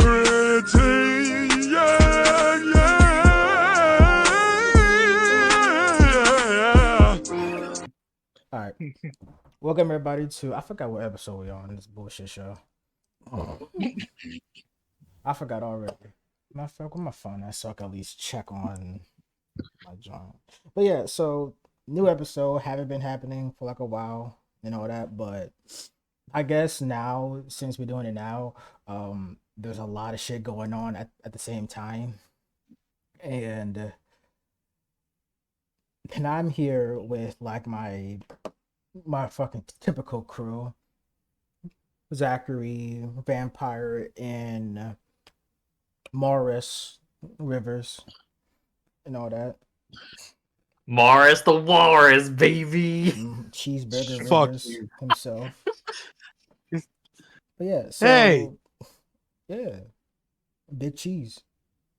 All right. Welcome everybody to I forgot what episode we on this bullshit show. I forgot already. My fuck with my phone at so I can at least check on my joint. But yeah, so new episode haven't been happening for like a while and all that, but I guess now since we're doing it now, there's a lot of shit going on at the same time. And I'm here with like my fucking typical crew. Zachary, Vampire, and Morris Rivers, and all that. Morris the Walrus, baby. Cheeseburger Fuck Rivers you. himself. But yeah, so Hey. yeah, big cheese.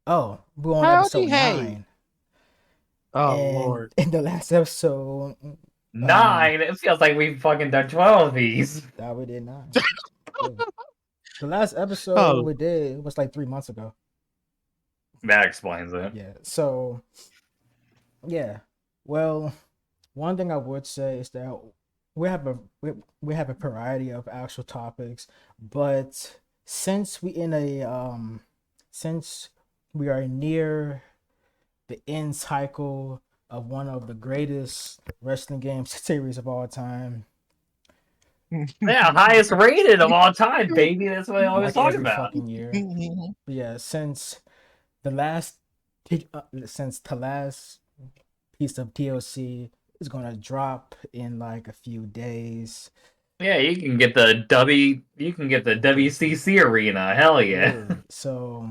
Oh, we're on Howdy, episode hey. 9. Oh And Lord. in the last episode, 9? It feels like we've fucking done 12 of these. that we did 9. Yeah. The last episode we did was like 3 months ago. That explains it. Yeah. So, yeah. Well, one thing I would say is that we have a variety of actual topics, but since since we are near the end cycle of one of the greatest wrestling game series of all time. Yeah, highest rated of all time, baby. That's what I always talk every about. fucking year. But yeah, since the last piece of TLC is gonna drop in like a few days. Yeah, you can get the WCC arena. Hell yeah. So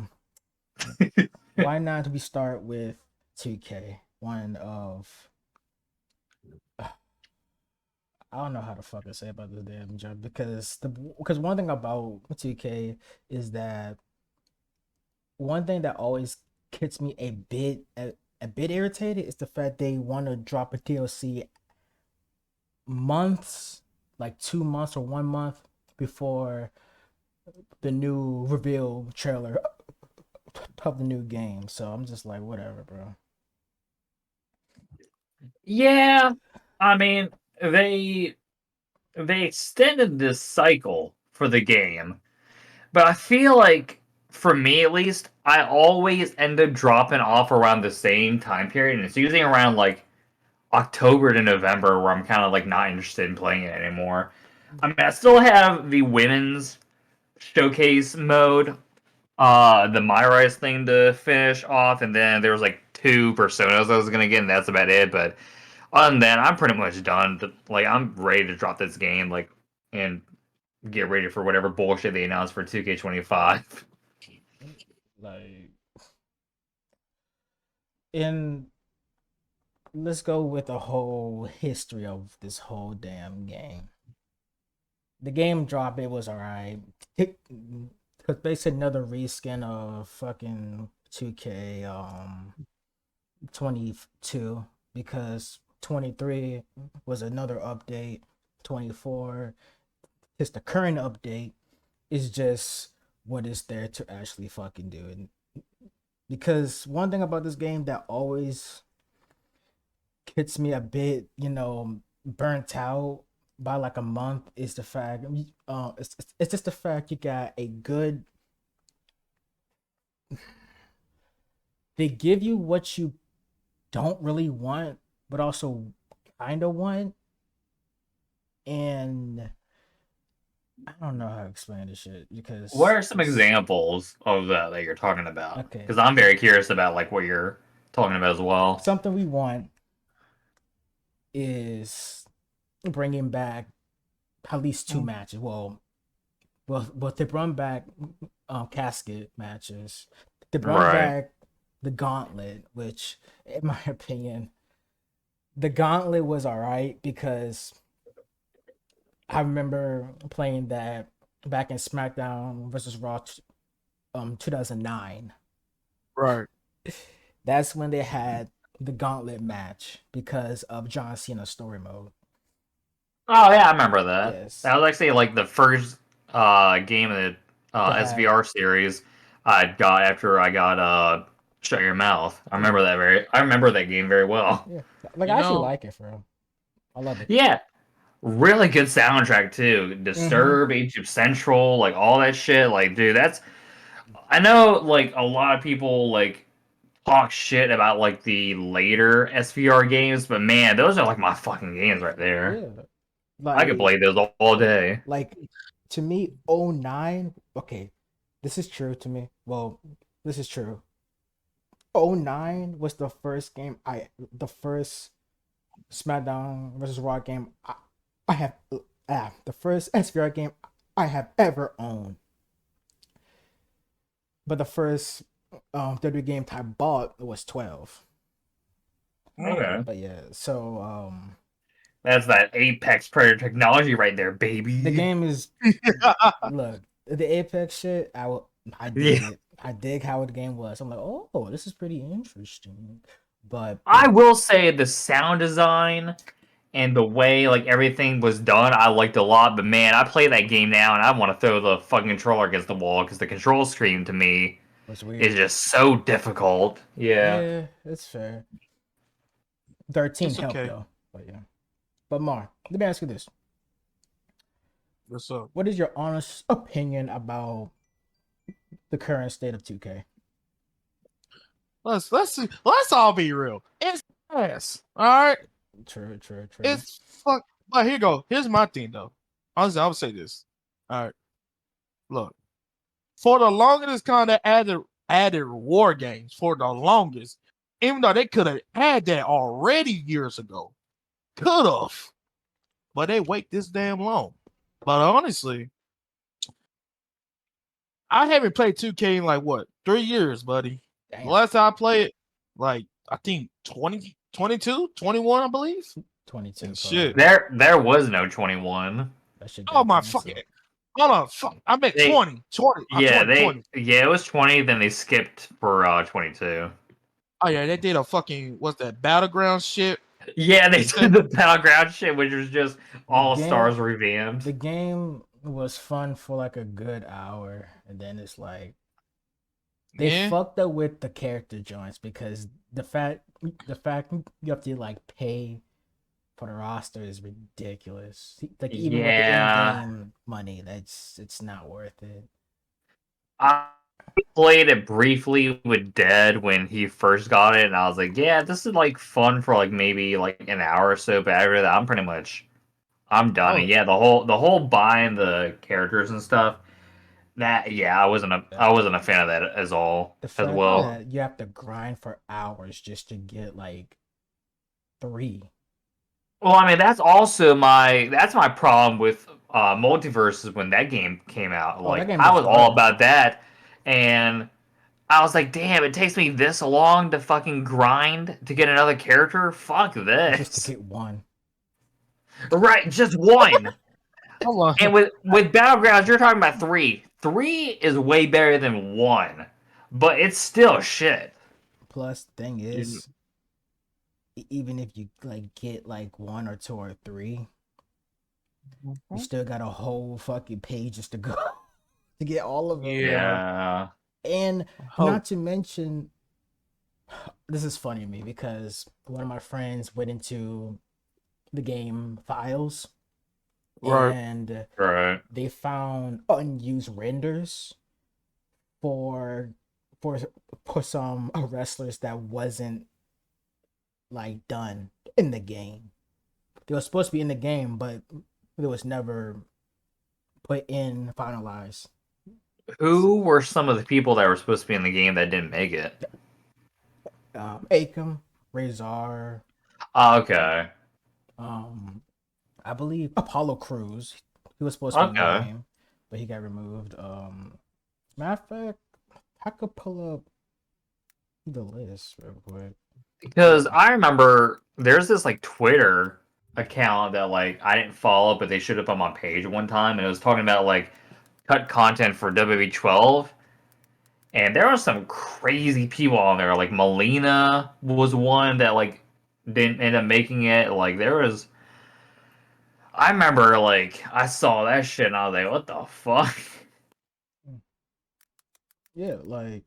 why not we start with 2K? One of I don't know how to fucking say about this damn job because one thing about 2K is that one thing that always gets me a bit irritated is the fact they want to drop a DLC months, like 2 months or 1 month before the new reveal trailer of the new game. So I'm just like, whatever, bro. Yeah, I mean, they extended this cycle for the game, but I feel like, for me at least, I always end up dropping off around the same time period, and it's usually around like October to November where I'm kind of like not interested in playing it anymore. I mean, I still have the women's showcase mode, the My Rise thing to finish off, and then there was like 2 personas I was gonna get, and that's about it. But other than that, I'm pretty much done. Like, I'm ready to drop this game, like, and get ready for whatever bullshit they announced for 2K25. Like, and let's go with the whole history of this whole damn game. The game drop, it was alright. Cause basically another reskin of fucking 2K 22 because 23 was another update. 24 is the current update. Is just what is there to actually fucking do. And because one thing about this game that always gets me a bit, burnt out by like a month is the fact it's just the fact you got a good they give you what you don't really want but also kind of want, and I don't know how to explain this shit because What are some examples of that you're talking about? Okay. Because I'm very curious about like what you're talking about as well. Something we want is bringing back at least 2 matches. Well, they brought back casket matches. They brought back the gauntlet, which, in my opinion, the gauntlet was alright because I remember playing that back in SmackDown versus Raw 2009. Right. That's when they had the gauntlet match because of John Cena's story mode. Oh yeah, I remember that. Yes. That was actually like the first game of the SVR series I got after I got Shut Your Mouth. I remember that game very well. Yeah, like You I actually know, like it for real. I love it. Yeah, really good soundtrack too. Mm-hmm. Disturb, Egypt Central, like all that shit. Like, dude, that's I know like a lot of people like talk shit about like the later SVR games, but man, those are like my fucking games right there. Yeah, I could like play those all day. like to me, '09. Okay, this is true to me. Well, this is true. '09 was the first SmackDown versus Raw game I have the first SVR game I have ever owned. But the first WWE game I bought was 12. Okay. But yeah, so That's that Apex Predator technology right there, the baby. game is look, the Apex shit, I dig Yeah. it. I dig how the game was. I'm like, oh, this is pretty interesting. But I will say the sound design and the way like everything was done, I liked a lot. But man, I play that game now and I want to throw the fucking controller against the wall because the control screen to me it's is weird. just so difficult. Yeah. Yeah, it's fair. 13 it's helped okay. though. But yeah. But Mar, let me ask you this. What's up? What is your honest opinion about the current state of 2K? Let's all be real. It's ass. All right. True, true, true. It's fuck. But here you go. Here's my thing though. Honestly, I would say this. All right. Look, for the longest, it's kind of added war games for the longest, even though they could have had that already years ago. Could have, but they wait this damn long. But honestly, I haven't played 2K in like what 3 years, buddy. The Damn. last time I played, like I think 20, 22, 21, I believe. 22 And shit. probably. There was no 21. That shit Oh got my fucking. canceled. Hold on. Fuck. I meant They 20. 20. yeah, 20. they 20. yeah, it was 20 then they skipped for 22. Oh yeah, they did a fucking what's that battleground shit? Yeah, they did the battleground shit, which was just The all game stars revamped. the game was fun for like a good hour and then it's like they Yeah. fucked up with the character joints because the fact you have to like pay for the roster is ridiculous. Like even with the Yeah. in-game money, it's not worth it. I played it briefly with Dead when he first got it, and I was like, yeah, this is like fun for like maybe like an hour or so, but after that I'm done. And Oh yeah, the whole buying the characters and stuff, that yeah, Yeah. I wasn't a fan of that The as fact oh well. that you have to grind for hours just to get like three. Well, I mean, that's my problem with multiverses when that game came out. Oh, that Like, game I was was all garbage. about that, and I was like, damn, it takes me this long to fucking grind to get another character. Fuck Just to this. get one. Right, just one. hold And on. with battlegrounds, you're talking about three. Three is way better than one, but it's still shit. Plus, thing You- is, even if you like get like one or two or three, you still got a whole fucking page just to go to get all of them. yeah. Yeah. And Oh not to mention, this is funny to me because one of my friends went into the game files right. and Right. they found unused renders for for for some wrestlers that wasn't like done in the game. They were supposed to be in the game, but it was never put in finalized. Who were some of the people that were supposed to be in the game that didn't make it? Akam, Razor, Oh, okay. um, I believe Apollo Cruz. He was supposed to be in the Okay. game, but he got removed. Matter of fact, I could pull up the list real quick. Because I remember there's this like Twitter account that like I didn't follow, but they showed up on my page one time, and it was talking about like cut content for WWE 12, and there were some crazy people on there. Like Melina was one that like didn't end up making it. Like there was, I remember like I saw that shit and I was like, what the fuck? Yeah, like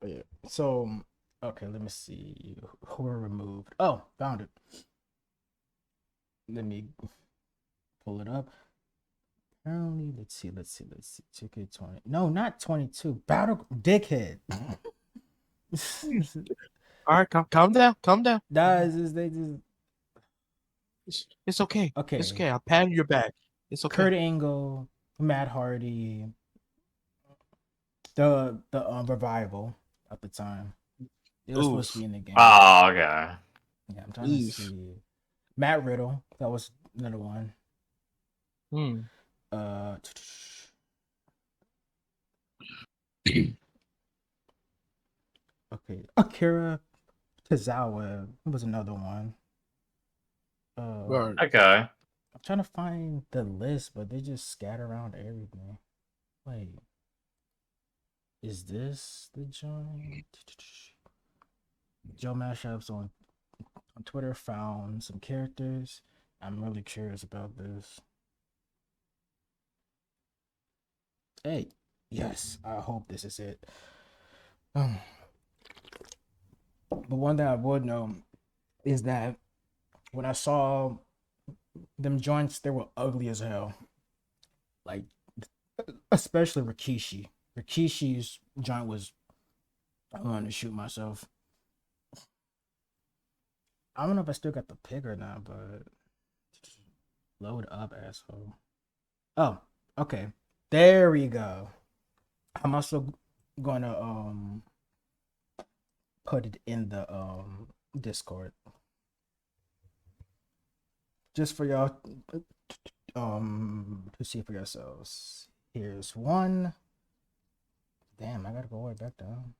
yeah. So okay, let me see who were removed. Oh, found it. Let me pull it up. Apparently, let's see. 2K20. No, not 22. Battle Dickhead. All right, calm down, calm down. They just It's okay. It's okay. okay. I'm patting your back. It's okay. Kurt Angle, Matt Hardy, the revival at the time. It was supposed to Oof. be in the game. Oh, okay. Yeah, I'm trying to Oof. see. Matt Riddle, that was another one. Hmm. Uh, okay, Akira Tozawa was another one. Right. Okay. I'm trying to find the list, but they just scatter around everything. Wait, is this the joint? Joe Mashups on Twitter found some characters. I'm really curious about this. Hey, yes, I hope this is it. But one thing I would know is that when I saw them joints, they were ugly as hell. Like, especially Rikishi. Rikishi's joint was, I wanted to shoot myself. I don't know if I still got the pick or not, but load up, asshole. Oh, okay. There we go. I'm also gonna put it in the Discord just for y'all to see for yourselves. Here's one. Damn, I gotta go way back down.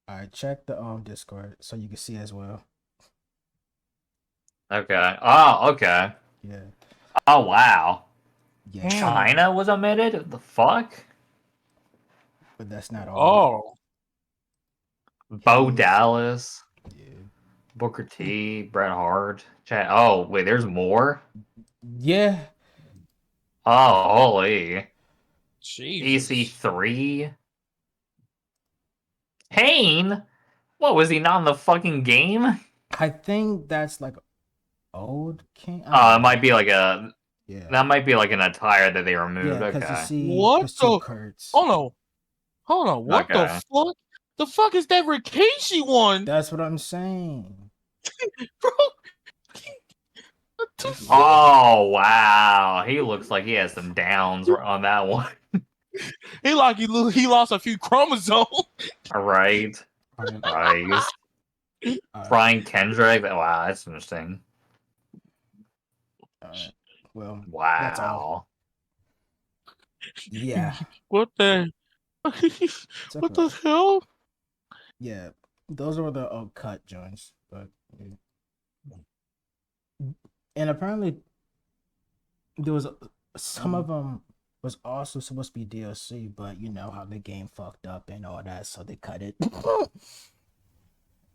All right, check the Discord so you can see as well. Okay. Oh, okay. Yeah, Oh, wow. yeah. Hmm. China was omitted? The fuck? But that's not all. Oh. Bo His Dallas, yeah, Booker T, Bret Hart. Chat. Oh, wait, there's more? yeah. Oh, holy. Jesus. EC3? Kane? What, was he not in the fucking game? I think that's like old King. I Oh, don't it might know. be like a. Yeah, That might be like an attire that they yeah. removed. Because you Okay. see What the two the? Kurtz. Hold on. Hold on. What the Okay. fuck? The fuck is that Rikishi one, That's what I'm saying. bro? What the It's fuck? Oh, wow. He looks like he has some downs on that one. He like he lost a few chromosomes. Right. all right. Christ. All right. Brian Kendrick. Wow, that's interesting. All right. Well, that's all. Wow. Yeah. What the? Check What it the out. hell? Yeah. Those were the cut joints, but yeah. And apparently there was some of them was also supposed to be DLC, but you know how the game fucked up and all that, so they cut it.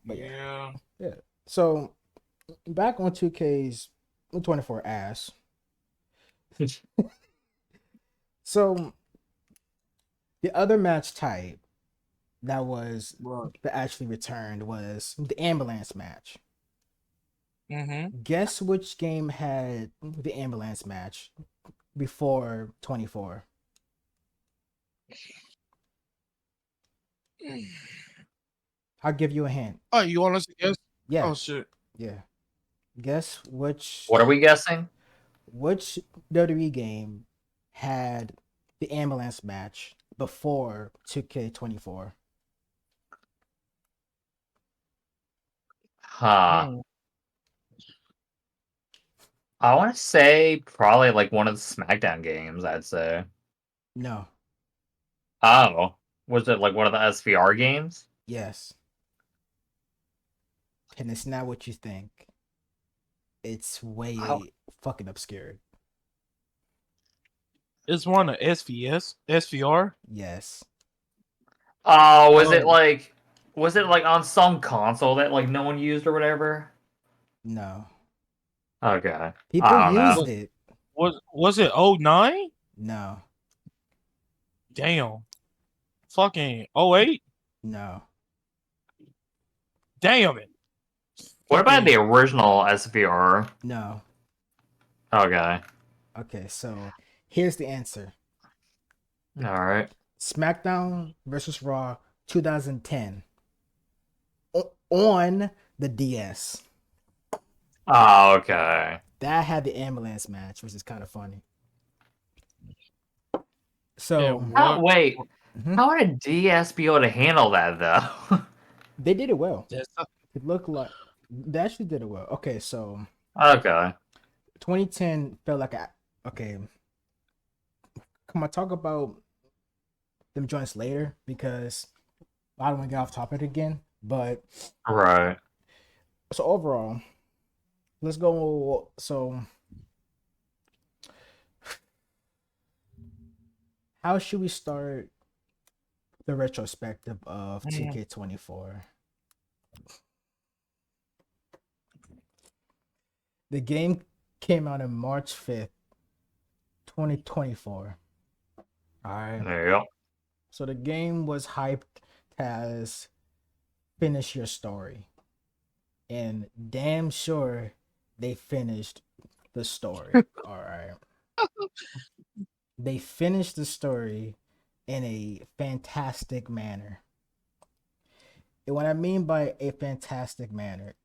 But yeah, Yeah. yeah. So back on 2K's 24 ass. So the other match type Right. that actually returned was the ambulance match. Mm-hmm. Guess which game had the ambulance match before 24? I'll give you a hint. Oh, you want us to guess? Yeah, Oh shit. yeah. Guess What are we guessing? which WWE game had the ambulance match before 2K24? Huh. Hmm. I want to say probably like one of the SmackDown games, I'd say. No. Oh. Was it like one of the SVR games? Yes. And it's not what you think. It's Oh, way fucking obscure. It's one of SVR. Yes. oh, Oh, was it like on some console that like no one used or whatever? No. Okay. People I don't know. used what it. was it? 09? No. Damn. Fucking 08? No. Damn it. What about the Fucking original SVR? No. Okay. Okay, so here's the answer. All right. SmackDown versus Raw 2010 on the DS. Oh, okay. That had the ambulance match, which is kind of funny. yeah, So How, what? wait, mhm, how would a DS be able to handle that though? they did it well. That's It looked like they actually did it well. Okay, so Okay. 2010 felt like a okay. Come on, talk about them joints later because I don't want to get off topic again. But Right. so overall, let's go. So how should we start the retrospective of Mm. 2K24? The game came out on March 5th, 2024. All right. There you go. So the game was hyped as finish your story. And damn sure they finished the story. All right. They finished the story in a fantastic manner. And what I mean by a fantastic manner,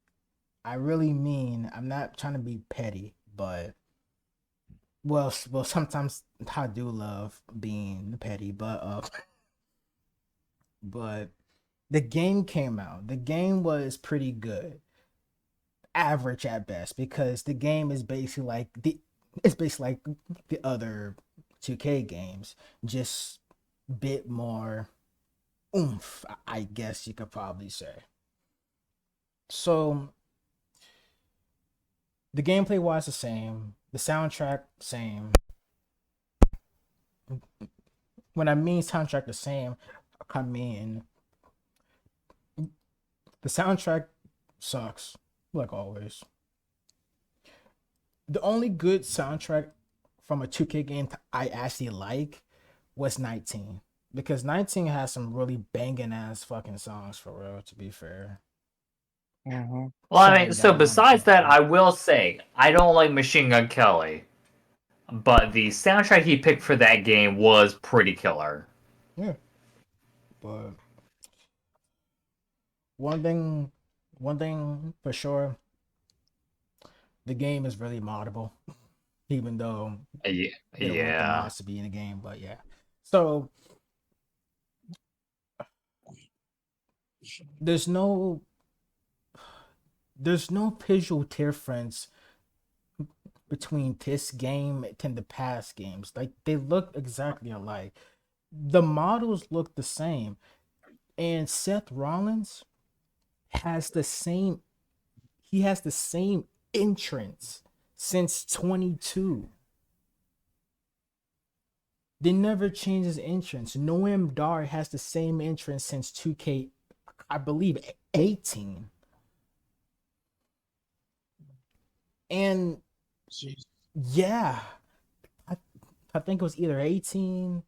I really mean I'm not trying to be petty, but well, sometimes I do love being petty, but the game came out. The game was pretty good, average at best, because the game is basically like the other 2K games, just bit more oomph, I guess you could probably say. So the gameplay was the same, the soundtrack same. When I mean soundtrack the same, I mean the soundtrack sucks, like always. The only good soundtrack from a 2K game I actually like was 19. Because 19 has some really banging ass fucking songs for real, to be fair. Mm-hmm. Well, I mean, Sorry, so guys, I'm besides that, talking. I will say I don't like Machine Gun Kelly, but the soundtrack he picked for that game was pretty killer. Yeah, but one thing, one thing for sure, the game is really moddable, even though Yeah. they don't want the Yeah. mods to be in the game. But yeah, so there's no there's no visual difference between this game and the past games. Like they look exactly alike. The models look the same, and Seth Rollins has the same. He has the same entrance since 22. They never changed his entrance. Noam Dar has the same entrance since 2K, I believe, 18. And Jeez. yeah, I, I think it was either 18,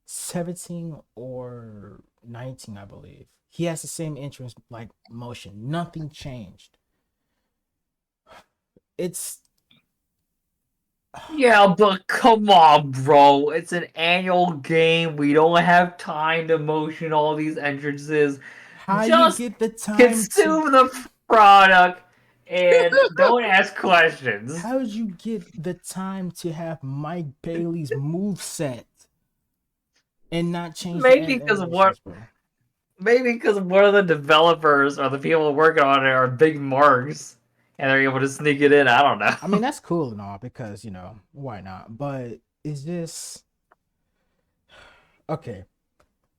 17, or 19, I believe. He has the same entrance, like motion. Nothing changed. It's Yeah, but come on, bro. It's an annual game. We don't have time to motion all these entrances. how you Just get the time to. consume the product and don't ask questions. How did you get the time to have Mike Bailey's move set and not change the Maybe because what? animations, bro? Maybe because one of the developers or the people working on it are big marks, and they're able to sneak it in. I don't know. I mean, that's cool and all because, why not? But it's just okay.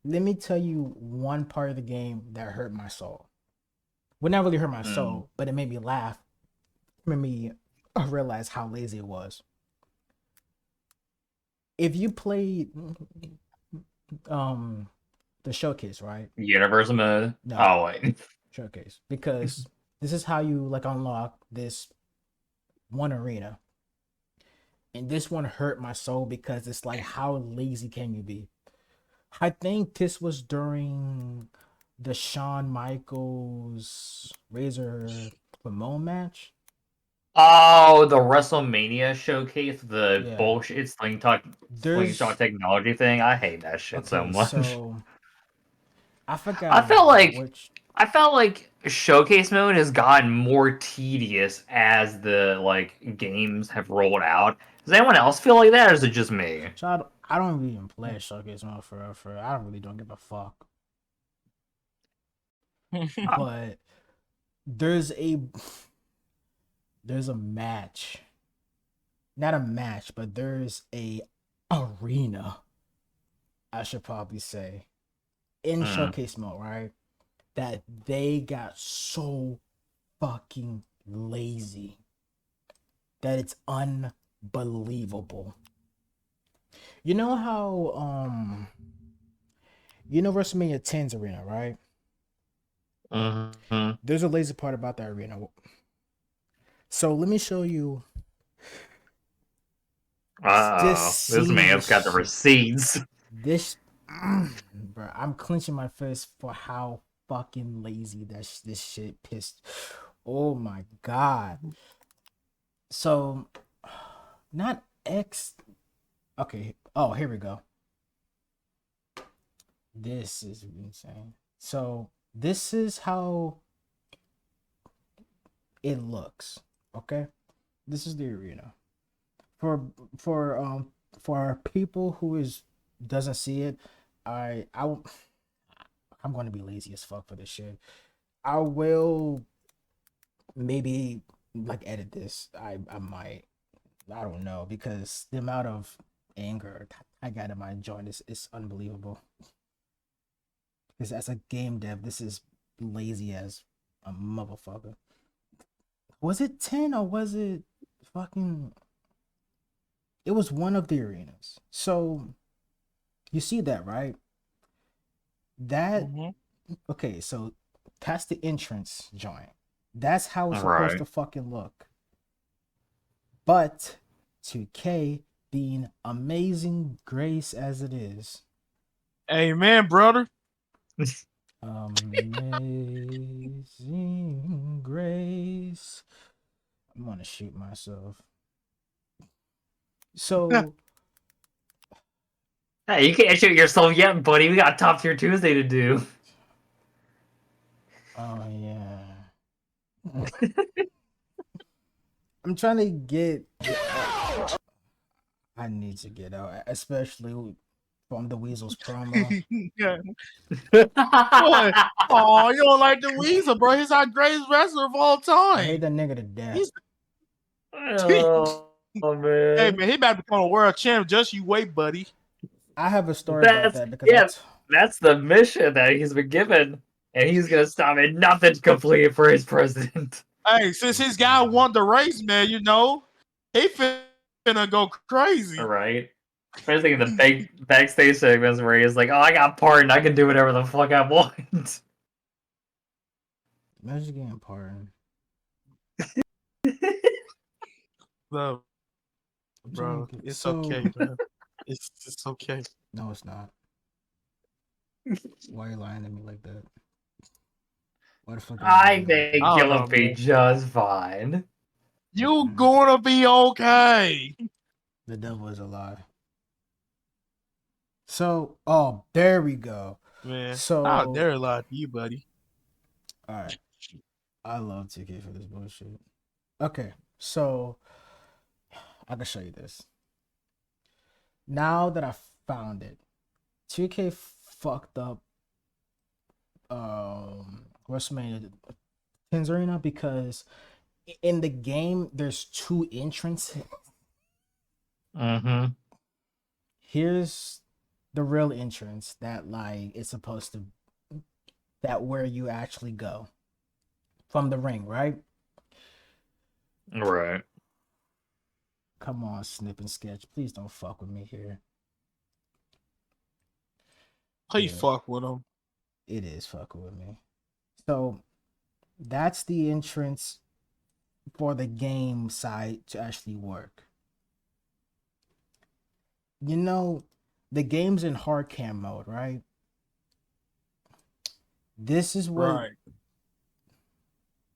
Let me tell you one part of the game that hurt my soul. Well, not really hurt my Mm. soul, but it made me laugh. It made me realize how lazy it was. If you played um the showcase, right? Universe mode. No, Oh wait. showcase. Because this is how you like unlock this one arena. And this one hurt my soul because it's like how lazy can you be? I think this was during the Shawn Michaels Razor Ramon match. Oh, the WrestleMania showcase, the Yeah. bullshit slingshot There's technology thing. I hate that shit so okay, much. so I I forgot felt like which. I felt like showcase mode has gotten more tedious as the like games have rolled out. Does anyone else feel like that, or is it just me? So I don't even play Showcase mode for real, for real. I really don't give a fuck. Uh, But there's a there's a match, not a match, but there's a arena, I should probably say, in mm. Showcase mode, right? That they got so fucking lazy that it's unbelievable. You know how WrestleMania 10's arena, right? Mm-hmm. There's a lazy part about that arena. So let me show you. Just Oh, this see this man's got the shit. receipts. This, bro, I'm clenching my fist for how fucking lazy this shit pissed. Oh my god. So, not X. Okay. Oh, here we go. This is insane. So this is how it looks. Okay. This is the arena. For for um for people who is doesn't see it, I'm going to be lazy as fuck for this shit. I will maybe like edit this. I might. I don't know because the amount of anger I got in my joint is unbelievable. Because as a game dev, this is lazy as a motherfucker. Was it 10 or was it fucking? It was one of the arenas. So you see that, right? That Mhm. okay. So that's the entrance joint. That's how it's supposed Right. to fucking look. But 2K being amazing grace as it is, Amen, brother. amazing grace. I'm gonna shoot myself. So, Hey, you can't shoot yourself yet, buddy. We got Top Tier Tuesday to do. oh yeah, I'm trying to get. I need to get out, especially from the Weasels promo. Yeah. What? Oh, you don't like the Weasel, bro? He's our greatest wrestler of all I hate time. that nigga to death. He's Oh, hey man. man, he about to become a world champ. Just you wait, buddy. I have a story about That's that because yeah, that's the mission that he's been given, and he's gonna stop at nothing to complete for his president. Hey, since his guy won the race, man, he finna go All crazy. right. Especially in the backstage segments where he's like, "Oh, I got pardoned. I can do whatever the fuck I want." imagine getting pardoned. No, I'm trying bro, to get it's so. okay, man. It's okay. No, it's not. Why are you lying to me like that? Why the fuck are you lying to I me like think that? I don't he'll know, be man. just fine. You Mm-mm. gonna be okay, The devil is a lie. So, oh, there we go. man. How So, dare lie to you, buddy? all right. I love 2K for this bullshit. Okay, so I can show you this. Now that I found it, 2K fucked up WrestleMania 10's arena because in the game there's two entrances. Mm-hmm. Here's the real entrance that like it's supposed to that where you actually go from the ring, right? Right. Come on, Snip and Sketch. Please don't fuck with me here. Please Yeah, fuck with him. it is fucking with me. So that's the entrance for the game side to actually work. You know, The game's in hard cam mode, right? This is what, Right.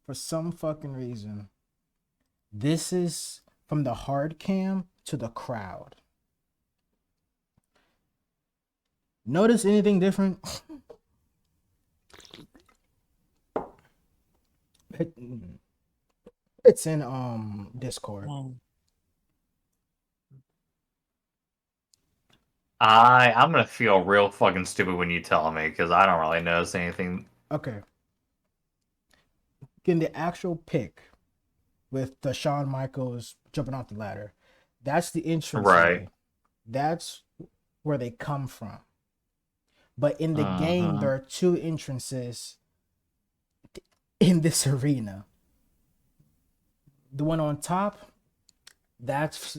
for some fucking reason, this is from the hard cam to the crowd. Notice anything different? It, it's in Discord. Mm. I'm gonna feel real fucking stupid when you tell me because I don't really notice anything. Okay. Getting the actual pick with the Shawn Michaels jumping off the ladder. That's the Right. entranceway. That's where they come from. But in the game, Mm-hmm. there are two entrances in this arena. The one on top, that's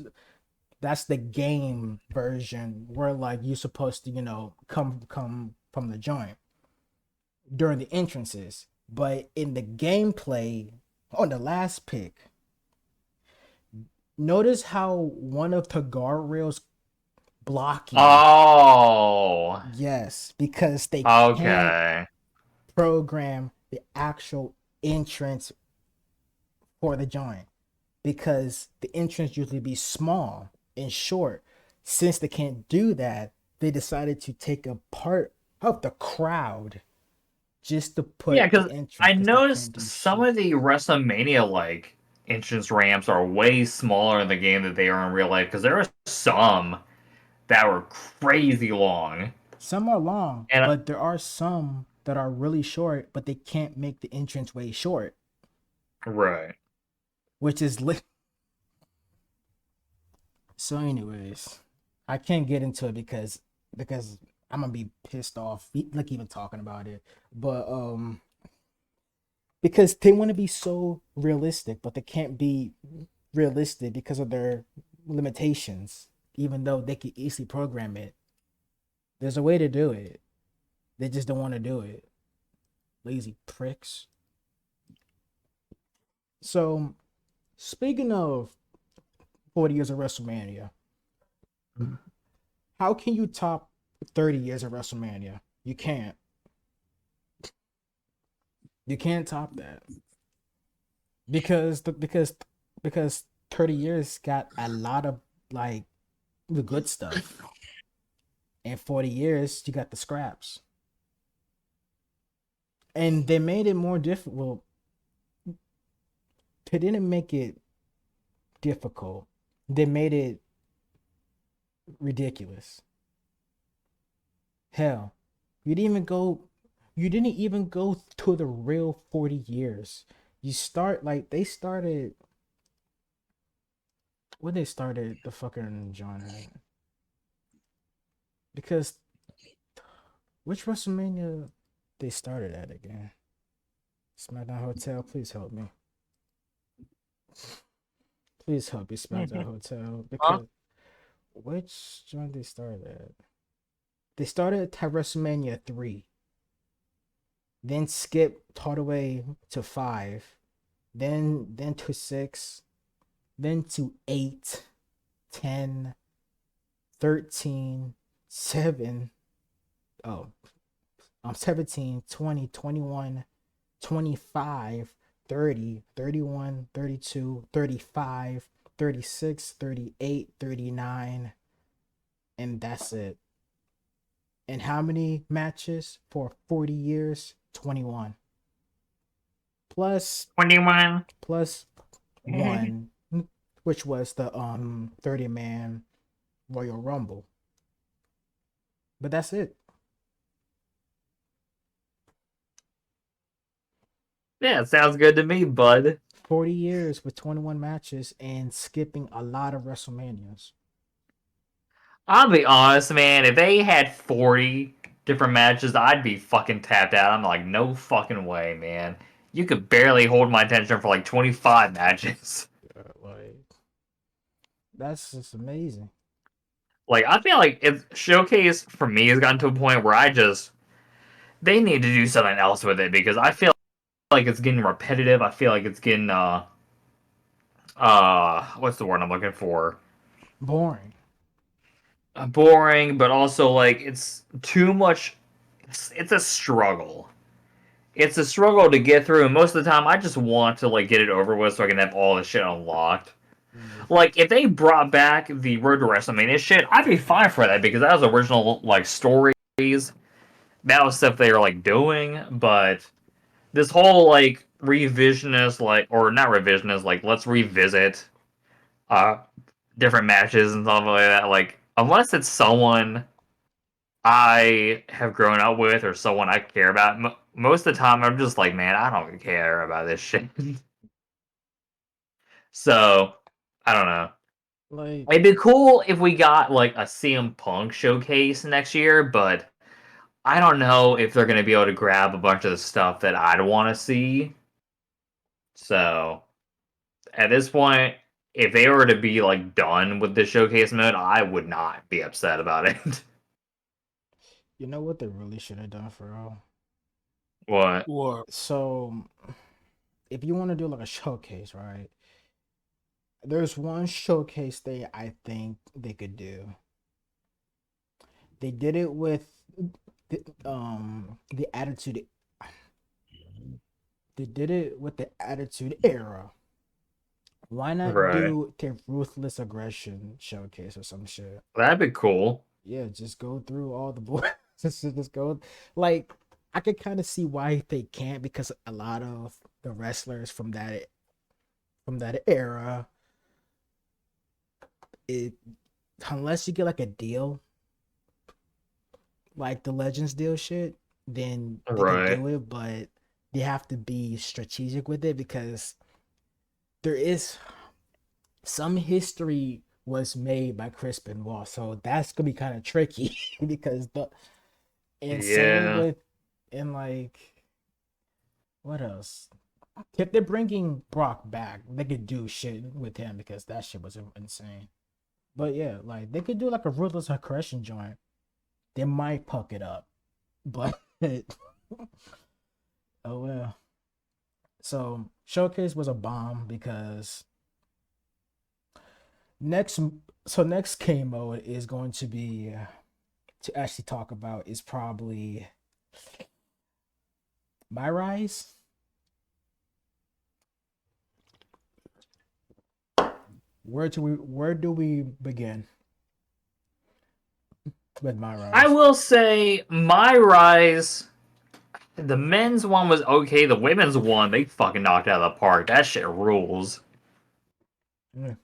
that's the game version where like you're supposed to, come from the joint during the entrances. But in the gameplay on the last pick, notice how one of the guardrails blocking. Oh. Yes, because they can't Okay. program the actual entrance for the joint because the entrance usually be small and short. Since they can't do that, they decided to take a part of the crowd just to Yeah, put the because entrance I because they can't noticed do some shit. of the WrestleMania like entrance ramps are way smaller in the game than they are in real life. Because there are some that were crazy long. Some are long, And but there are some that are really short, but they can't make the entrance way short, right. which is lit. So, anyways, I can't get into it because I'm gonna be pissed off, like even talking about it. But because they want to be so realistic, but they can't be realistic because of their limitations. Even though they could easily program it, there's a way to do it. They just don't want to do it. Lazy pricks. So, speaking of 40 years of WrestleMania, how can you top 30 years of WrestleMania? You can't. You can't top that because 30 years got a lot of like the good stuff, and 40 years you got the scraps, and they made it more difficult. Well, they didn't make it difficult. They made it ridiculous. Hell, you didn't even go. You didn't even go to the real 40 years. You start like they started when they started the fucking genre. Because which WrestleMania they started at again? SmackDown Hotel, please help me. Please help me, SmackDown Hotel. Huh? Because which joint they started at? They started at WrestleMania 3, then skipped all the way to 5, then to 6, then to 8, 10, 13, 7. Oh, 17, 20, 21, 25, 30, 31, 32, 35, 36, 38, 39, and that's it. And how many matches for 40 years? 21. Plus 21. plus one, which was the 30-man Royal Rumble. But that's it. Yeah, sounds good to me, bud. 40 years with 21 matches and skipping a lot of WrestleManias. I'll be honest, man. If they had 40 different matches, I'd be fucking tapped out. I'm like, no fucking way, man. You could barely hold my attention for like 25 matches. Like that's just amazing. Like, I feel like if Showcase for me has gotten to a point where they need to do something else with it because I feel like it's getting repetitive. I feel like it's getting what's the word I'm looking for? Boring. boring, but also like it's too much. It's a struggle. It's a struggle to get through, and most of the time, I just want to like get it over with so I can have all the shit unlocked. Mm. Like if they brought back the Road to WrestleMania shit, I'd be fine for that because that was original like stories. That was stuff they were like doing, but this whole like revisionist like or not revisionist like let's revisit uh different matches and stuff like that. Like unless it's someone I have grown up with or someone I care about, most of the time I'm just like, man, I don't care about this shit. So I don't know. Like, It'd be cool if we got like a CM Punk showcase next year, but I don't know if they're gonna be able to grab a bunch of the stuff that I'd want to see. So at this point, if they were to be like done with the showcase mode, I would not be upset about it. you know what they really should have done for real? What? What? So, if you want to do like a showcase, right? There's one showcase thing I think they could do. They did it with the attitude. They did it with the attitude era. Why not Right. do the ruthless aggression showcase or some shit? That'd be cool. Yeah, just go through all the boys. just go. Like, I could kind of see why they can't, because a lot of the wrestlers from that era, it unless you get like a deal like the Legends deal shit, then they could Right. do it, but they have to be strategic with it because there is some history was made by Chris Benoit, so that's gonna be kind of tricky because the and same Yeah. with and like what else? If they're bringing Brock back, they could do shit with him because that shit was insane. But yeah, like they could do like a ruthless aggression joint. They might puck it up, but oh well. So showcase was a bomb because next next game mode is going to be to actually talk about is probably My Rise. Where do we begin with My I Rise? will say my rise. The men's one was okay. The women's one, they fucking knocked it out of the park. That shit rules. Yeah.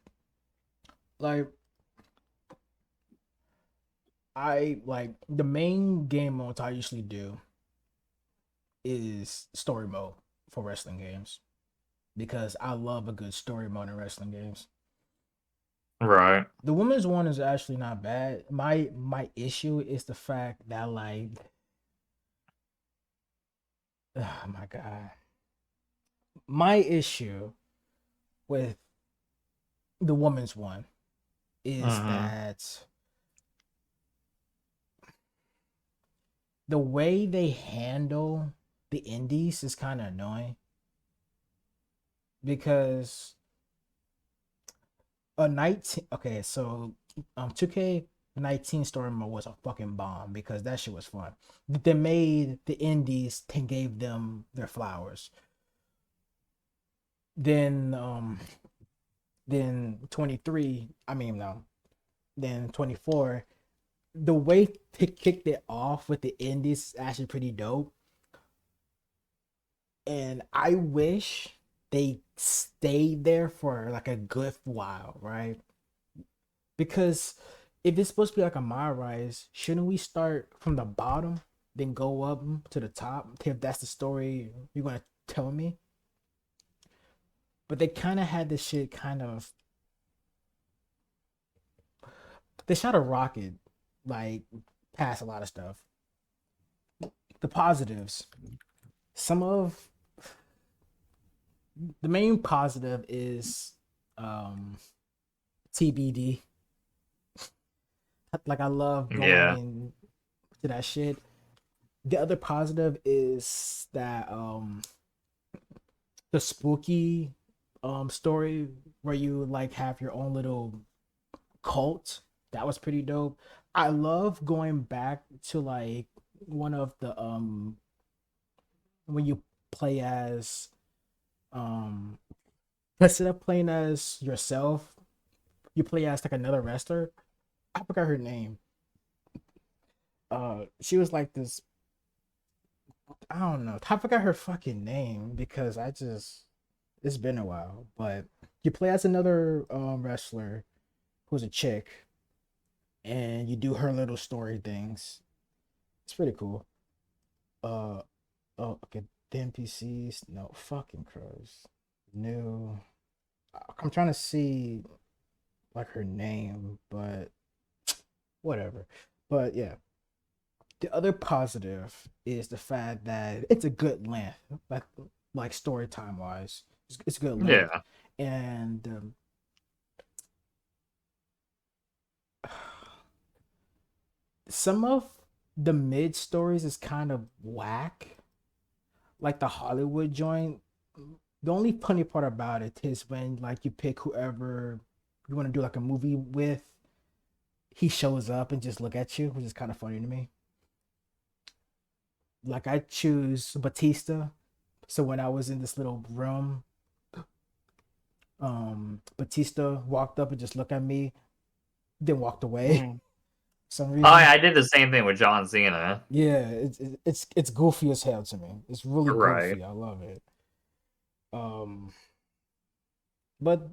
Like I like the main game modes I usually do is story mode for wrestling games because I love a good story mode in wrestling games. Right. The women's one is actually not bad. My issue is the fact that like oh my god. My issue with the women's one is Mm-hmm. that the way they handle the indies is kind of annoying because a 19 okay, so 2K19 story mode was a fucking bomb because that shit was fun. They made the indies and gave them their flowers. Then then 23, I mean no, then 24, the way they kicked it off with the indies is actually pretty dope. And I wish they stayed there for like a good while, right? Because if it's supposed to be like a My Rise, shouldn't we start from the bottom, then go up to the top? If that's the story you're gonna tell me. But they kind of had this shit kind of. They shot a rocket, like past a lot of stuff. The positives. Some of the main positive is um TBD. Like I love Yeah. going to that shit. The other positive is that the spooky story where you like have your own little cult. That was pretty dope. I love going back to like one of the when you play as um instead of playing as yourself, you play as like another wrestler. I forgot her name. She was like this. I don't know. I forgot her fucking name because I just it's been a while. But you play as another wrestler who's a chick, and you do her little story things. It's pretty cool. Uh oh, okay. The NPCs, no fucking crows. New. I'm trying to see like her name, but whatever. But yeah, the other positive is the fact that it's a good length, like story time wise, it's good length, Yeah. and some of the mid stories is kind of whack, like the Hollywood joint. The only funny part about it is when like you pick whoever you want to do like a movie with, he shows up and just look at you, which is kind of funny to me. Like I choose Batista, so when I was in this little room, Batista walked up and just looked at me, then walked away. Mm. For some Oh, reason. yeah, I did the same thing with John Cena. Yeah, it's goofy as hell to me. It's really Right. goofy. I love it. Um, but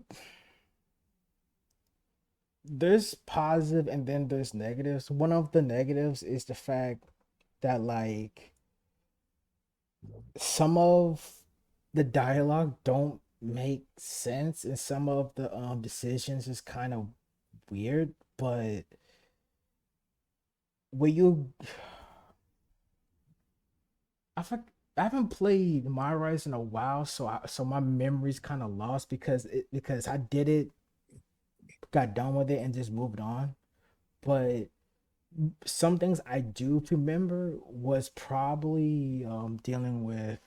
there's positive and then there's negatives. One of the negatives is the fact that like some of the dialogue don't make sense and some of the decisions is kind of weird, but when you I think I haven't played My Rise in a while, so my memory's kind of lost because I did it, got done with it, and just moved on. But some things I do remember was probably dealing with,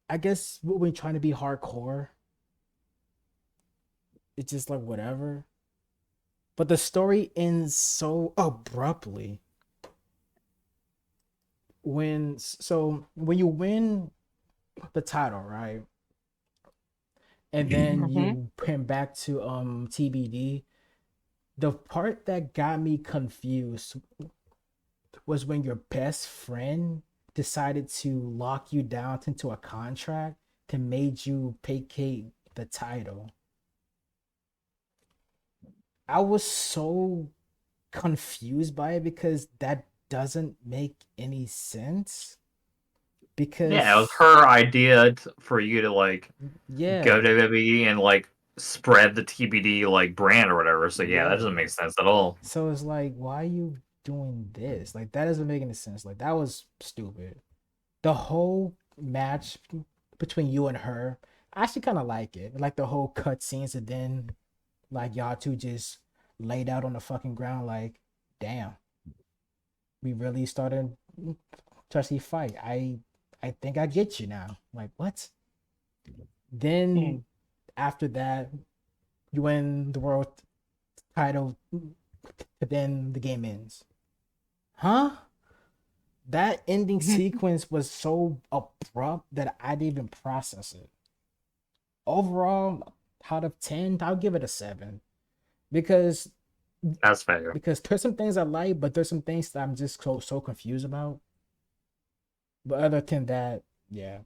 I guess when trying to be hardcore, it's just like whatever. But the story ends so abruptly. When you win the title, right? And then Mhm. you went back to TBD. The part that got me confused was when your best friend decided to lock you down into a contract that made you vacate the title. I was so confused by it because that doesn't make any sense. Yeah, it was Because her idea for you to like go yeah, to WWE and like spread the TBD like brand or whatever. So yeah, that doesn't yeah. make sense at all. So it's like, why are you doing this? Like that doesn't make any sense. Like that was stupid. The whole match between you and her, I actually kind of like it. Like the whole cut scenes, and then like y'all two just laid out on the fucking ground. Like, damn, we really started to actually fight. I think I get you now. Like what? Then Mm. after that, you win the world title. Then the game ends. Huh? That ending sequence was so abrupt that I didn't even process it. Overall, out of 10, I'll give it a 7 because That's fair. there's some things I like, but there's some things that I'm just so confused about. But other than that, yeah.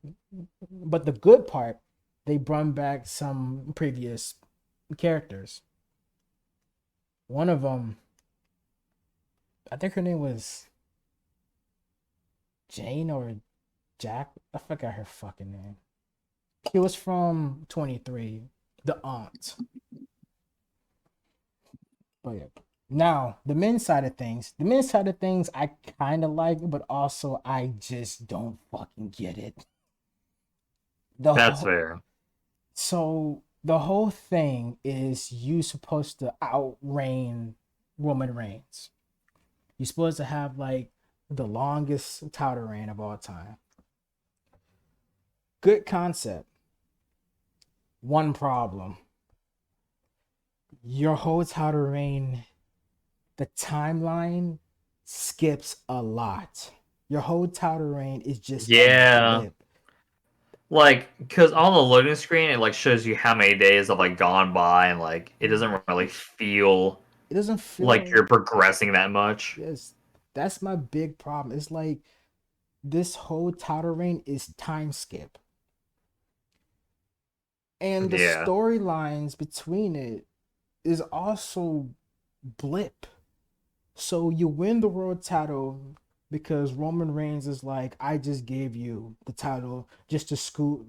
But the good part, they brought back some previous characters. One of them, I think her name was Jane or Jack. I forgot her fucking name. He was from 23, the aunt. But yeah. Now, the men's side of things I kind of like, but also I just don't fucking get it. The That's whole fair. So the whole thing is you supposed to outreign Roman Reigns. You're supposed to have like the longest title reign of all time. Good concept. One problem. your whole title reign, the timeline skips a lot. Your whole title reign is just a Yeah. blip. Like, because on the loading screen, it like shows you how many days have like gone by, and like it doesn't really feel It doesn't like feel. you're progressing that much. Yes, that's my big problem. It's like this whole title reign is time skip, and the Yeah. storylines between it is also blip. So you win the world title because Roman Reigns is like, I just gave you the title just to screw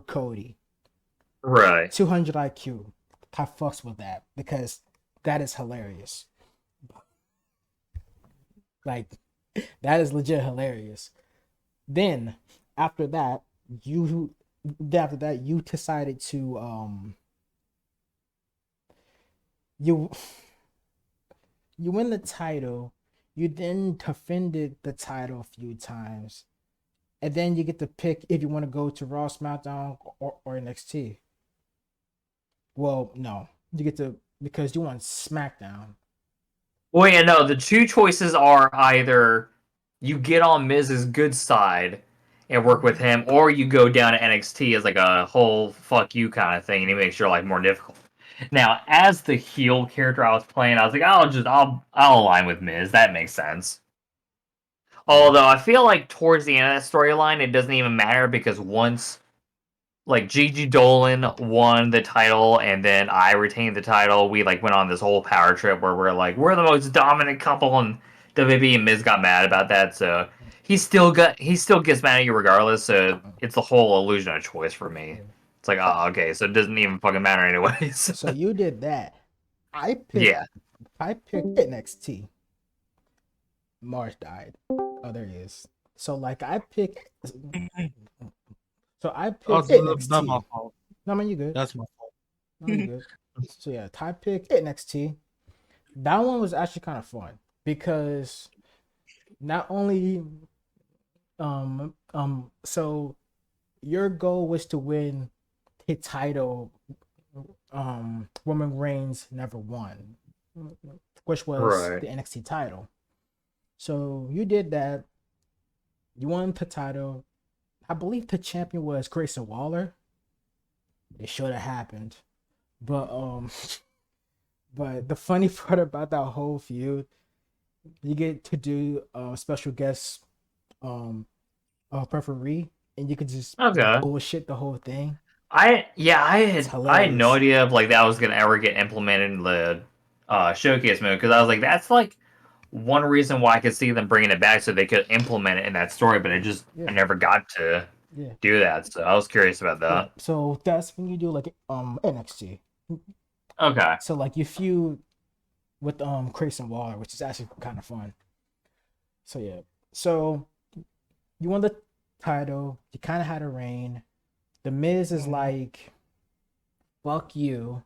Cody. Right. 200 IQ. I fucks with that because that is hilarious. Like that is legit hilarious. Then after that, you you decided to you you win the title. You then defended the title a few times. And then you get to pick if you want to go to Raw, SmackDown, or NXT. Well, no, you get to because you want SmackDown. Well, yeah, no. The two choices are either you get on Miz's good side and work with him, or you go down to NXT as like a whole fuck you kind of thing, and he makes your life more difficult. Now, as the heel character I was playing, I was like, I'll align with Miz. That makes sense. Yeah, Although I feel like towards the end of that storyline, it doesn't even matter because once like Gigi Dolan won the title and then I retained the title, we like went on this whole power trip where we're the most dominant couple, and WWE and Miz got mad about that. So he still gets mad at you regardless. So it's the whole illusion of choice for me. yeah. It's like, So, oh, okay, so it doesn't even fucking matter anyways. so you did that. I picked Yeah. I picked NXT. March died. Oh, there he is. So like I Oh, picked that's my NXT. fault. No man, you good. That's my fault. No, you good. So yeah, I picked NXT. That one was actually kind of fun because not only so your goal was to win a title Roman Reigns never won, which was Right. the NXT title. So you did that. You won the title. I believe the champion was Grayson Waller. It should have happened, but but the funny part about that whole feud, you get to do a special guest um referee, and you could just Okay. bullshit the whole thing. I It's had no hilarious. idea if like that was gonna ever get implemented in the showcase mode because I was like, that's like one reason why I could see them bringing it back so they could implement it in that story, but it just I Yeah, never got to yeah, do that. So I was curious about yeah. that. So that's when you do like NXT. Okay. So like you feud with Grayson Waller, which is actually kind of fun. So yeah. So you won the title. You kind of had a reign. The Miz is Mhm. like, "Fuck you,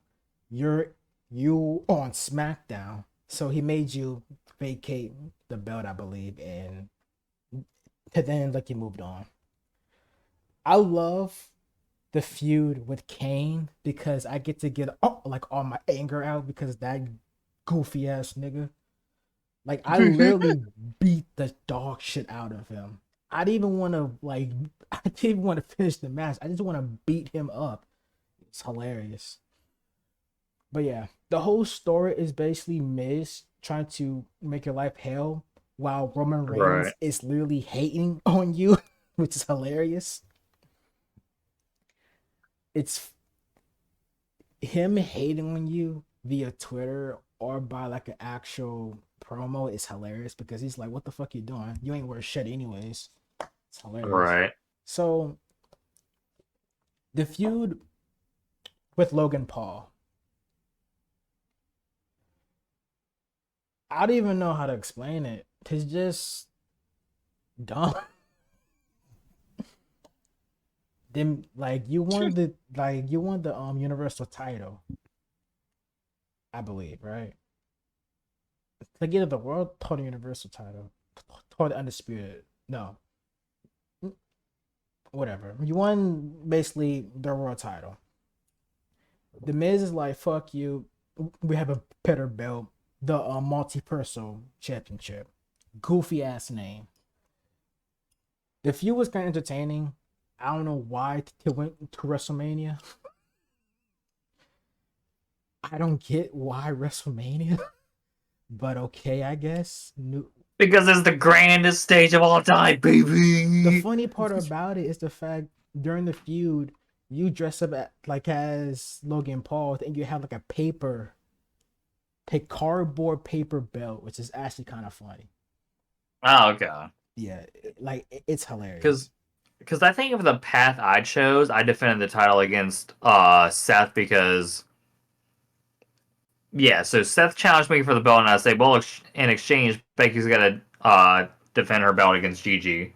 you're you on SmackDown." So he made you vacate the belt, I believe, and then like you moved on. I love the feud with Kane because I get to get like all my anger out because that goofy ass nigga. Like I literally beat the dog shit out of him. I didn't even want to like I didn't even want to finish the match. I just want to beat him up. It's hilarious. But yeah, the whole story is basically Miz trying to make your life hell while Roman Right. Reigns is literally hating on you, which is hilarious. It's him hating on you via Twitter or by like an actual promo is hilarious because he's like, "What the fuck you doing? You ain't worth shit anyways." It's hilarious. Right. So the feud with Logan Paul, I don't even know how to explain it. It's just dumb. Then you won the Universal title, I believe, right? Like either the world or the Universal title or the undisputed. No, whatever. You won basically the world title. The Miz is like, fuck you. we have a better belt, the multi-person championship. Goofy ass name. The feud was kind of entertaining. I don't know why it went to WrestleMania. I don't get why WrestleMania, but okay, I guess. Because it's the grandest stage of all time, baby. The funny part about it is the fact during the feud, you dress up like as Logan Paul, and you have like a cardboard paper belt, which is actually kind of funny. Oh, okay. Yeah, like it's hilarious. Because I think of the path I chose, I defended the title against Seth because yeah, so Seth challenged me for the belt, and I say, well, in exchange, Becky's got to defend her belt against Gigi.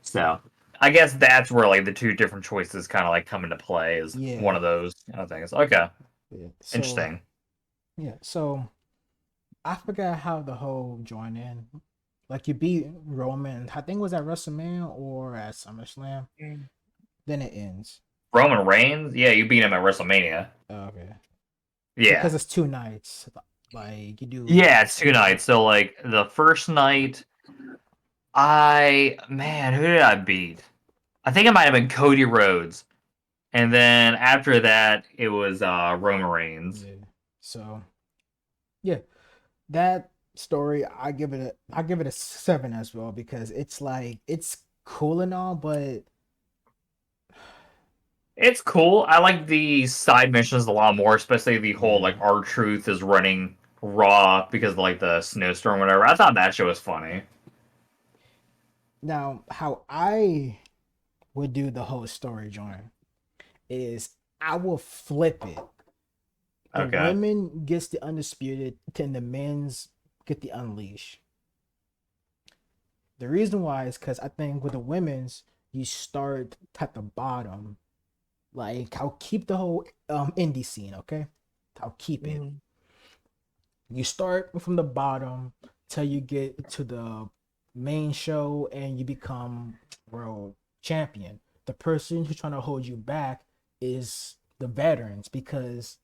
So I guess that's where like the two different choices kind of like come into play is one Yeah, of those kind of things. Okay, yeah. So interesting. yeah, so I forgot how the whole join in. Like you beat Roman, I think it was at WrestleMania or at SummerSlam. Mm. Then it ends. Roman Reigns, yeah, you beat him at WrestleMania. Okay, Yeah, because it's 2 nights. Like you do. yeah, it's 2 nights. So like the first night, who did I beat? I think it might have been Cody Rhodes. And then after that, it was Roman Reigns. Yeah. So yeah, that story I give it a 7 as well because it's like it's cool and all, but It's cool. I like the side missions a lot more, especially the whole yeah. like R-Truth is running Raw because of like the snowstorm, or whatever. I thought that shit was funny. Now how I would do the whole story join is I will flip it. The Okay. women gets the undisputed, and the men's get the unleash. The reason why is because I think with the women's, you start at the bottom. Like I'll keep the whole indie scene, okay? I'll keep it. Mm. You start from the bottom till you get to the main show and you become world champion. The person who's trying to hold you back is the veterans because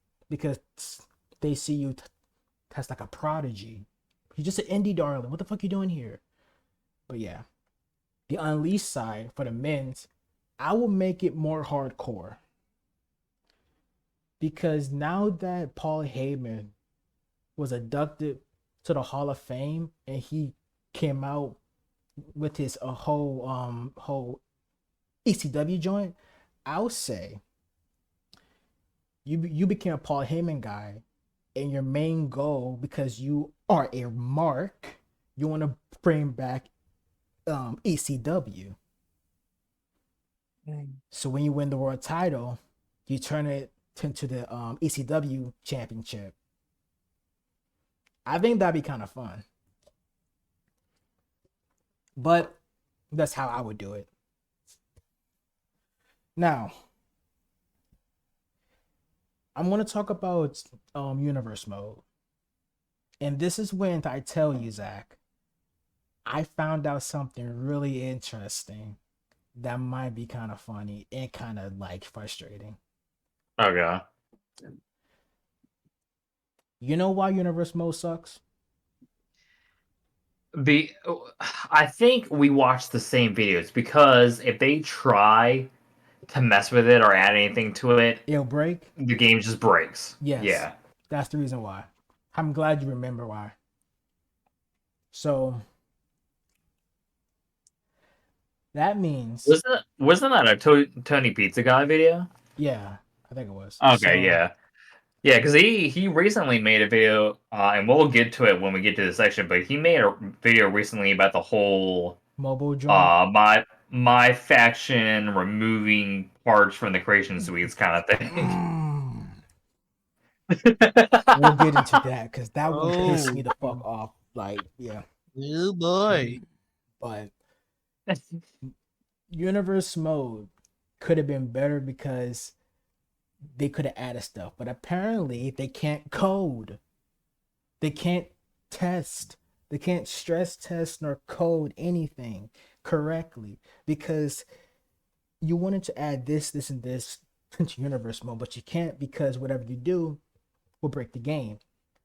they see you as like a prodigy. You're just an indie darling. What the fuck you doing here? But yeah, the unleashed side for the men's, I will make it more hardcore because now that Paul Heyman was inducted to the Hall of Fame and he came out with his whole ECW joint, I'll say you became a Paul Heyman guy, and your main goal because you are a mark, you want to bring back ECW. Mm. So when you win the world title, you turn it into the ECW championship. I think that'd be kind of fun. But that's how I would do it. Now, I'm going to talk about universe mode. And this is when I tell you, Zach, I found out something really interesting that might be kind of funny and kind of like frustrating. Okay. You know why universe mode sucks? Be I think we watched the same videos because if they try to mess with it or add anything to it, It'll break. the game just breaks. Yes, Yeah. that's the reason why. I'm glad you remember why. So that means, Wasn't that a Tony Pizza Guy video? yeah, I think it was. Okay, So yeah. Yeah, because he recently made a video, and we'll get to it when we get to the section. But he made a video recently about the whole mobile joint. my faction removing parts from the creation suites kind of thing. Mm, we'll get into that because that one pissed me Oh, the fuck off. Like, yeah, oh boy. but universe mode could have been better because they could have added stuff, but apparently they can't code. They can't test. They can't stress test nor code anything correctly because you wanted to add this, this, and this into universe mode, but you can't because whatever you do, will break the game.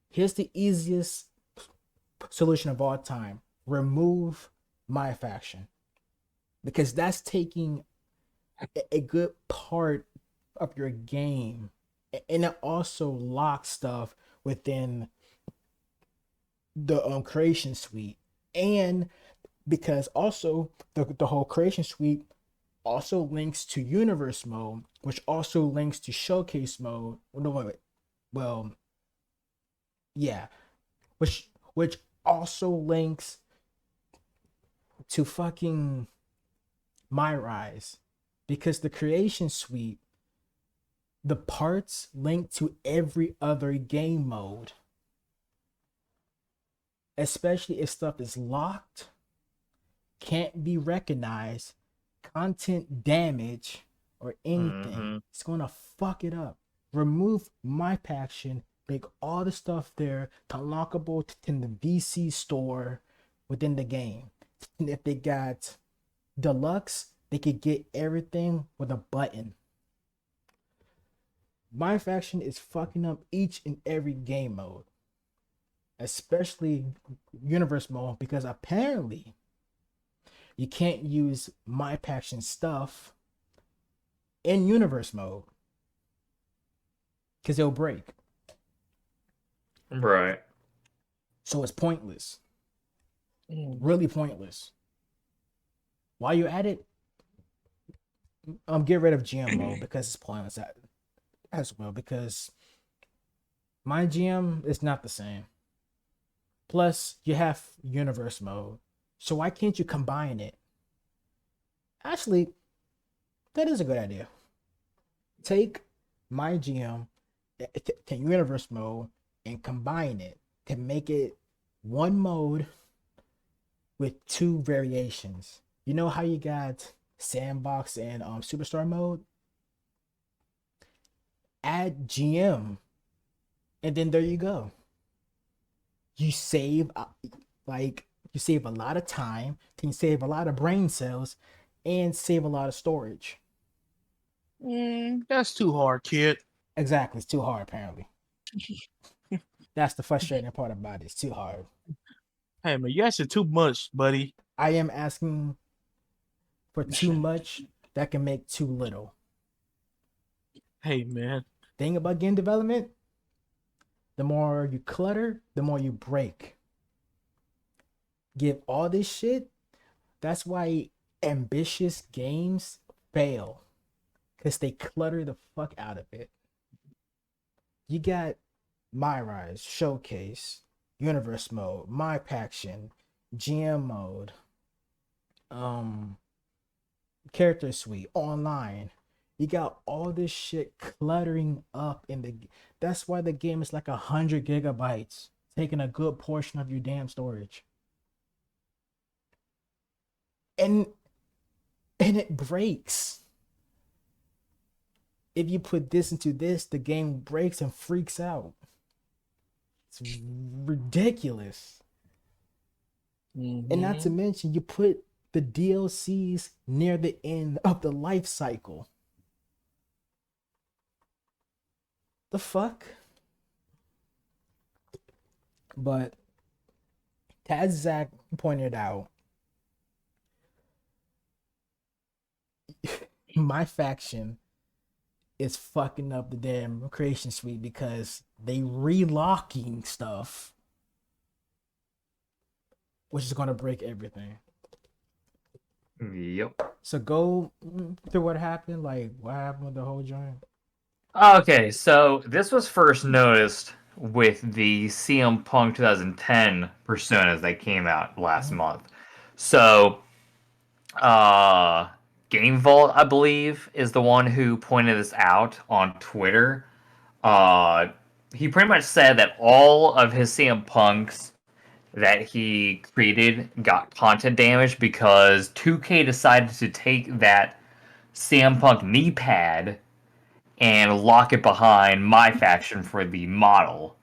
Here's the easiest solution of all time: remove my faction, because that's taking a good part of your game, and it also locks stuff within the creation suite. And because also the whole creation suite also links to universe mode, which also links to showcase mode. No, wait. Well, yeah, which also links to fucking My Rise, because the creation suite, the parts link to every other game mode, especially if stuff is locked, can't be recognized, content damage, or anything. Mm-hmm. It's gonna fuck it up. Remove my faction, make all the stuff there unlockable in the VC store within the game. And if they got deluxe, they could get everything with a button. My faction is fucking up each and every game mode, especially universe mode, because apparently you can't use my faction stuff in universe mode because it'll break. Right. So it's pointless. Really pointless. While you're at it, get rid of GM mode because it's pointless as well. Because my GM is not the same. Plus, you have universe mode. So why can't you combine it? Actually, that is a good idea. Take my GM to universe mode and combine it to make it one mode with two variations. You know how you got sandbox and superstar mode? Add GM, and then there you go. You save you save a lot of time, can save a lot of brain cells, and save a lot of storage. That's too hard, kid. Exactly, it's too hard apparently. That's the frustrating part about it. It's too hard. Hey man, you asking too much, buddy. I am asking for too much that can make too little. Hey man. Thing about game development, the more you clutter, the more you break. Give all this shit. That's why ambitious games fail, because they clutter the fuck out of it. You got My Rise, Showcase, Universe Mode, My Faction, GM Mode, Character Suite, Online. You got all this shit cluttering up in the. That's why the game is like 100 GB, taking a good portion of your damn storage. And it breaks. If you put this into this, the game breaks and freaks out. It's ridiculous. And not to mention, you put the DLCs near the end of the life cycle. The fuck? But as Zach pointed out, my faction is fucking up the damn creation suite because they relocking stuff, which is gonna break everything. Yep. So go through what happened. Like, what happened with the whole joint? Okay, so this was first noticed with the CM Punk 2010 personas that came out last month. So, Game Vault, I believe, is the one who pointed this out on Twitter. He pretty much said that all of his CM Punks that he created got content damage because 2K decided to take that CM Punk knee pad and lock it behind my faction for the model.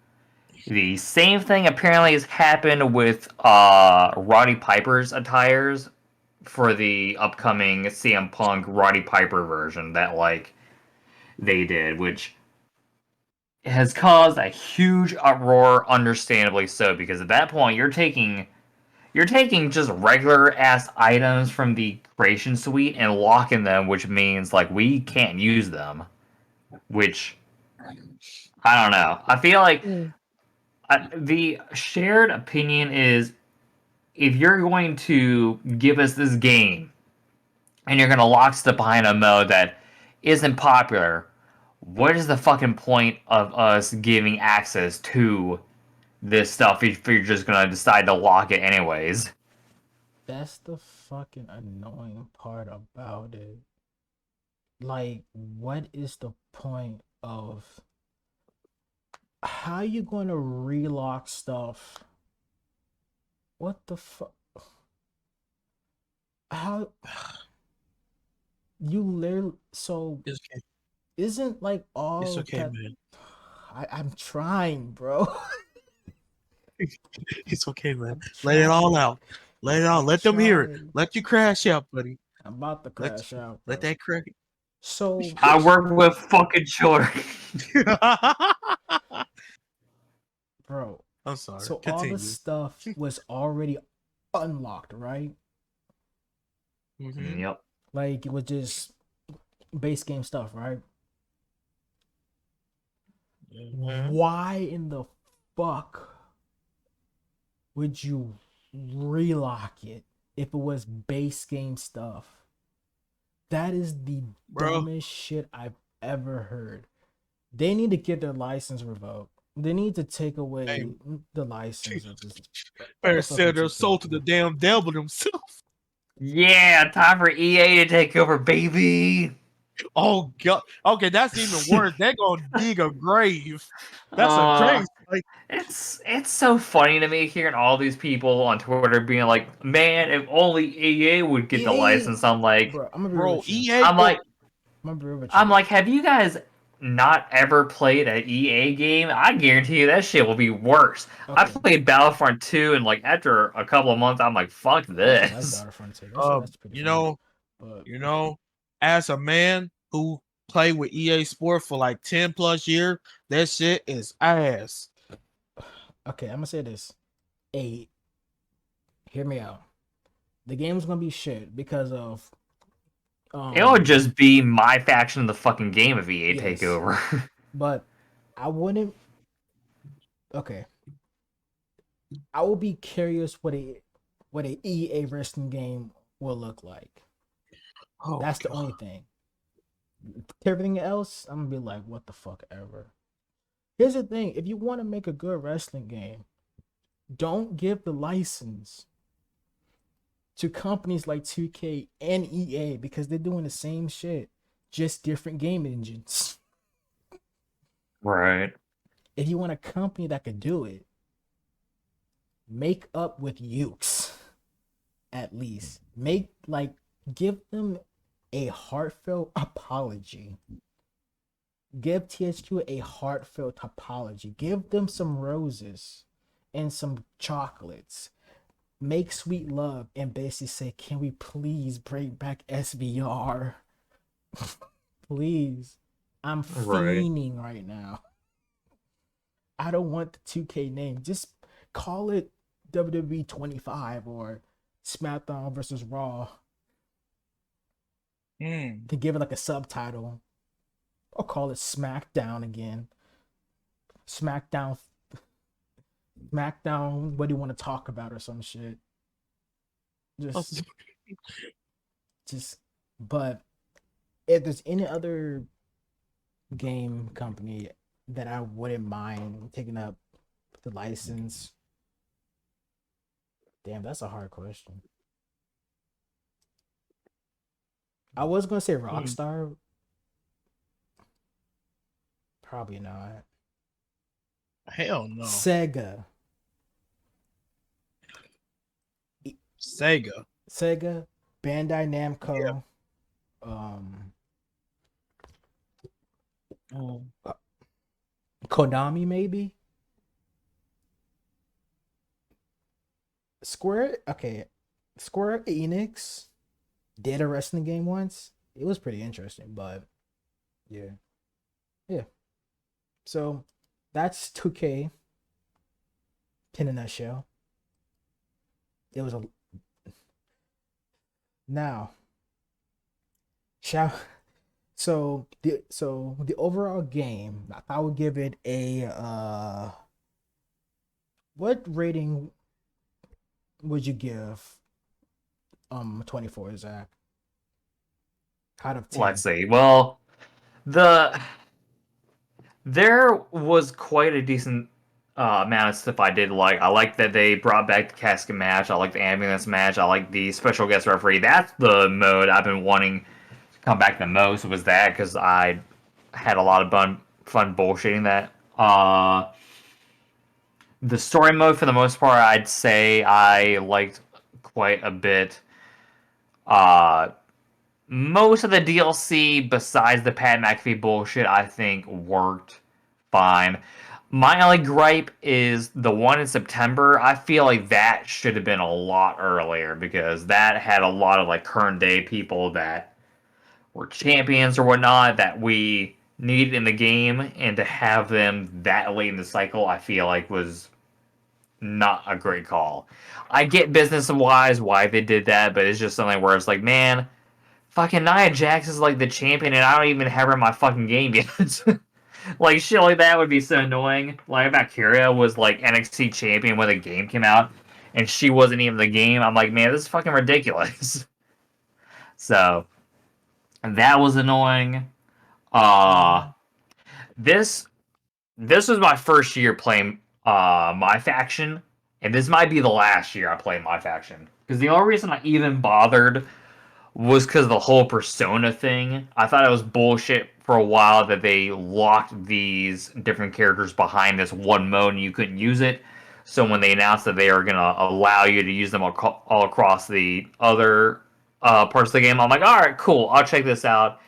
The same thing apparently has happened with Roddy Piper's attires for the upcoming CM Punk Roddy Piper version that like they did, which has caused a huge uproar, understandably so, because at that point you're taking just regular ass items from the creation suite and locking them, which means like we can't use them. Which I don't know. I feel like Mm. the shared opinion is if you're going to give us this game and you're going to lock stuff behind a mode that isn't popular, what is the fucking point of us giving access to this stuff if you're just going to decide to lock it anyways? That's the fucking annoying part about it. Like, what is the point of how you going to relock stuff? What the fuck? How you literally so It's okay. isn't like It's all okay, that man. I'm trying, bro. It's okay, man. I'm Let it all trying. out. Let it out. I'm Let them hear it. trying. Let you crash out, buddy. I'm about to Let crash out, let bro. that crack. So I work with fucking children. bro, I'm sorry. so all the Continue. stuff was already unlocked, right? Mm-hmm. Yep. Like it was just base game stuff, right? Mm-hmm. Why in the fuck would you relock it if it was base game stuff? That is the Bro, dumbest shit I've ever heard. They need to get their license revoked. They need to take hey, away the license of this. What better the fuck sell are their 2K soul to the doing? damn devil themselves. Yeah, time for EA to take over, baby. Oh god. Okay, that's even worse. They're gonna dig a grave. That's a uh, grave. Like, it's so funny to me hearing all these people on Twitter being like, "Man, if only EA would get the EA, license." I'm like, bro. I'm gonna be real bro, with you. EA I'm go like, I'm gonna be real with I'm you. like, have you guys not ever played an EA game? I guarantee you that shit will be worse. I Okay, played Battlefront 2, and like after a couple of months, I'm like, fuck I actually like this. Battlefront 2. That's pretty you fun. know, But you know, as a man who played with EA Sport for like 10 plus years, that shit is ass. okay, I'm gonna say this. A, hear me out. The game's gonna be shit because of It would um just be my faction of the fucking game if EA take yes, over. but I wouldn't. Okay, I will be curious what a EA wrestling game will look like. Oh That's the god. only thing. Everything else, I'm gonna be like, what the fuck ever. Here's the thing: if you want to make a good wrestling game, don't give the license to companies like 2K and EA because they're doing the same shit, just different game engines. Right. If you want a company that could do it, make up with Ukes at least. Give them a heartfelt apology. Give THQ a heartfelt apology. Give them some roses and some chocolates. Make sweet love and basically say, can we please bring back SVR? Please. I'm Right. fiending right now. I don't want the 2K name. Just call it WWE 25 or SmackDown versus Raw Mm. to give it like a subtitle. Or call it SmackDown again. SmackDown, SmackDown, what do you want to talk about or some shit? Just, just, but if there's any other game company that I wouldn't mind taking up the license, damn, that's a hard question. I was gonna say Mm. Rockstar, probably not. Hell no. Sega, Sega. Sega, Bandai Yeah. Namco, um, Mm. Konami maybe. Square, okay, Square Enix did a wrestling game once. It was pretty interesting, but yeah, yeah. So that's 2K in a nutshell. It was a now shall the overall game, I would give it a what rating would you give 24, Zach? Out of Let's 10. see. Well, the there was quite a decent amount of stuff I did like. I like that they brought back the casket match. I like the ambulance match. I like the special guest referee. That's the mode I've been wanting to come back the most. Was that because I had a lot of fun bullshitting that. The story mode for the most part, I'd say I liked quite a bit. Uh, Most of the DLC, besides the Pat McAfee bullshit, I think worked fine. My only gripe is the one in September. I feel like that should have been a lot earlier because that had a lot of like current day people that were champions or whatnot that we needed in the game, and to have them that late in the cycle, I feel like was not a great call. I get business wise why they did that, but it's just something where it's like, man, fucking Nia Jax is like the champion, and I don't even have her in my fucking game yet. Like shit like that would be so annoying. Like Valkyria was like NXT champion when the game came out, and she wasn't even the game. I'm like, man, this is fucking ridiculous. So that was annoying. Uh Mhm. this this was my first year playing my faction, and this might be the last year I play my faction. Because the only reason I even bothered was because of the whole persona thing. I thought it was bullshit for a while that they locked these different characters behind this one mode and you couldn't use it. So when they announced that they are gonna allow you to use them all across the other parts of the game, I'm like, all right, cool. I'll check this out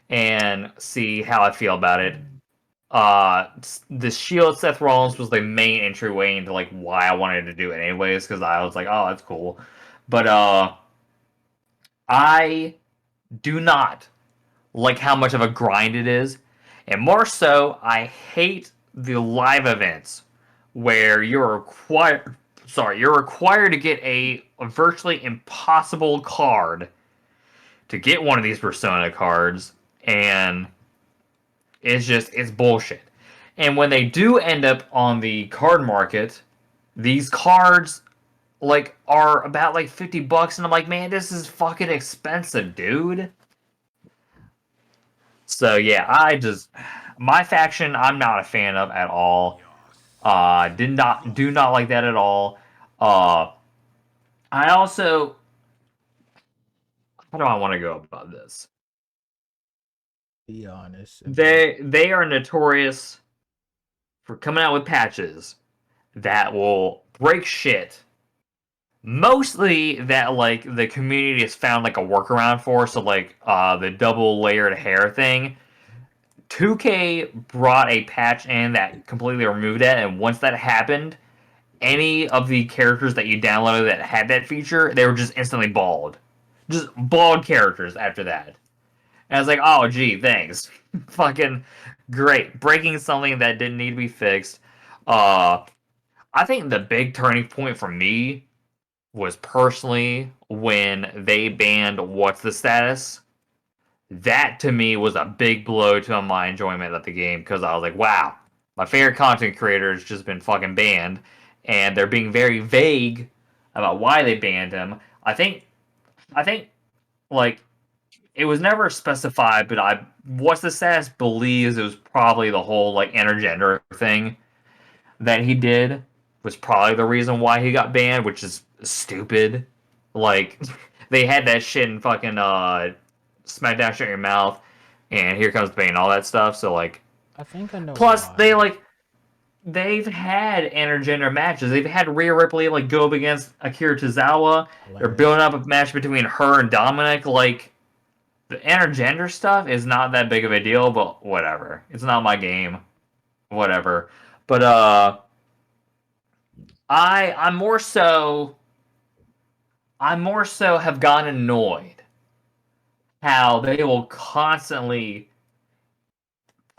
and see how I feel about it. The Shield Seth Rollins was the main entryway into like why I wanted to do it anyways, because I was like, oh, that's cool. But I do not like how much of a grind it is. And more so, I hate the live events where you're required to get a virtually impossible card to get one of these persona cards, and it's bullshit. And when they do end up on the card market, these cards like are about like $50, and I'm like, man, this is fucking expensive, dude. So yeah, I just my faction I'm not a fan of at all. Did not do not like that at all. Uh, I also how do I want to go about this? Be honest and be They are notorious for coming out with patches that will break shit. Mostly that like the community has found like a workaround for. So like the double layered hair thing. 2K brought a patch in that completely removed that, and once that happened, any of the characters that you downloaded that had that feature, they were just instantly bald. Just bald characters after that. And I was like, oh, gee, thanks. Fucking great. Breaking something that didn't need to be fixed. Uh, I think the big turning point for me was personally when they banned What's the Status. That to me was a big blow to my enjoyment of the game because I was like, wow, my favorite content creator has just been fucking banned, and they're being very vague about why they banned him. I think like it was never specified, but I What's the Status believes it was probably the whole like intergender thing that he did was probably the reason why he got banned, which is stupid. Like they had that shit in fucking SmackDown Shut Your Mouth and Here Comes the Pain and all that stuff. So like I think I know plus why. they've had intergender matches. They've had Rhea Ripley like go up against Akira Tozawa. They're Hilarious. building up a match between her and Dominic. Like the intergender stuff is not that big of a deal, but whatever. It's not my game. Whatever. But I'm more so have gotten annoyed how they will constantly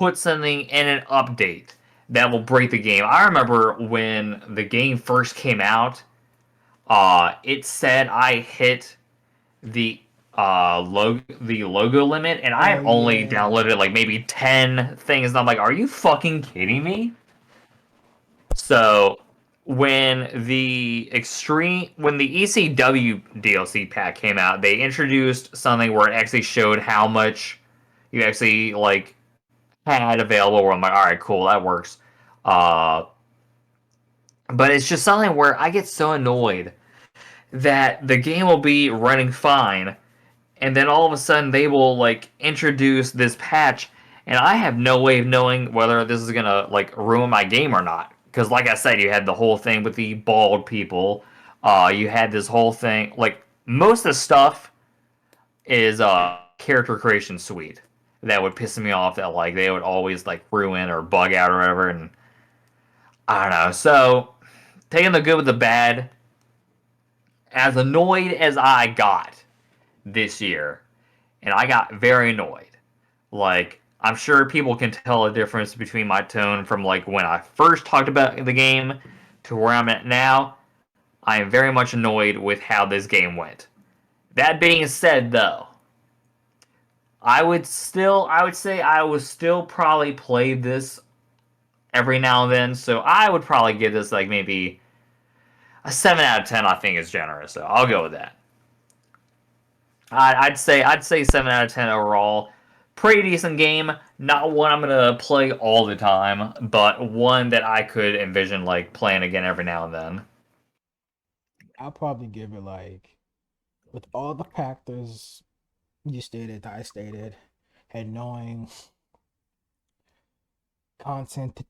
put something in an update that will break the game. I remember when the game first came out, it said I hit the logo limit, and I Oh had only yeah. downloaded like maybe 10 things. And I'm like, are you fucking kidding me? So when the ECW DLC pack came out, they introduced something where it actually showed how much you actually like had available. Where I'm like, all right, cool, that works. Uh, but it's just something where I get so annoyed that the game will be running fine, and then all of a sudden they will like introduce this patch, and I have no way of knowing whether this is gonna like ruin my game or not. Because like I said, you had the whole thing with the bald people. You had this whole thing like most of the stuff is character creation suite that would piss me off, that like they would always like ruin or bug out or whatever, and I don't know. So taking the good with the bad, as annoyed as I got this year, and I got very annoyed. Like, I'm sure people can tell a difference between my tone from like when I first talked about the game to where I'm at now. I am very much annoyed with how this game went. That being said, though, I would say I would still probably play this every now and then. So I would probably give this like maybe a 7 out of 10. I think is generous, so I'll go with that. I'd say 7 out of 10 overall. Pretty decent game. Not one I'm gonna play all the time, but one that I could envision like playing again every now and then. I'll probably give it like, with all the factors you stated, I stated, and knowing content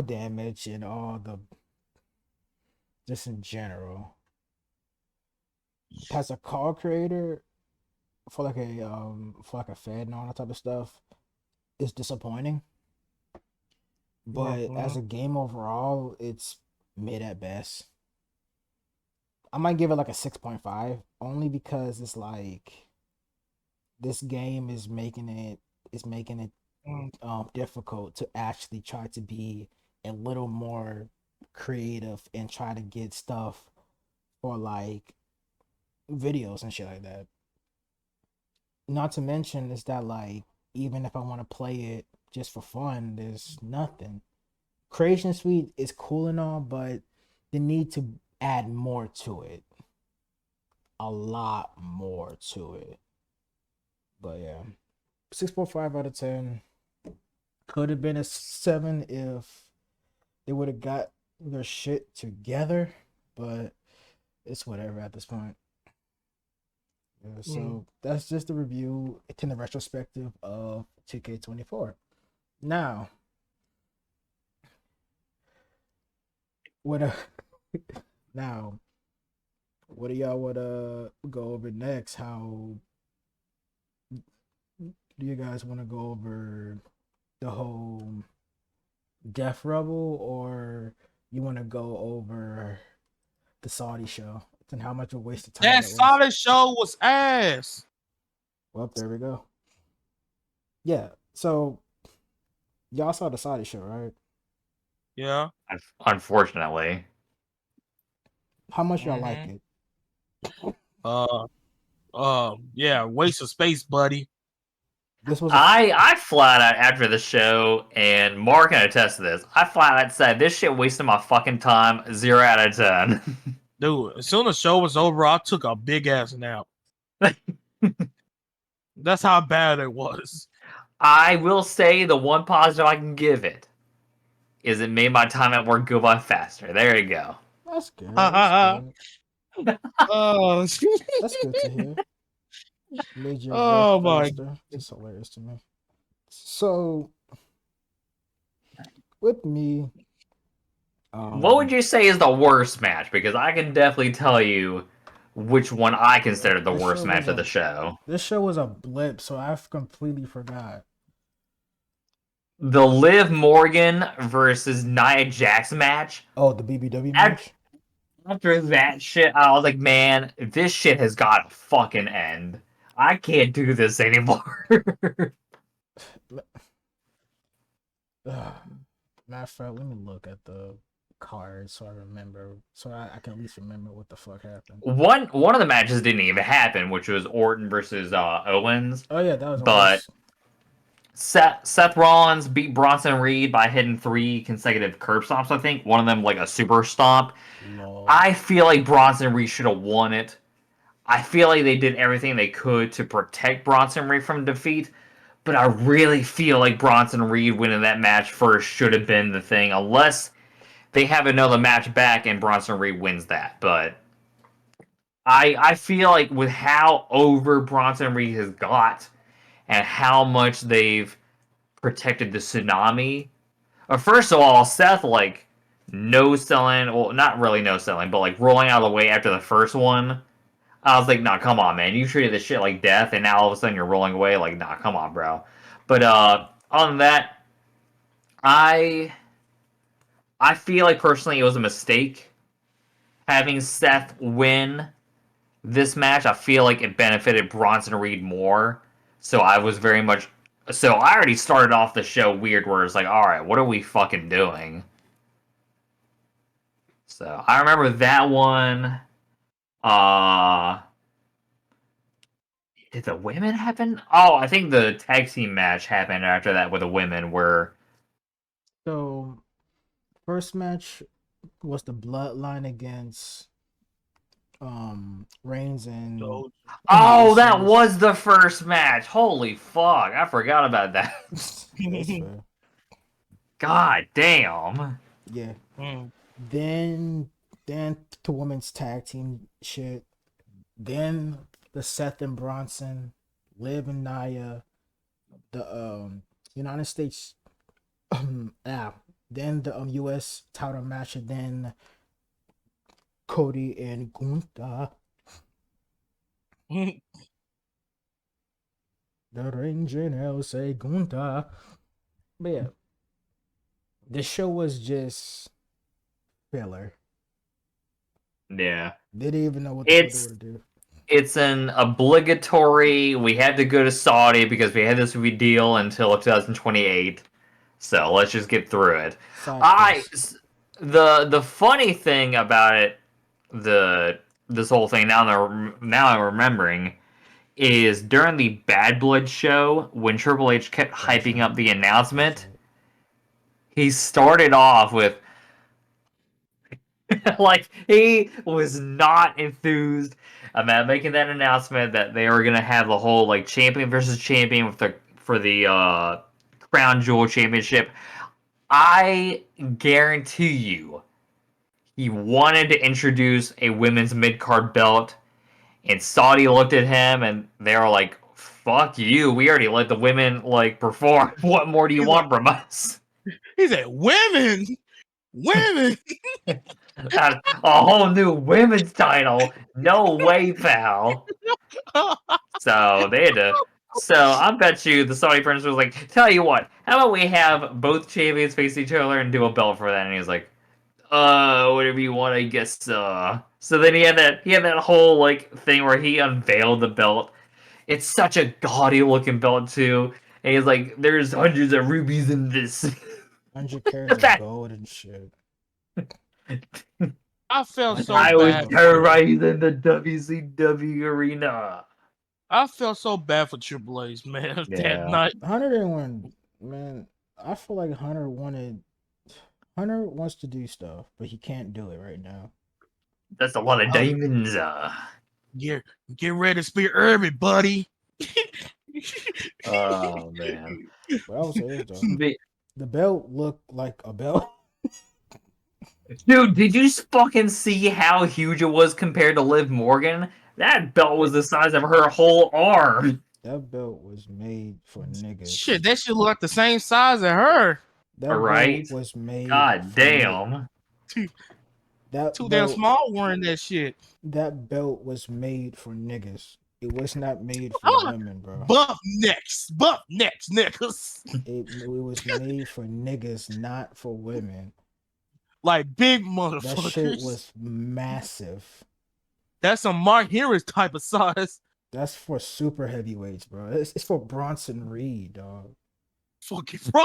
damage and all the, just in general, as a call creator for like a Fed and all that type of stuff, it's disappointing. But as Mhm. a game overall, it's mid at best. I might give it like a 6.5, only because it's like this game is making it Mm. difficult to actually try to be a little more creative and try to get stuff for like videos and shit like that. Not to mention is that like, even if I want to play it just for fun, there's nothing. Creation Suite is cool and all, but they need to add more to it. A lot more to it. But yeah, 6.5 out of 10. Could have been a 7 if they would have got their shit together, but it's whatever at this point. Yeah, Mm. so that's just the review in the retrospective of 2K24. Now, what now, what do y'all want to go over next? How do you guys want to go over the whole Death Rebel, or you want to go over the Saudi show and how much of a waste of time That that was? solid show was ass. Well, there we go. Yeah. So y'all saw the Saudi show, right? Yeah. Unfortunately, How much y'all like Hmm. it? Uh. Yeah. Waste of space, buddy. This was a I flat out after the show, and Mark can attest to this. I flat out said this shit wasted my fucking time. 0 out of 10. Dude, as soon as the show was over, I took a big ass nap. That's how bad it was. I will say the one positive I can give it is it made my time at work go by faster. There you go. that's good. That's good. Oh, That's good to hear. Made your work oh my. faster. Just hilarious to me. So with me, What would um, you say is the worst match? Because I can definitely tell you which one I consider the this worst show match was of a the show. this show was a blip, so I've completely forgot. The Liv Morgan versus Nia Jax match. Oh, the BBW After, match. after that shit, I was like, man, this shit has got to fucking end. I can't do this anymore. Matter of fact, let me look at the card so I remember, so I can at least remember what the fuck happened. One of the matches didn't even happen, which was Orton versus Owens. Oh yeah, that was But almost Seth Rollins beat Bronson Reed by hitting 3 consecutive curb stomps, I think. One of them like a super stomp. lol. I feel like Bronson Reed should have won it. I feel like they did everything they could to protect Bronson Reed from defeat, but I really feel like Bronson Reed winning that match first should have been the thing, unless they have another match back and Bronson Reed wins that. But I feel like with how over Bronson Reed has got and how much they've protected the tsunami. First of all, Seth like no selling, well, not really no selling, but like rolling out of the way after the first one. I was like, nah, come on, man. You treated this shit like death, and now all of a sudden you're rolling away. Like, nah, come on, bro. But on that, I I feel like personally it was a mistake having Seth win this match. I feel like it benefited Bronson Reed more. So I was very much. So I already started off the show weird, where it's like, all right, what are we fucking doing? So I remember that one. Uh did the women happen? Oh, I think the tag team match happened after that with the women where So first match was the Bloodline against Reigns and So, and the oh, that Usos. was the first match. Holy fuck. I forgot about that. That's fair. God damn. Yeah. mm, Then the women's tag team shit. Then the Seth and Bronson, Liv and Nia, the United States ah, then the US title match, and then Cody and Gunther. mm. The Ranger now say Gunther. But yeah, the show was just filler. Yeah. They didn't even know what the fuck they It's were to do. it's an obligatory. We had to go to Saudi because we had this deal until 2028. So let's just get through it. Side I quest. the funny thing about it, the this whole thing now I'm remembering is during the Bad Blood show when Triple H kept That's hyping right. up the That's announcement. right. He started off with like he was not enthused about making that announcement that they were gonna have the whole like champion versus champion with the for the crown jewel championship. I guarantee you he wanted to introduce a women's mid card belt, and Saudi looked at him and they were like, "Fuck you! We already let the women like perform. What more do you He's like, want from us?" he said, women, women. A whole new women's title? No way, pal. So they had to. So I bet you the Saudi prince was like, "Tell you what, how about we have both champions face each other and do a belt for that?" And he was like, whatever you want, I guess." So then he had that whole like thing where he unveiled the belt. It's such a gaudy looking belt too, and he's like, "There's hundreds of rubies in this." 100 carats of That gold and shit. I felt I so got I was bad for gold. terrorizing the WCW arena. I felt so bad for Triple H, man, that Yeah. night. Hunter didn't want, man. I feel like Hunter wants to do stuff, but he can't do it right now. That's a lot of Uh, diamonds. get get ready to speak Irby, buddy. Oh man. But I will say this though, But- the belt looked like a belt. Dude, did you fucking see how huge it was compared to Liv Morgan? That belt was the size of her whole arm. That belt was made for Shit, niggas. that shit look like the same size as her. That belt Alright? was made God for niggas. damn. Too, That too damn belt small wearing that shit. that belt was made for niggas. It was not made for Ah, women, bro. bump next, niggas. It was made for niggas, not for women. Like big That shit motherfuckers. was massive. That's a Mark Harris type of size. That's for super heavyweights, bro. It's for Bronson Reed, dog. Fucking bro.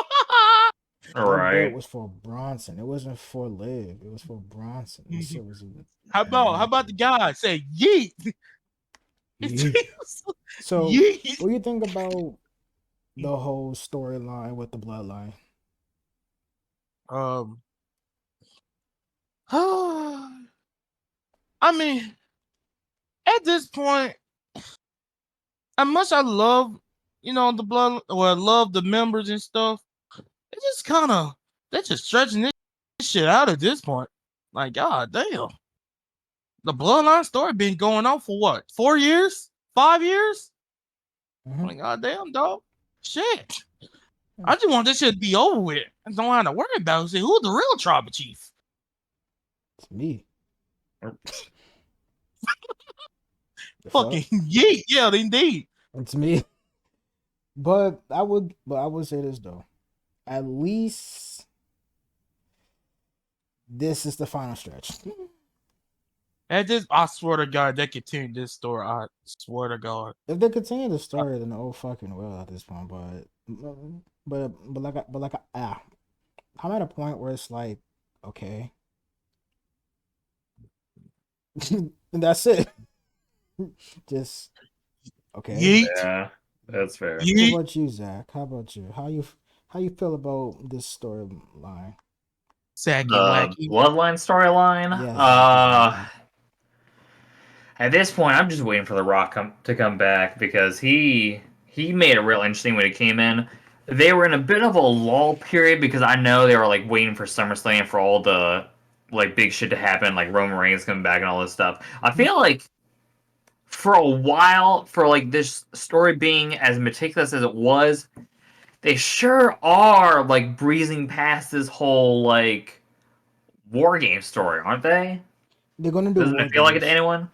That belt Right. was for Bronson. It wasn't for Liv. It was for Bronson. This shit was. How about the guy say yeet? Yeah. So, Yeet. what do you think about the whole storyline with the bloodline? Um, I mean, at this point, as much I love, the blood, or I love the members and stuff, it just kind of they're just stretching this shit out at this point. Like, god damn, the bloodline story been going on for what, 4 years, 5 years? Mm-hmm. Like, god damn, dog, shit. I just want this shit to be over with. I don't have to worry about it. Say, who's the real tribal chief? It's me. The fuck? Fucking yeet, yeah, indeed. It's me. But I would say this though. At least this is the final stretch. And this, I swear to God, they continue this story. I swear to God. If they continue the story, then oh fucking well at this point. I'm at a point where it's like, okay, and that's it. Just okay. Yeet, Yeah, that's fair. What yeet. about you, Zach? How about you? How you feel about this storyline? Saggy The wacky. bloodline storyline. Yeah, Zach. At this point, I'm just waiting for The Rock to come back because he made it real interesting when he came in. They were in a bit of a lull period because I know they were like waiting for SummerSlam for all the like big shit to happen, like Roman Reigns coming back and all this stuff. I feel like for a while, for like this story being as meticulous as it was, they sure are like breezing past this whole like war game story, aren't they? They're gonna do Doesn't war it feel like it to games. anyone?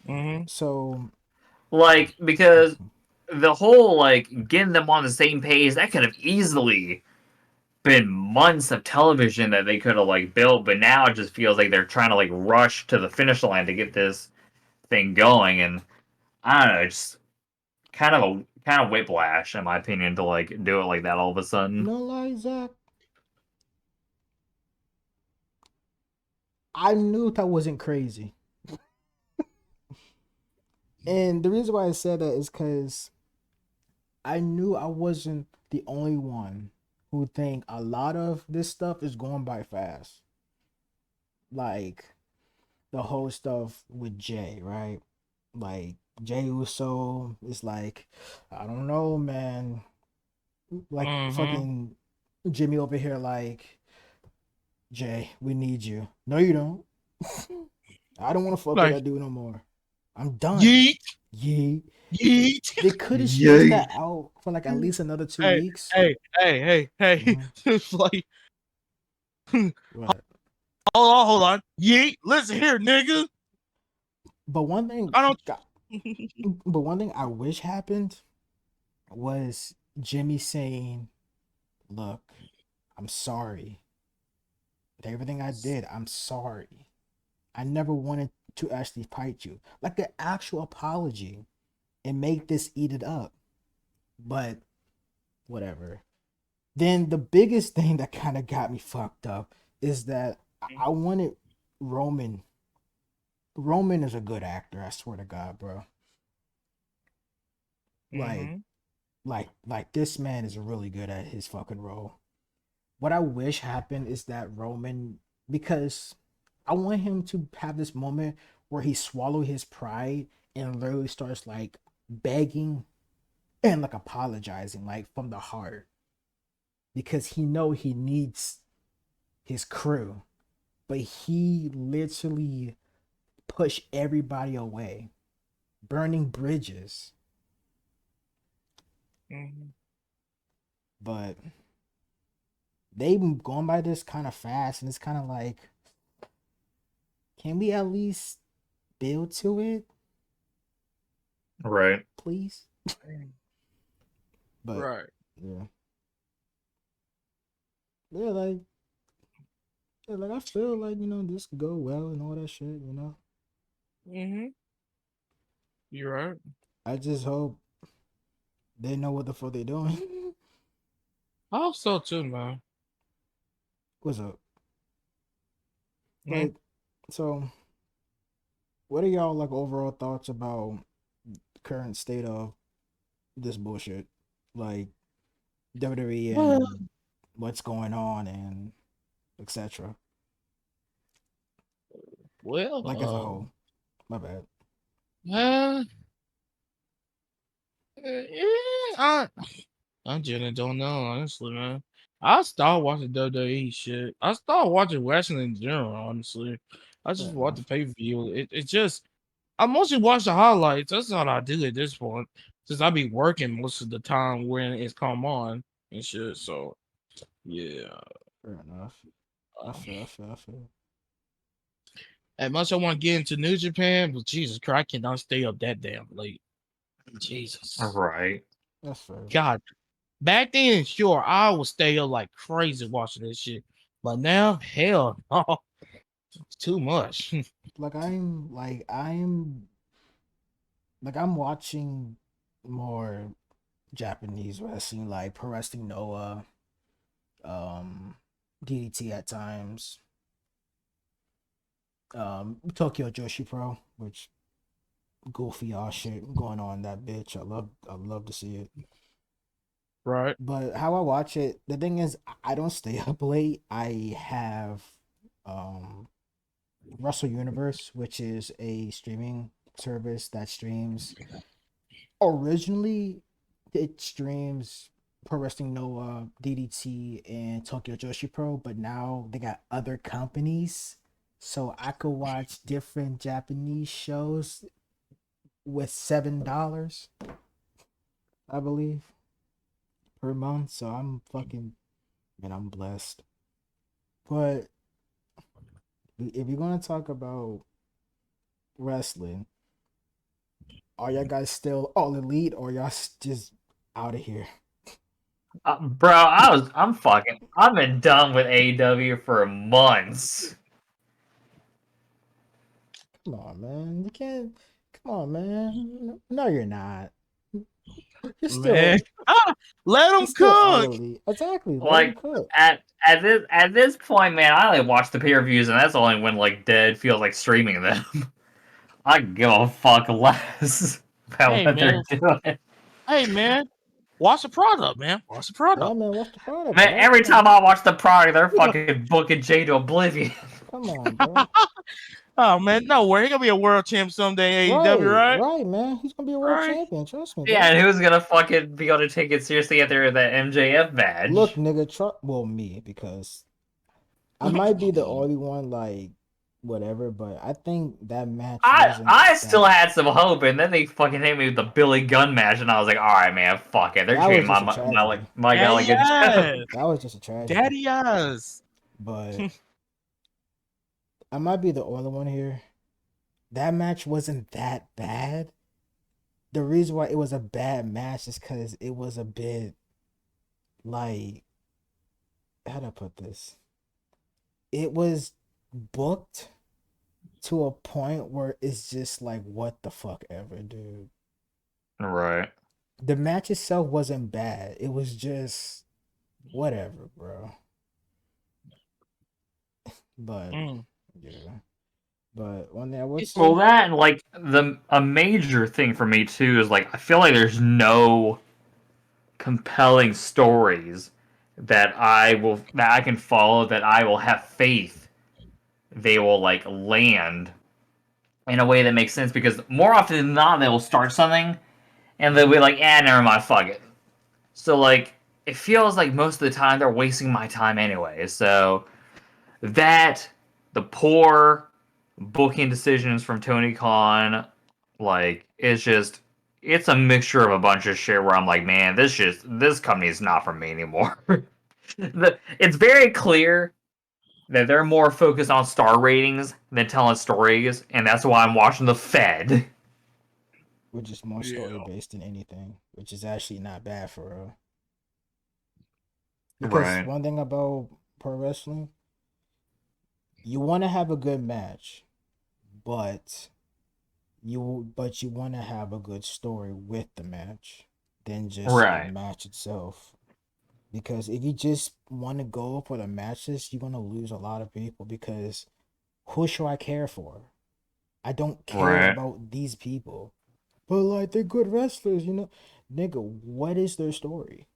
Mm-hmm. So Like, because the whole like getting them on the same page, that could have easily been months of television that they could have like built, but now it just feels like they're trying to like rush to the finish line to get this thing going, and I don't know, it's kind of whiplash in my opinion to like do it like that all of a sudden. no lie, Zach. I knew that wasn't crazy. And the reason why I said that is because I knew I wasn't the only one who think a lot of this stuff is going by fast. Like the whole stuff with Jay, right? Like Jay Uso is like, I don't know, man. Like Mm-hmm. fucking Jimmy over here, like, Jay, we need you. No, you don't. I don't want to fuck with Like, that dude no more. I'm done. yeet, Yeah. yeet. They could have spaced Yay. that out for like at least another two Hey, weeks. hey. Mhm. It's like, hold What? on. Yeet, listen here, nigga. But one thing, I don't. but one thing I wish happened was Jimmy saying, "Look, I'm sorry. With everything I did, I'm sorry. I never wanted to actually fight you." Like an actual apology and make this eat it up. But whatever. Then the biggest thing that kind of got me fucked up is that I wanted Roman. Roman is a good actor, I swear to God, bro. Like, Mm-hmm. like this man is really good at his fucking role. What I wish happened is that Roman, because I want him to have this moment where he swallow his pride and literally starts like begging and like apologizing like from the heart because he know he needs his crew, but he literally pushed everybody away, burning bridges. Mm-hmm. But they going by this kind of fast, and it's kind of like, can we at least build to it, Right. please? But Right. yeah, yeah, like I feel like this could go well and all that shit. Mm-hmm. You're right. I just hope they know what the fuck they're doing. I hope so too, man. What's up? Hmm? Like, so what are y'all like overall thoughts about the current state of this bullshit? Like WWE Well, and what's going on and etc. Like as a well, whole. My bad. uh, I genuinely don't know, honestly, man. I stopped watching WWE shit. I stopped watching wrestling in general, honestly. I Fair just watch the enough. pay per view. It just I mostly watch the highlights. That's all I do at this point. Since I be working most of the time when it's come on and shit. So yeah. Fair enough. I Um, feel, I feel, I feel. as much I want to get into New Japan, but Jesus Christ, I cannot stay up that damn late. Jesus. Right. That's fair. God. Back then, sure, I would stay up like crazy watching this shit. But now, hell no. It's too much. Like I'm watching more Japanese wrestling, like Pro Wrestling Noah, DDT at times, Tokyo Joshi Pro, which goofy ass shit going on in that bitch. I love to see it. Right. But how I watch it, the thing is, I don't stay up late. I have um Wrestle Universe, which is a streaming service that streams. Originally, it streams Pro Wrestling Noah, DDT, and Tokyo Joshi Pro, but now they got other companies, so I could watch different Japanese shows with $7, I believe, per month. So I'm fucking, man, I'm blessed. But if you're gonna talk about wrestling, are y'all guys still all elite or y'all just out of here? Bro, I've been done with AEW for months. Come on, man. You can't. Come on, man. No, you're not. You're Man. still. Let You're them still all cook. elite. Exactly. Let them Like cook. at this point, man, I only watch the pay-per-views, and that's only when like Dead feels like streaming them. I give a fuck less about Hey, what they're man. doing. Hey, man. Watch the product, man. Watch the Yeah, product. man. What's the product, Man, bro? every Come on, time man. I watch the product, they're fucking booking Jay to oblivion. Come on, bro. Oh, man. No worry. He going to be a world champ someday, AEW, Right, right? right, man. He's gonna be a world Right. champion. Trust me, Yeah, bro. and who's gonna fucking be able to take it seriously after that MJF Look, badge? nigga. Well, me because I might be the only one like whatever, but I think that match I wasn't I still that. had some hope, and then they fucking hit me with the Billy Gunn match, and I was like, all right, man, fuck it. They're That treating was my just a my like tragedy. my guy like Daddy a joke. ass. That was just a tragedy. Daddy ass. But I might be the only one here. That match wasn't that bad. The reason why it was a bad match is because it was a bit like, how do I put this? It was booked to a point where it's just like, what the fuck ever, dude. Right. The match itself wasn't bad. It was just whatever, bro. But Mm. yeah. But one thing I would It's Well, say, that and like a major thing for me too is like I feel like there's no compelling stories that I can follow that I will have faith they will like land in a way that makes sense because more often than not they will start something and they'll be like, never mind, fuck it. So like it feels like most of the time they're wasting my time anyway. So that the poor booking decisions from Tony Khan, like it's a mixture of a bunch of shit where I'm like, man, this company is not for me anymore. It's very clear that they're more focused on star ratings than telling stories, and that's why I'm watching The Fed. which is more yeah. story based than anything, which is actually not bad for real. Because Right. one thing about pro wrestling, you want to have a good match, but you want to have a good story with the match than just the Right. match itself. Because if you just want to go for the matches, you're gonna lose a lot of people. Because who should I care for? I don't care Right. about these people. But like they're good wrestlers, you know. Nigga, what is their story?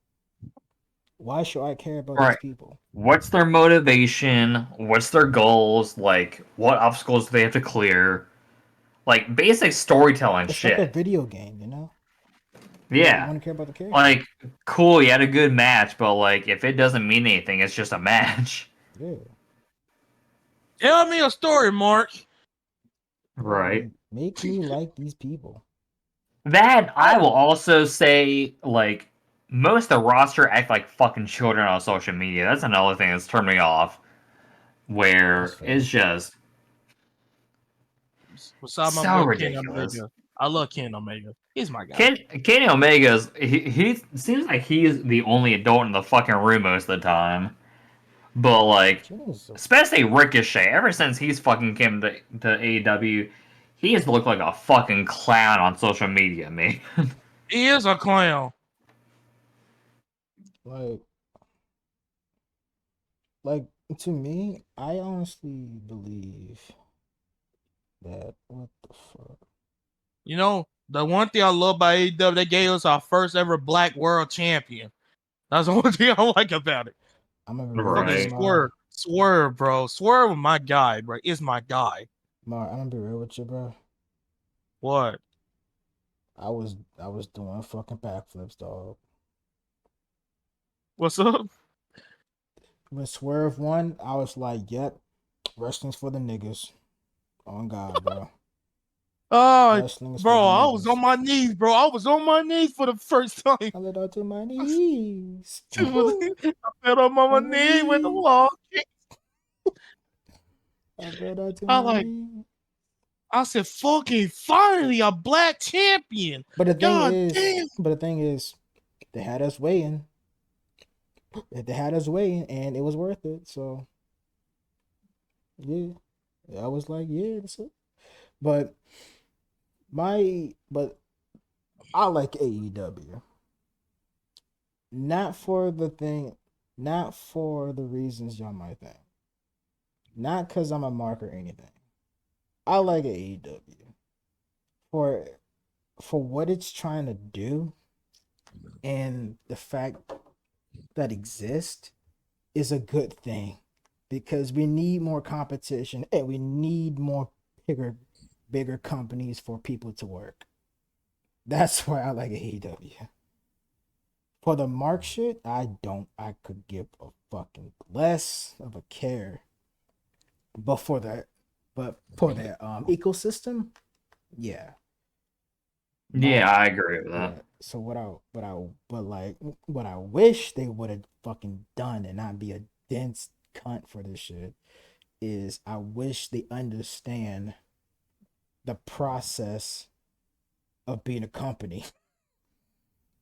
Why should I care about these Right. people? What's their motivation? What's their goals? Like, what obstacles do they have to clear? Like, basic storytelling It's like a shit. video game, you know? You Yeah. want to care about the character. Like, cool, you had a good match, but, like, if it doesn't mean anything, it's just a match. Yeah. Tell me a story, Mark. Right. Make me like these people. That, I Oh, will also say, like, most of the roster act like fucking children on social media. That's another thing that's turned me off. That's Where it's fair. just beside my so boy Ken ridiculous. Omega. I love Ken Omega. He's my guy. Kenny Omega's he seems like he's the only adult in the fucking room most of the time. But like, Ken is a especially Ricochet, ever since he's fucking came to AEW, he has looked like a fucking clown on social media, man. He is a clown. like like to me, I honestly believe that what the fuck? You know, the one thing I love about AEW, they gave us our first ever black world champion. That's the one thing I like about it. I'm gonna be real with Fucking you, Right. Ma. Swerve, bro. Swerve was my guy, bro. Is my guy. Ma, I'm gonna be real with you, bro. What? I was doing fucking backflips, dog. What's up? When Swerve won, I was like, "Yep, wrestling's for the niggas." On God, bro. Oh, Wrestling is bro, for the I was niggas. on my knees, bro. I was on my knees for the first time. I let out to my knees. I fell on my On my knee with the knees. law. I fell out to I my like. knees. I said, "Fucking finally, a black champion." But God damn. the thing is, they had us weighing. They had us weighing, and it was worth it. So yeah, I was like, yeah, that's it. But but I like AEW. Not for the thing, not for the reasons y'all might think. Not because I'm a mark or anything. I like AEW for what it's trying to do and the fact that exists is a good thing because we need more competition and we need more bigger companies for people to work. That's why I like AEW. For the mark shit, I could give a fucking less of a care. But for the ecosystem, yeah. Yeah, My I agree with that. yeah. So what I wish they would have fucking done and not be a dense cunt for this shit is I wish they understand the process of being a company.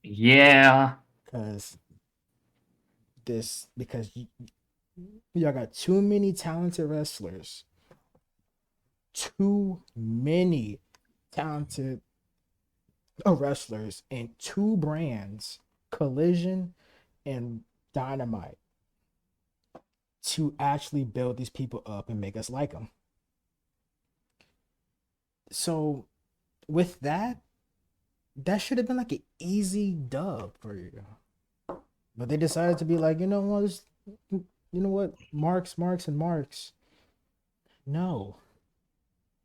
Yeah. Cause y'all got too many talented wrestlers. Too many talented wrestlers and two brands, Collision and Dynamite, to actually build these people up and make us like them. So with that should have been like an easy dub for you. But they decided to be like, you know what, Marks, and Marks. No,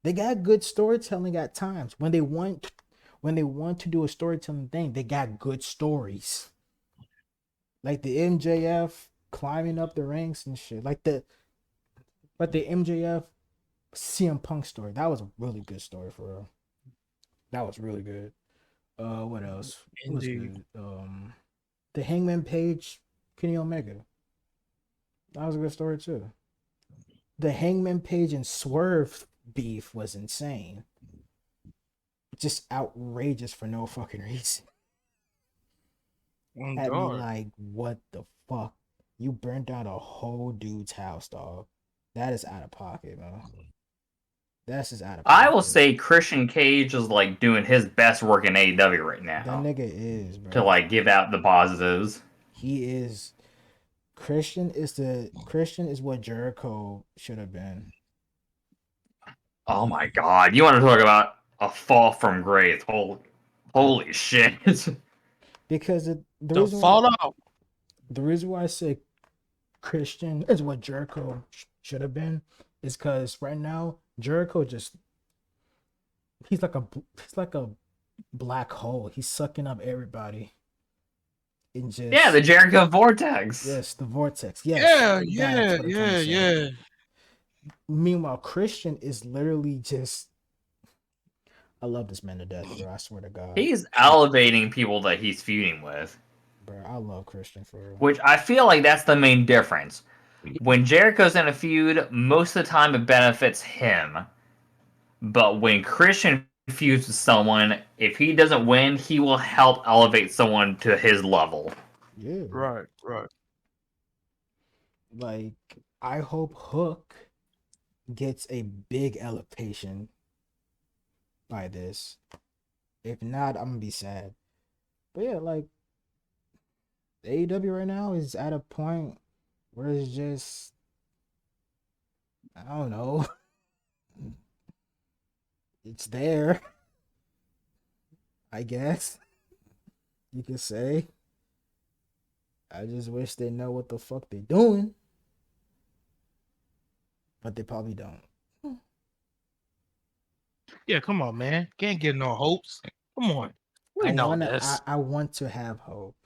they got good storytelling at times. When they want to do a storytelling thing, they got good stories. Like the MJF climbing up the ranks and shit. Like the MJF CM Punk story. That was a really good story for real. That was really good. What else was Indeed. good? The Hangman Page Kenny Omega. That was a good story too. The Hangman Page and Swerve beef was insane. Just outrageous for no fucking reason. Oh Had me God. like, what the fuck? You burnt down a whole dude's house, dog. That is out of pocket, man. That's just out of I will pocket. say Christian Cage is like doing his best work in AEW right That now nigga is, to bro. like give out the positives. He is. Christian is what Jericho should have been. Oh my god, you want to talk about a fall from grace? Holy shit! Because The fallout. the reason why I say Christian is what Jericho should have been is because right now Jericho just he's like a black hole. He's sucking up everybody. And Yeah, just the Jericho Vortex. yes, the vortex. Yes, Yeah, that's yeah, what I'm trying to yeah, say. yeah. Meanwhile, Christian is literally just. I love this man to death, bro. I swear to God, He's elevating people that he's feuding with, bro. I love Christian for real. which I feel like that's the main difference. When Jericho's in a feud, most of the time it benefits him. But when Christian feuds with someone, if he doesn't win, he will help elevate someone to his level. Yeah, Right, right. like I hope Hook gets a big elevation by this. If not, I'm gonna be sad. But yeah, like AEW right now is at a point where it's just I don't know. It's there, I guess you could say. I just wish they know what the fuck they're doing, but they probably don't. Yeah, come on, man. Can't get no hopes. Come on. We know this. I want to have hope.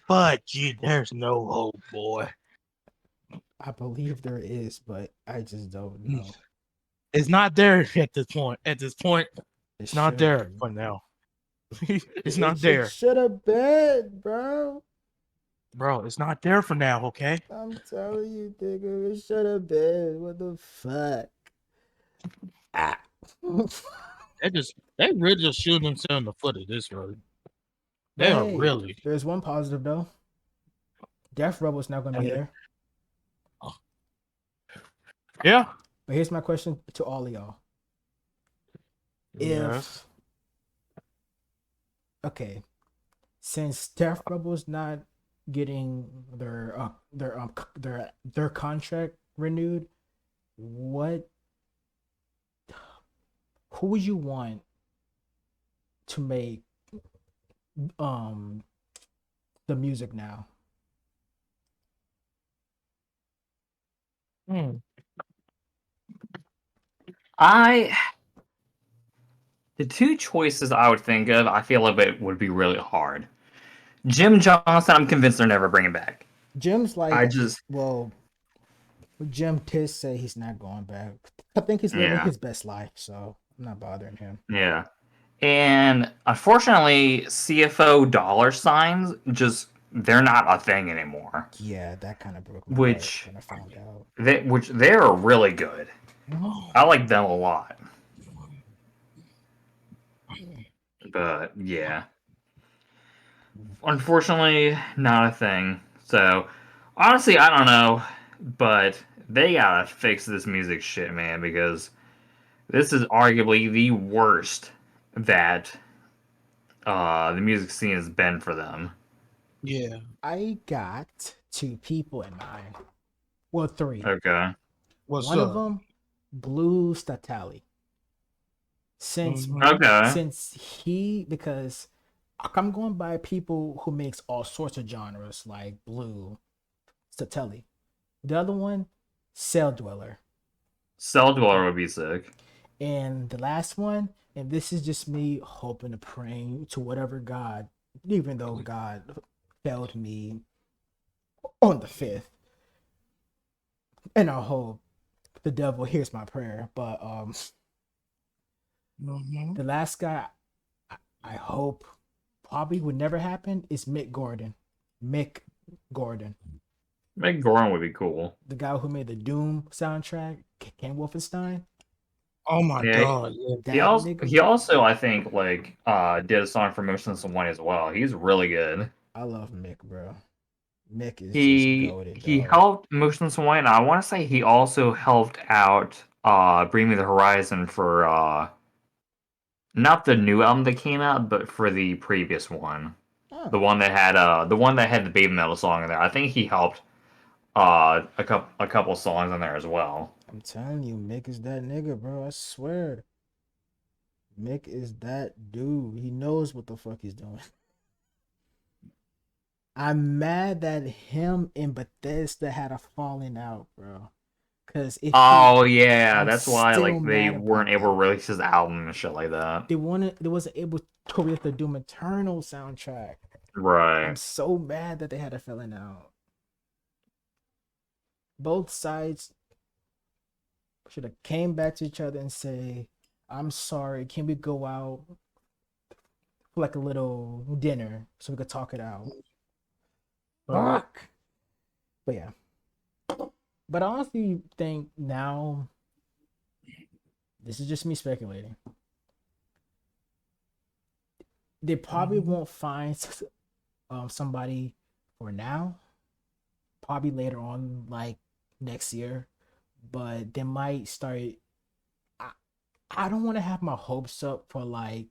But there's no hope, boy. I believe there is, but I just don't know. It's not there at this point. At this point, it's not there be. for now. It's not there. It should have been, bro. Bro, it's not there for now, okay? I'm telling you, nigga, it should have been. What the fuck? Ah. They really just shooting themselves in the foot at this road. They are really. There's one positive though. Death Rebel's not gonna be there. Yeah. But here's my question to all of y'all. Yes. Okay, since Death Rebel's not getting their contract renewed, who would you want to make the music now? The two choices I would think of, I feel like it would be really hard. Jim Johnson, I'm convinced they're never bringing back. Jim's like, Jim Tiss say he's not going back. I think he's living his best life, so I'm not bothering him. Yeah. And unfortunately, CFO dollar signs they're not a thing anymore. Yeah, that kind of broke my heart when I found out. They're really good. I like them a lot. But yeah. Unfortunately, not a thing. So honestly, I don't know, but they gotta fix this music shit, man, because this is arguably the worst that the music scene has been for them. Yeah. I got 2 people in mind. Well, 3. Okay. One of them, Blue Statali. Since because I'm going by people who makes all sorts of genres like Blue Statali. The other one, Cell Dweller. Cell Dweller would be sick. And the last one, and this is just me hoping and praying to whatever God, even though God failed me on the 5th. And I hope the devil hears my prayer. But the last guy I hope probably would never happen is Mick Gordon. Mick Gordon would be cool. The guy who made the Doom soundtrack, Ken Wolfenstein. Oh my god! He also, I think, did a song for Motionless in White as well. He's really good. I love Mick, bro. Mick is just goated. He helped Motionless in White, and I want to say he also helped out Bring Me the Horizon for not the new album that came out, but for the previous one. Oh. The one that had the baby metal song in there. I think he helped a couple songs on there as well. I'm telling you, Mick is that nigga, bro. I swear. Mick is that dude. He knows what the fuck he's doing. I'm mad that him and Bethesda had a falling out, bro. Cause if he, Oh yeah, I'm that's why still like they mad weren't about able that. to release his album and shit like that. They wasn't able to release the Doom Eternal soundtrack. I'm Right. so mad that they had a falling out. Both sides should have came back to each other and say, "I'm sorry. Can we go out for like a little dinner so we could talk it out?" Right. Fuck. But yeah. But I honestly think now, this is just me speculating. They probably Mhm. won't find somebody for now. Probably later on, like next year. But they might start. I, I don't want to have my hopes up for like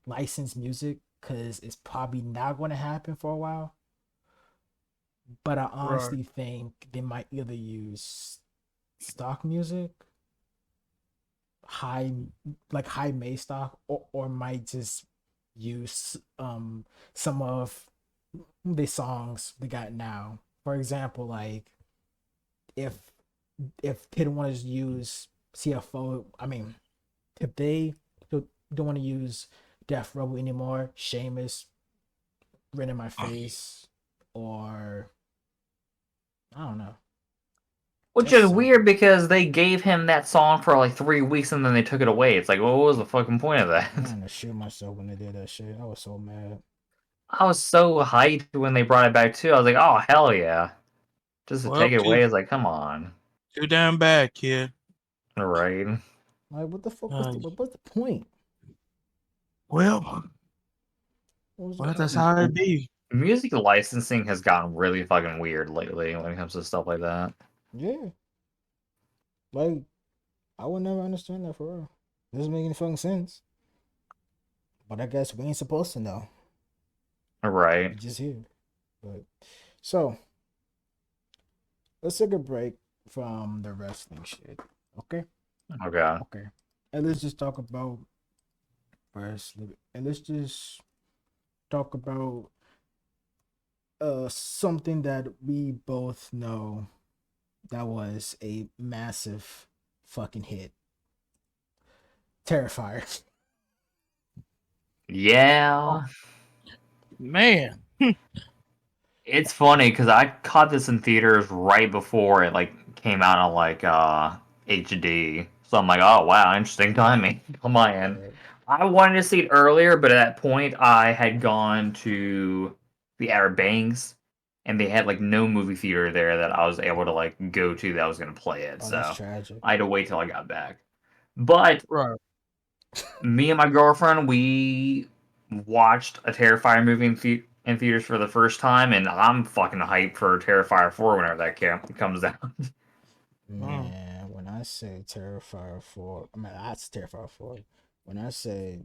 licensed music because it's probably not going to happen for a while. But I Right. honestly think they might either use stock music, high high May stock, or might just use some of the songs they got now. For example, like if they don't want to use CFO, I mean, if they don't want to use Death Rebel anymore, Seamus, Rin in My Face, or I don't know, Which just is weird something. because they gave him that song for like 3 weeks and then they took it away. It's like, what was the fucking point of I that? wanted to shoot myself when they did that shit. I was so mad. I was so hyped when they brought it back too. I was like, oh hell yeah. Just to Well, take it away is like, come on. too damn bad, kid. Right. Like, what the fuck was Uh, what's the point? well, What was the well, that's point? how it be. Music licensing has gotten really fucking weird lately when it comes to stuff like that. Yeah, like I would never understand that for real. It doesn't make any fucking sense. But I guess we ain't supposed to know. Right. We just here. But so let's take a break from the wrestling shit. Okay? Okay. Okay. And let's just talk about wrestling. And let's just talk about something that we both know that was a massive fucking hit. Terrifier. Oh, Yeah. man. It's funny because I caught this in theaters right before it like came out on like HD. So I'm like, oh wow, interesting timing. Come on in. I wanted to see it earlier, but at that point I had gone to the Outer Banks and they had like no movie theater there that I was able to like go to that was gonna play it. Oh, that's So tragic. I had to wait till I got back. But Right. me and my girlfriend, we watched a Terrifier movie in theaters for the first time, and I'm fucking hyped for Terrifier 4 whenever that comes out. Mm. Man, when I say Terrifier 4, I mean, that's Terrifier 4. When I say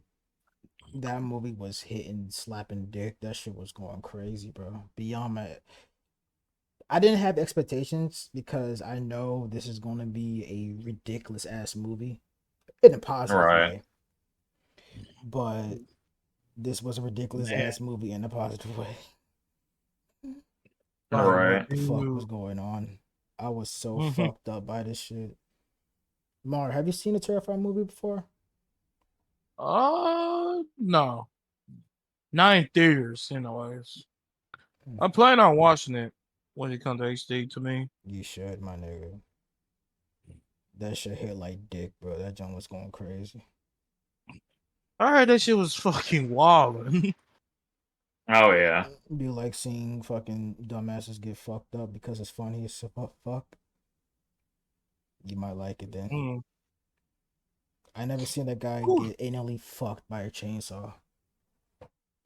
that movie was hitting, slapping dick, that shit was going crazy, bro. Beyond my. I didn't have expectations because I know this is going to be a ridiculous ass movie in a positive Right, way. But this was a ridiculous Man. ass movie in a positive way. Like, Like, what right. the fuck was dude. going on? I was so Mhm. fucked up by this shit. Mar, have you seen a Terrifier movie before? No. Not in theaters, anyways. Hmm. I plan on watching it when it comes to HD to me. You should, my nigga. That shit hit like dick, bro. That joint was going crazy. I heard that shit was fucking wild. Oh yeah. Be like seeing fucking dumbasses get fucked up because it's funny as fuck. You might like it then. Mm. I never seen that guy Whew. get anally fucked by a chainsaw.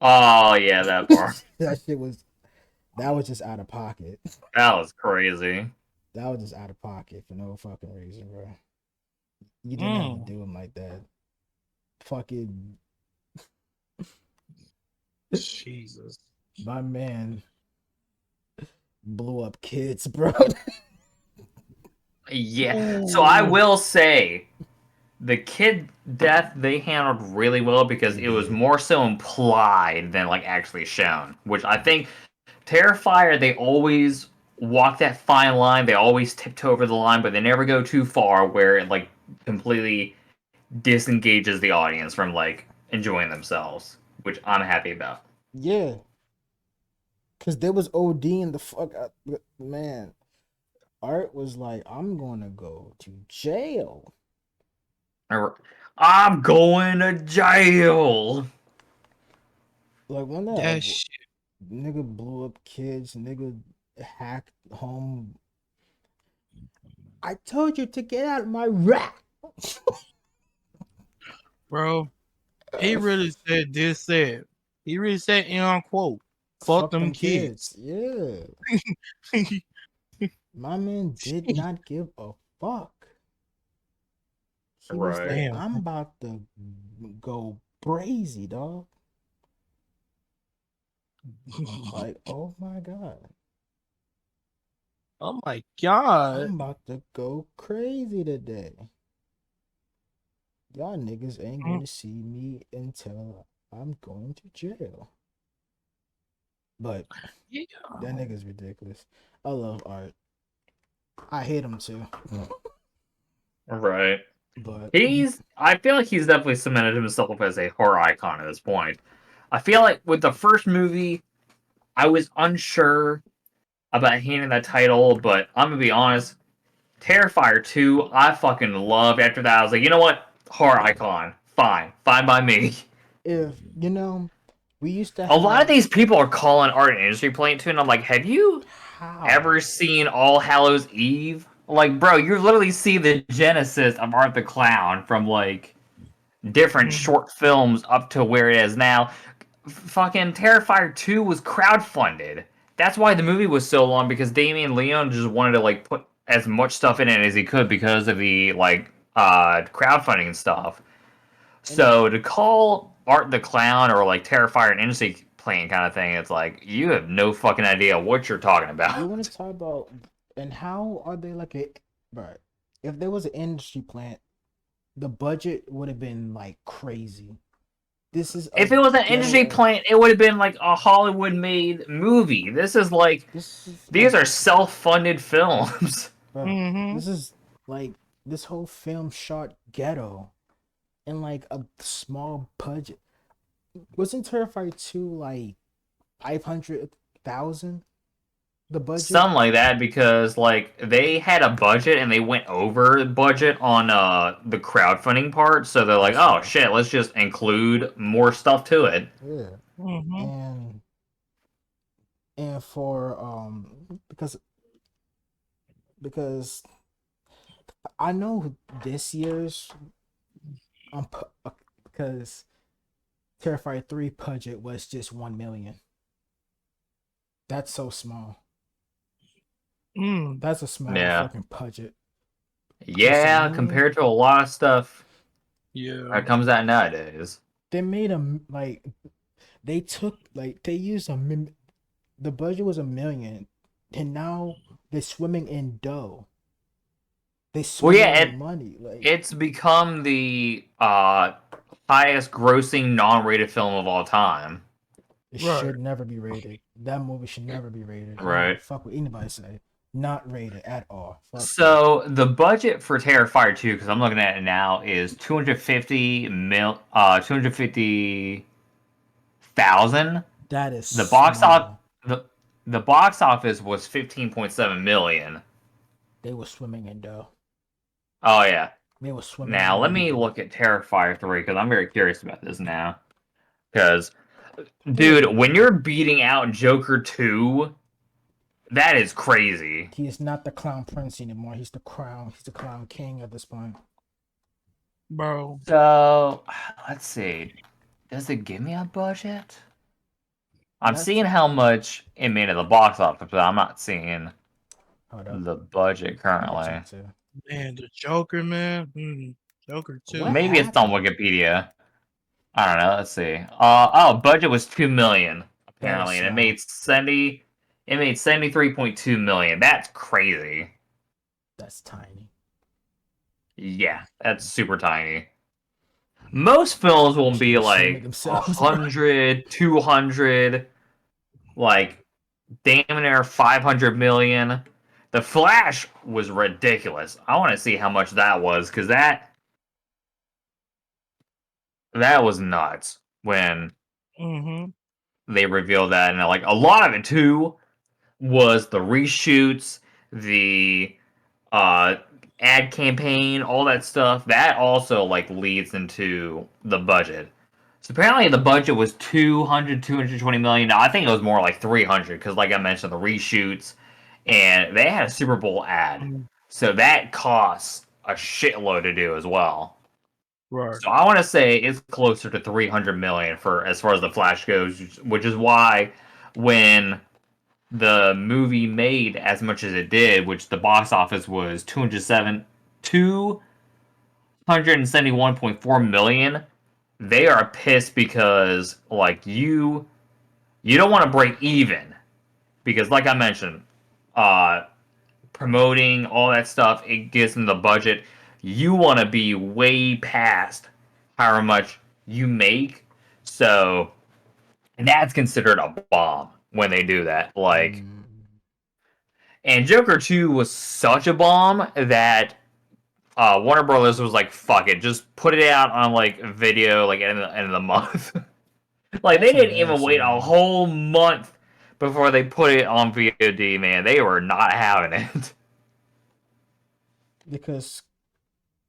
Oh yeah, that part. That was just out of pocket. That was crazy. That was just out of pocket for no fucking reason, bro. You didn't have to Mm. do him like that. Fucking Jesus. my man blew up kids, bro. Yeah. So I Ooh. will say the kid death they handled really well because They it was did. more so implied than like actually shown. Which I think Terrifier, they always walk that fine line. They always tiptoe over the line, but they never go too far where it like completely disengages the audience from like enjoying themselves, which I'm happy about. Yeah, cause there was ODing the fuck out, man. Art was like, I'm gonna go to jail. I'm going to jail. Like when that That shit, nigga blew up kids, nigga hacked home. I told you to get out of my rack. bro. He really said this. Said he really said in unquote, "Fuck Fuck them them kids." kids. Yeah. My man did not give a fuck. He was Right. like, Damn. I'm about to go crazy, dog. Like, oh my god. Oh my god. I'm about to go crazy today. Y'all niggas ain't Mm, gonna see me until I'm going to jail. But yeah. that nigga's ridiculous. I love Art. I hate him too. Right. But I feel like he's definitely cemented himself as a horror icon at this point. I feel like with the first movie, I was unsure about handing that title, but I'm gonna be honest, Terrifier 2, I fucking loved. After that, I was like, you know what? Horror icon. Fine. Fine by me. if you know, we used to A lot of have these people are calling art an industry plant too, and I'm like, have you how? ever seen All Hallows Eve? Like, bro, you literally see the genesis of Art the Clown from like different Mm, short films up to where it is now. Fucking Terrifier 2 was crowdfunded. That's why the movie was so long because Damien Leone just wanted to like put as much stuff in it as he could because of the like crowdfunding and stuff. And So to call Art the Clown or like Terrifier an industry playing kind of thing, it's like you have no fucking idea what you're talking you about. want to talk about and how are they like a right? If there was an industry plant, the budget would have been like crazy. This is a If it was an industry ghetto. plant, it would have been like a Hollywood made movie. This is like This is a these are self-funded films. bro. mm-hmm. This is like this whole film shot ghetto and like a small budget. Wasn't Terrifier 2 like 500,000 the budget? Something like that because like they had a budget and they went over budget on the crowdfunding part, so they're like, That's oh why. shit, let's just include more stuff to it. Yeah. Mm-hmm. And for because I know this year's because Terrifier 3 budget was just 1 million. That's so small. Mm, That's a small Yeah. fucking budget. Close to a Yeah, million. compared to a lot of stuff yeah. that comes out nowadays. They made a like they took like they used the budget was 1 million and now they're swimming in dough. They Well, swimming yeah, in money. Like it's become the highest grossing non-rated film of all time. it Right. should never be rated. That movie should never be rated. I don't give a Right. fuck what anybody say. Not rated at all. Fuck that. So the budget for Terrifier 2, because I'm looking at it now, is 250,000. That is The box off small. the the box office was 15.7 million. They were swimming in dough. Oh yeah. They were swimming in Now let me money. look at Terrifier 3 because I'm very curious about this now. Because dude, Yeah. when you're beating out Joker 2, that is crazy. He is not the clown prince anymore. He's the crown. He's the clown king at this point. Bro. So let's see. Does it give me a budget? I'm That's seeing how much it made at the box office, but I'm not seeing hold up. the budget I can currently. check too. Man, the Joker, man. Mm, Joker too. What Maybe it's on happened? Wikipedia. I don't know. Let's see. Budget was 2 million That is apparently, and it small. made 70. It made 73.2 million. That's crazy. That's tiny. Yeah, that's super tiny. Most films will Should be be ashamed of like themselves, bro. 100, 200, like damn near 500 million. The Flash was ridiculous. I want to see how much that was because that was nuts when Mm-hmm. they revealed that, and like a lot of it too was the reshoots, the uh ad campaign, all that stuff. That also like leads into the budget. So apparently the budget was 220 million. Now, I think it was more like 300 because like I mentioned the reshoots and they had a Super Bowl ad. So that costs a shitload to do as well. Right. So I want to say it's closer to 300 million for as far as the Flash goes, which is why when the movie made as much as it did, which the box office was 271.4 million, they are pissed because like you don't want to break even because like I mentioned, uh promoting all that stuff, it gets in the budget. You want to be way past however much you make. So that's considered a bomb when they do that. Like, Mm. and Joker 2 was such a bomb that Warner Brothers was like, fuck it, just put it out on like video, like at the end of the month. Like, they That's didn't even wait a embarrassing. whole month before they put it on VOD, man. They were not having it. Because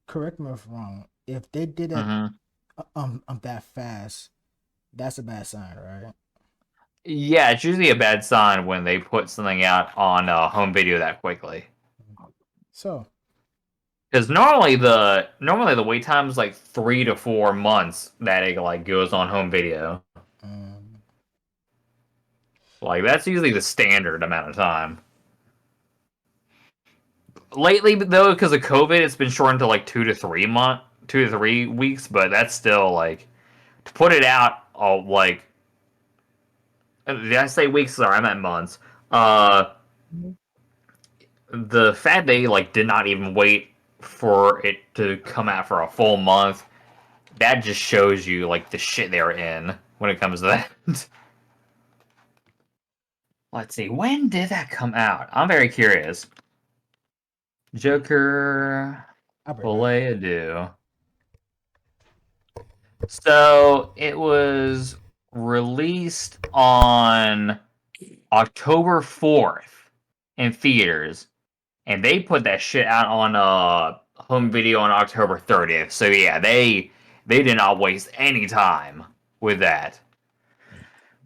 correct me if I'm wrong. If they did that Mm-hmm. that fast, that's a bad sign, right? Yeah, it's usually a bad sign when they put something out on home video that quickly. So, Because normally the wait time is like 3 to 4 months that it like goes on home video. um, Like that's usually the standard amount of time. Lately, though, because of COVID, it's been shortened to like 2 to 3 weeks. But that's still like to put it out. All like did I say weeks? Sorry, I meant months. Uh, the fact they like did not even wait for it to come out for a full month, that just shows you like the shit they're in when it comes to that. Let's see, when did that come out? I'm very curious. Joker I'll be right back. Play Ado. So it was released on October 4th in theaters, and they put that shit out on home video on October 30th. So yeah, they did not waste any time with that.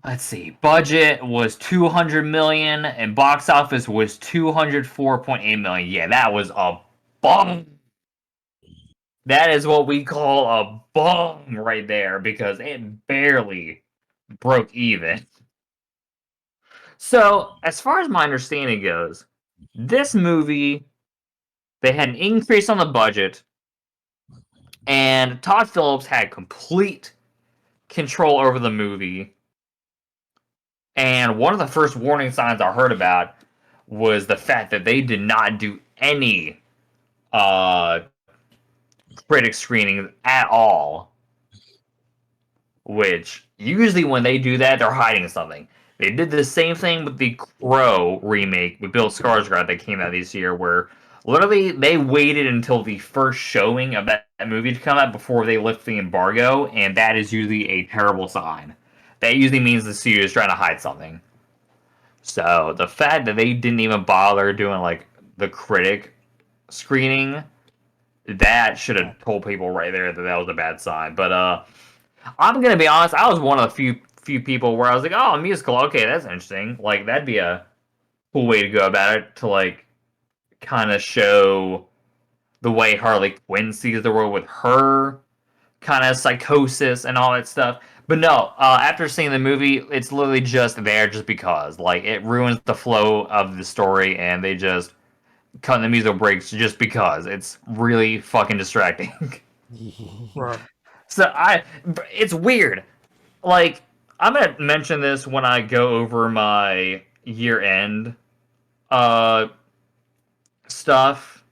Let's see. Budget was 200 million and box office was 204.8 million. Yeah, that was a bomb. That is what we call a bomb right there because it barely broke even. So, as far as my understanding goes, this movie they had an increase on the budget and Todd Phillips had complete control over the movie. And one of the first warning signs I heard about was the fact that they did not do any uh, critic screenings at all. Which usually when they do that, they're hiding something. They did the same thing with the Crow remake with Bill Skarsgård that came out this year, where literally they waited until the first showing of that movie to come out before they lift the embargo, and that is usually a terrible sign. That usually means the studio is trying to hide something. So the fact that they didn't even bother doing like the critic screening, that should have told people right there that that was a bad sign. But I'm gonna be honest, I was one of the few people where I was like, oh, a musical, okay, that's interesting. Like that'd be a cool way to go about it to like kind of show the way Harley Quinn sees the world with her kind of psychosis and all that stuff. But no, after seeing the movie, it's literally just there just because. Like, it ruins the flow of the story, and they just cut the musical breaks just because. It's really fucking distracting. Right. So, it's weird. Like, I'm gonna mention this when I go over my year-end uh stuff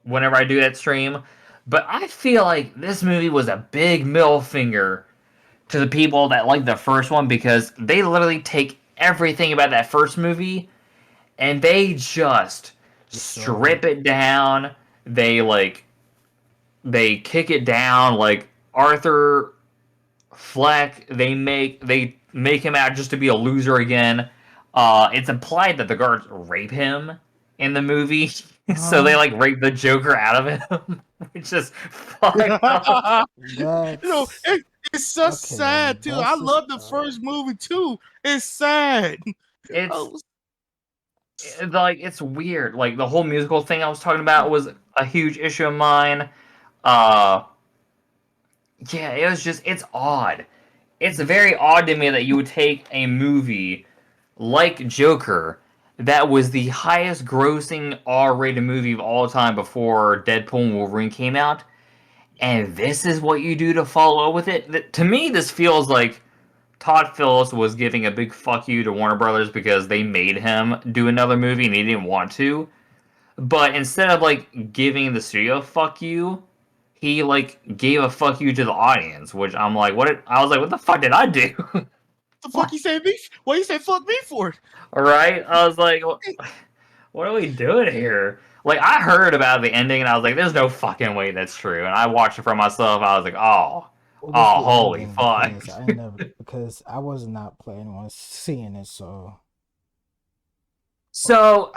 whenever I do that stream. But I feel like this movie was a big middle finger to the people that like the first one because they literally take everything about that first movie and they just So strip it down. They they kick it down like Arthur Fleck. They make him out just to be a loser again. It's implied that the guards rape him in the movie, so they uh like rape the Joker out of him, which is fucked up. that's it's just okay. sad too. I That's just love the first movie too. It's sad. It's Oh, like it's weird. Like the whole musical thing I was talking about was a huge issue of mine. Uh, yeah, it's odd. It's very odd to me that you would take a movie like Joker, that was the highest grossing R-rated movie of all time before Deadpool and Wolverine came out, and this is what you do to follow up with it. To me, this feels like Todd Phillips was giving a big fuck you to Warner Brothers because they made him do another movie and he didn't want to. But instead of like giving the studio a fuck you, he like gave a fuck you to the audience, which I'm like, I was like, what the fuck did I do? the fuck you say me? What you say fuck me for? All right, I was like, what are we doing here? Like, I heard about the ending and I was like, there's no fucking way that's true. And I watched it for myself. I was like, what was oh, the holy ending fuck. because I was not planning on seeing it. So So,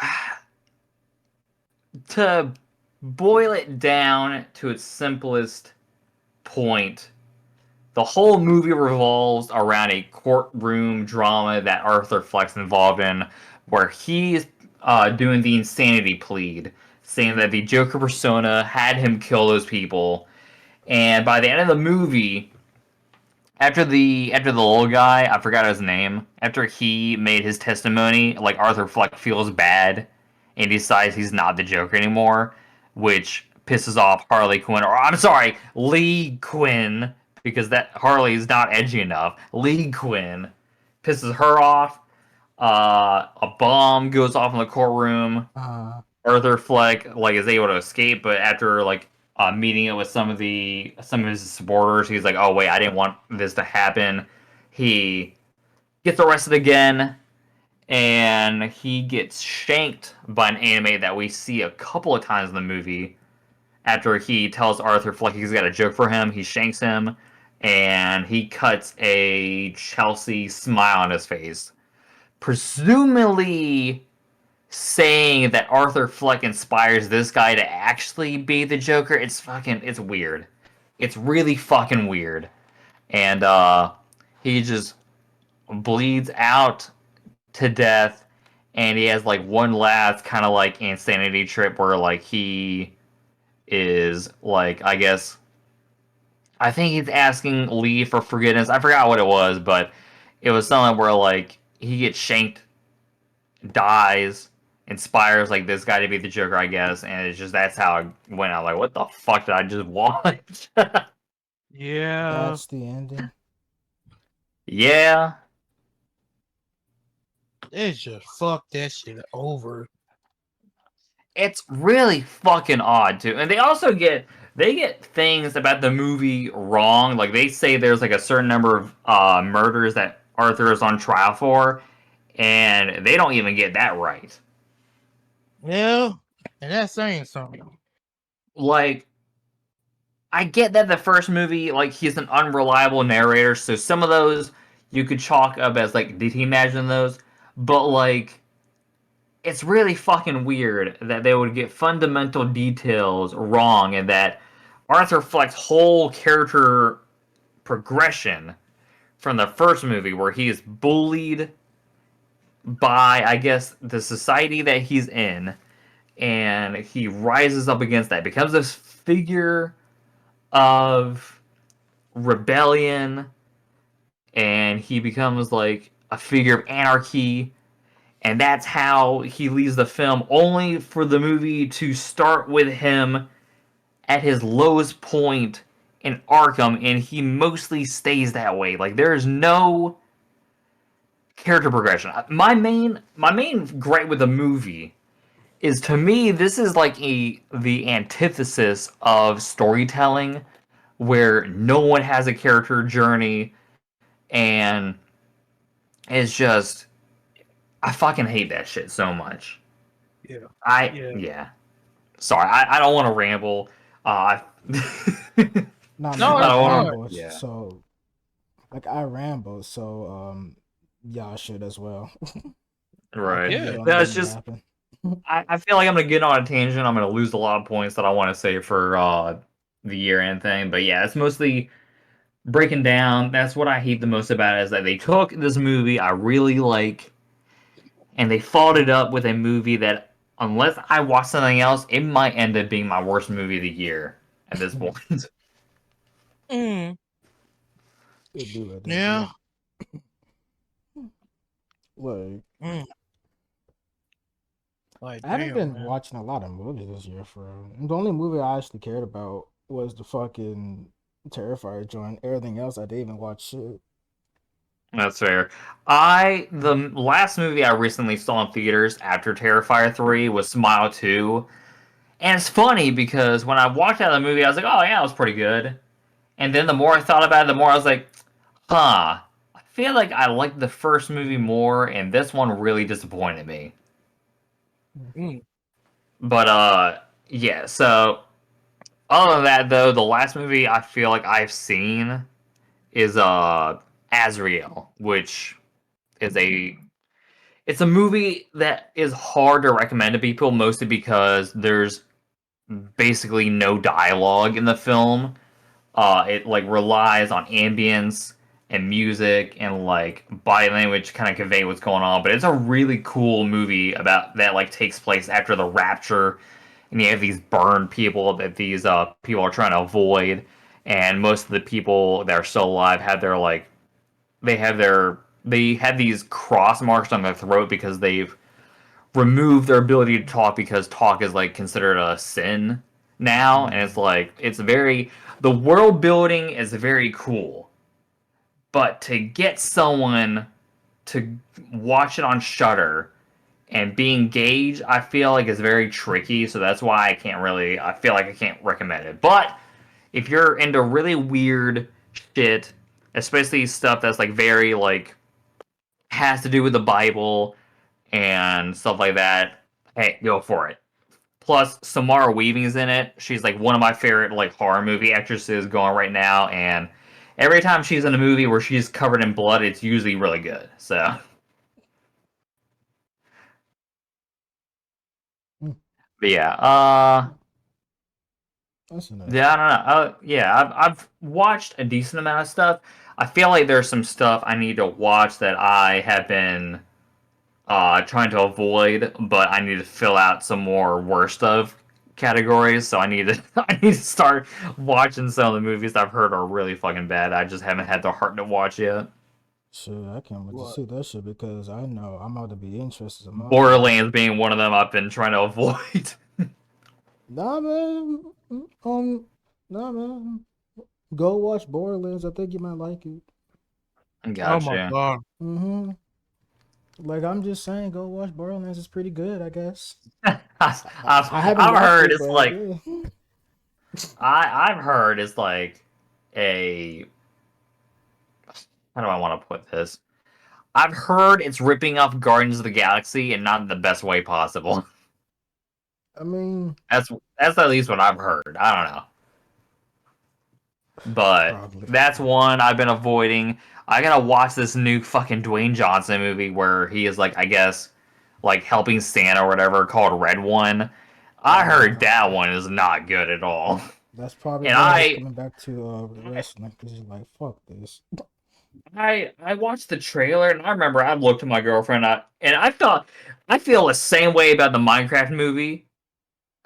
to boil it down to its simplest point, the whole movie revolves around a courtroom drama that Arthur Fleck's involved in, where he's doing the insanity plead, saying that the Joker persona had him kill those people. And by the end of the movie, after the little guy, I forgot his name, after he made his testimony, like Arthur Fleck feels bad and decides he's not the Joker anymore, which pisses off Harley Quinn, or I'm sorry, Lee Quinn, because that Harley is not edgy enough. Lee Quinn pisses her off. A bomb goes off in the courtroom. uh Arthur Fleck like is able to escape, but after like meeting it with some of his supporters, he's like, "Oh wait, I didn't want this to happen." He gets arrested again, and he gets shanked by an anime that we see a couple of times in the movie. After he tells Arthur Fleck he's got a joke for him, he shanks him, and he cuts a Chelsea smile on his face, presumably saying that Arthur Fleck inspires this guy to actually be the Joker. It's weird. It's really fucking weird. And he just bleeds out to death, and he has like one last kind of like insanity trip where like he is like, I think he's asking Lee for forgiveness. I forgot what it was, but it was something where like he gets shanked, dies, inspires like this guy to be the Joker, I guess, and it's just that's how it went out. Like, what the fuck did I just watch? Yeah. that's the ending. Yeah, It's just fuck that shit over. it's really fucking odd too, and they get things about the movie wrong. Like they say there's like a certain number of murders that Arthur is on trial for, and they don't even get that right. Yeah. And that's saying something. Like I get that the first movie, like he's an unreliable narrator, so some of those you could chalk up as like, did he imagine those? But like, it's really fucking weird that they would get fundamental details wrong, and that Arthur Fleck's whole character progression from the first movie, where he is bullied by, I guess, the society that he's in, and he rises up against that, becomes this figure of rebellion, and he becomes like a figure of anarchy, and that's how he leaves the film, only for the movie to start with him at his lowest point in Arkham, and he mostly stays that way. Like there's no character progression. My main gripe with the movie is, to me, this is like the antithesis of storytelling, where no one has a character journey, and it's just, I fucking hate that shit so much. Yeah. Yeah. Yeah. Sorry, I don't want to ramble. I Nah, man, No, I it's don't want fine. to. ramble. Yeah. So like I ramble. So y'all should as well. I Right. can get Yeah. on That's them just. yapping. I feel like I'm gonna get on a tangent. I'm gonna lose a lot of points that I want to say for the year end thing. But yeah, it's mostly breaking down. That's what I hate the most about it, is that they took this movie I really like, and they followed it up with a movie that, unless I watch something else, it might end up being my worst movie of the year at this point. Mm, They do it. They yeah. do. Like Mm, like I haven't damn, been man. watching a lot of movies this year. For real. The only movie I actually cared about was the fucking Terrifier joint. Everything else I didn't even watch shit. That's fair. The last movie I recently saw in theaters after Terrifier 3 was Smile 2. And it's funny because when I walked out of the movie, I was like, oh yeah, it was pretty good. And then the more I thought about it, the more I was like, huh, I feel like I liked the first movie more, and this one really disappointed me. Mm, But yeah, so other than that though, the last movie I feel like I've seen is Azrael, which is it's a movie that is hard to recommend to people, mostly because there's basically no dialogue in the film. It like relies on ambience and music and like body language to kind of convey what's going on. But it's a really cool movie about that like takes place after the rapture, and you have these burned people that these people are trying to avoid, and most of the people that are still alive have their like they have these cross marks on their throat because they've removed their ability to talk, because talk is like considered a sin now. And it's like, it's very, the world building is very cool, but to get someone to watch it on Shutter and be engaged, I feel like is very tricky. So that's why I feel like I can't recommend it. But if you're into really weird shit, especially stuff that's like very like has to do with the Bible and stuff like that, hey, go for it. Plus, Samara Weaving's in it. She's like one of my favorite like horror movie actresses going right now, and every time she's in a movie where she's covered in blood, it's usually really good. So, Mm, but yeah, that's enough. yeah, I don't know. Yeah, I've watched a decent amount of stuff. I feel like there's some stuff I need to watch that I have been trying to avoid, but I need to fill out some more worst of categories. So I need to I need to start watching some of the movies I've heard are really fucking bad. I just haven't had the heart to watch yet. Shit, I can't wait to what? see that shit because I know I'm about to be interested in motherfucker. Borderlands being one of them I've been trying to avoid. Nah, man. Nah, man. Go watch Borderlands. I think you might like it. Oh my Gotcha. god. Mm-hmm. Like I'm just saying, go watch Borderlands. It's pretty good, I guess. I haven't I've watched heard it, it's but like yeah. I've heard it's like a, how do I want to put this? I've heard it's ripping off Guardians of the Galaxy, and not in the best way possible. I mean, That's that's at least what I've heard. I don't know. But probably. that's one I've been avoiding. I gotta watch this new fucking Dwayne Johnson movie where he is like, I guess, like helping Santa or whatever, called Red One. I heard Uh, that one is not good at all. that's probably And why he's coming back to wrestling because he's like, fuck this. I watched the trailer, and I remember I looked at my girlfriend, and I feel the same way about the Minecraft movie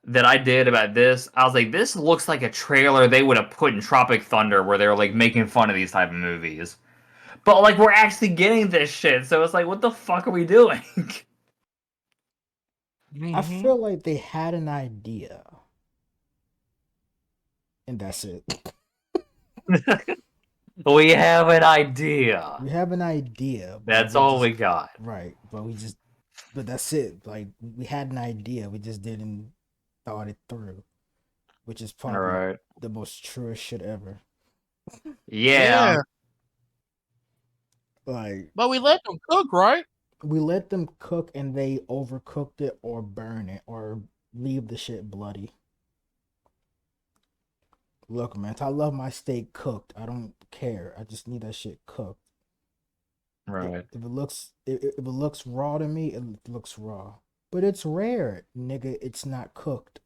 that I did about this. I was like, this looks like a trailer they would have put in Tropic Thunder, where they were like making fun of these type of movies. But like, we're actually getting this shit, so it's like, what the fuck are we doing? I Mm-hmm. feel like they had an idea, and that's it. We have an idea. We have an idea, but That's we all just we got. right, but that's it. Like we had an idea, we just didn't thought it through, which is All probably right. the most truest shit ever. Yeah. Yeah, Like but we let them cook, right? we let them cook and they overcooked it or burn it or leave the shit bloody. Look, man, I love my steak cooked. I don't care. I just need that shit cooked. Right. If it looks raw to me, it looks raw. But it's rare, nigga. It's not cooked.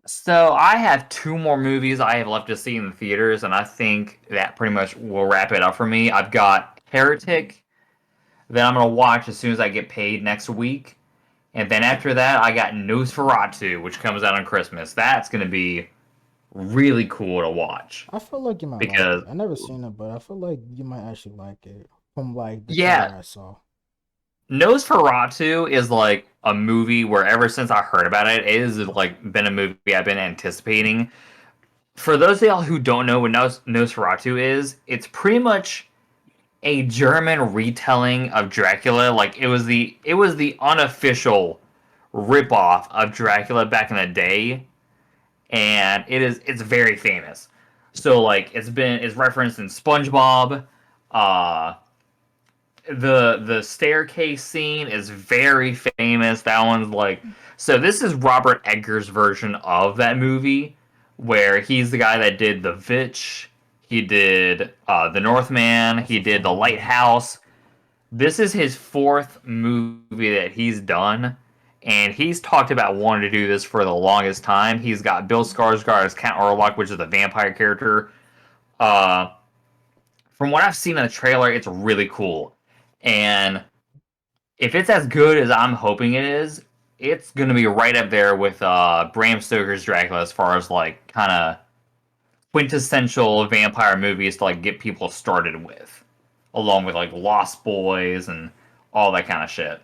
So I have two more movies I have left to see in the theaters, and I think that pretty much will wrap it up for me. I've got Heretic that I'm gonna watch as soon as I get paid next week, and then after that I got Nosferatu, which comes out on Christmas. That's gonna be really cool to watch I feel like you might like because it. I never seen it, but I feel like you might actually like it from like the yeah, trailer I saw. Nosferatu is like a movie where ever since I heard about it, it has like been a movie I've been anticipating. For those of y'all who don't know what Nosferatu is, it's pretty much a German retelling of Dracula. Like it was the unofficial ripoff of Dracula back in the day, and it's very famous. So like it's referenced in SpongeBob. Uh, the staircase scene is very famous. That one's like so. This is Robert Eggers' version of that movie, where he's the guy that did The Vitch. He did The Northman. That's He a did The funny movie. Lighthouse. This is his fourth movie that he's done, and he's talked about wanting to do this for the longest time. He's got Bill Skarsgård as Count Orlok, which is the vampire character. Uh, from what I've seen in the trailer, it's really cool, and if it's as good as I'm hoping it is, it's gonna be right up there with Bram Stoker's Dracula as far as like kind of quintessential vampire movies to like get people started with, along with like Lost Boys and all that kind of shit.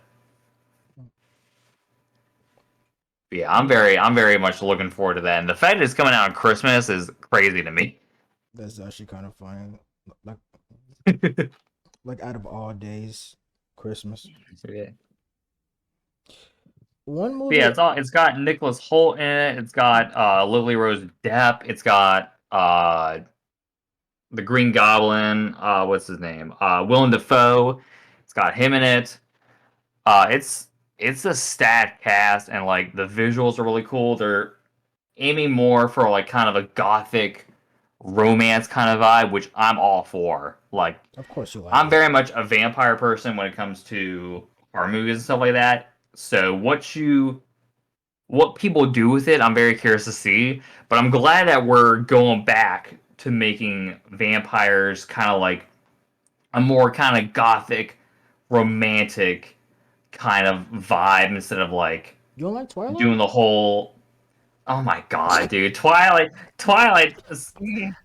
But yeah, I'm very much looking forward to that. And the fact that it's coming out on Christmas is crazy to me. That's actually kind of funny. Like like out of all days, Christmas. Yeah. One But yeah, movie. it's got Nicholas Holt in it. It's got Lily Rose Depp. It's got the Green Goblin. What's his name? Willem Dafoe. It's got him in it. It's a stat cast, and like the visuals are really cool. They're aiming more for like kind of a gothic romance kind of vibe, which I'm all for. Like Of course you like I'm it. very much a vampire person when it comes to horror movies and stuff like that. So what people do with it, I'm very curious to see. But I'm glad that we're going back to making vampires kind of like a more kind of gothic, romantic kind of vibe instead of like You don't like Twilight? doing the whole. Oh my god, dude!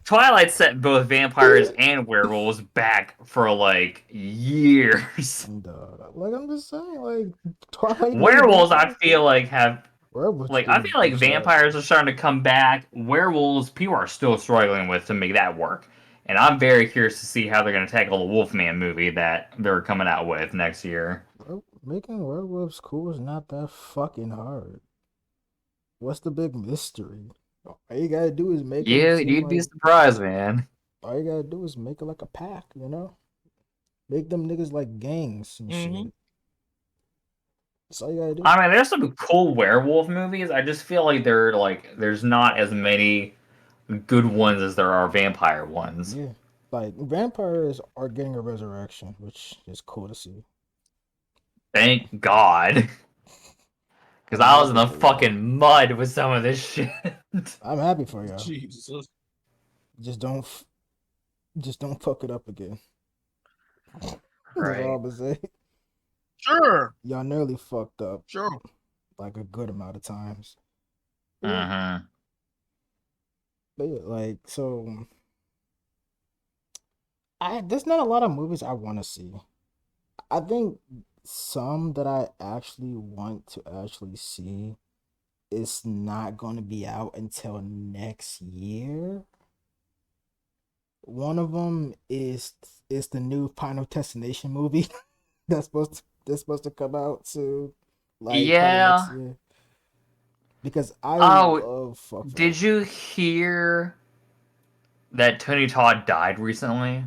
Twilight set both vampires and werewolves back for like years. And like I'm just saying, like Twilight made Werewolves, I vampires. feel like have Werewolves like I feel didn't do like shit. vampires are starting to come back. Werewolves, people are still struggling with to make that work. And I'm very curious to see how they're going to tackle the Wolfman movie that they're coming out with next year. Making werewolves cool is not that fucking hard. What's the big mystery? All you gotta do is make them Yeah, seem you'd be like. surprised, man. All you gotta do is make it like a pack, you know? Make them niggas like gangs and Mm-hmm. shit. That's all you gotta do. I mean, there's some cool werewolf movies. I just feel like there's not as many good ones as there are vampire ones. Yeah. Like vampires are getting a resurrection, which is cool to see. Thank God, because I'm I was in happy the for y'all. fucking mud with some of this shit. I'm happy for y'all. Jesus. Just don't, just don't fuck it up again. That's all Right. I'm gonna say. Sure. Y'all nearly fucked up Sure. like a good amount of times. Yeah, Mm-hmm. but yeah, like so. There's not a lot of movies I want to see. I think some that I actually want to actually see is not going to be out until next year. One of them is the new Final Destination movie that's supposed to come out soon, like probably next Yeah. year. Because I Oh, love fuck fuck. did you hear that Tony Todd died recently?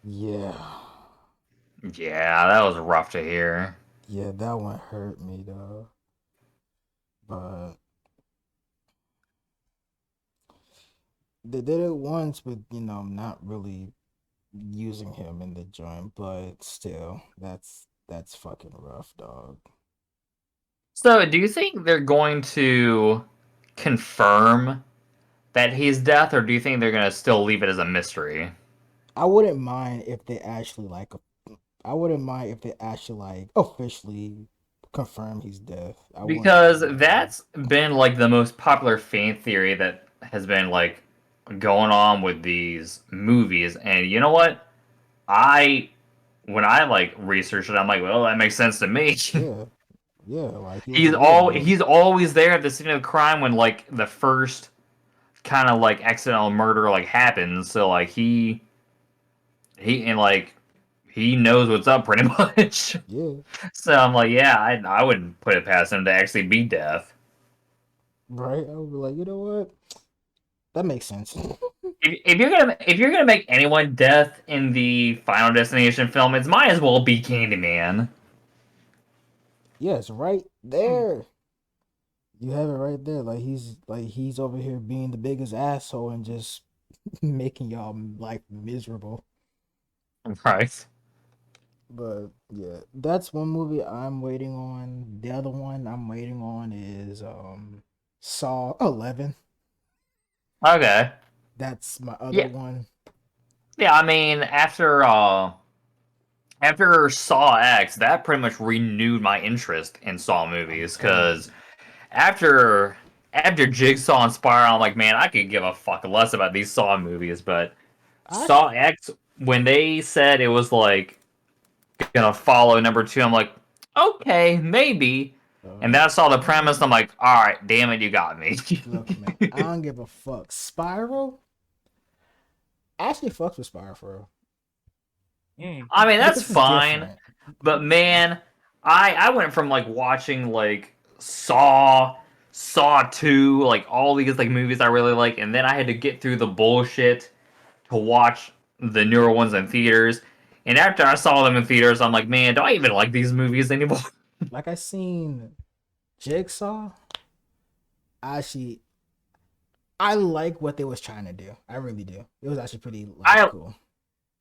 Yeah, Yeah, that was rough to hear. yeah, that one hurt me though. But they did it once with not really using him in the joint, but still, that's fucking rough, dog. So, do you think they're going to confirm that he's death, or do you think they're gonna still leave it as a mystery? I wouldn't mind if they actually I wouldn't mind if they actually officially confirm he's dead. I wouldn't Because mind that at all. that's been like the most popular fan theory that has been like going on with these movies. And you know what? I when I like researched it, I'm like, well, that makes sense to me. Yeah, yeah, like he was a real dude. He's always there at the scene of the crime when like the first kind of like accidental murder like happens. So like he and like he knows what's up pretty much. Yeah, So I'm like, yeah, I wouldn't put it past him to actually be deaf. right. I would be like, you know what? That makes sense. If you're gonna make anyone death in the Final Destination film, it might as well be Candyman. Yes, right there. You have it right there. Like he's over here being the biggest asshole and just making y'all like miserable. Right. But yeah, that's one movie I'm waiting on. The other one I'm waiting on is Saw 11. Okay. That's my other Yeah. one. Yeah. I mean, after Saw X, that pretty much renewed my interest in Saw I'm movies telling because you. after after Jigsaw and Spiral, I'm like, man, I could give a fuck less about these Saw movies. But I Saw X, when they said it was like gonna follow number two, I'm like, okay, maybe. And then I saw the premise, I'm like, all right, damn it, you got me. look, man, I don't give a fuck. Spiral? I actually fucks with Spiral for real. Mm. I mean, that's Because it's fine, different. but man, I went from like watching like Saw 2, like all these like movies I really like, and then I had to get through the bullshit to watch the newer ones in theaters. And after I saw them in theaters, I'm like, man, do I even like these movies anymore? Like I seen Jigsaw. Actually, I like what they was trying to do. I really do. It was actually pretty like I cool.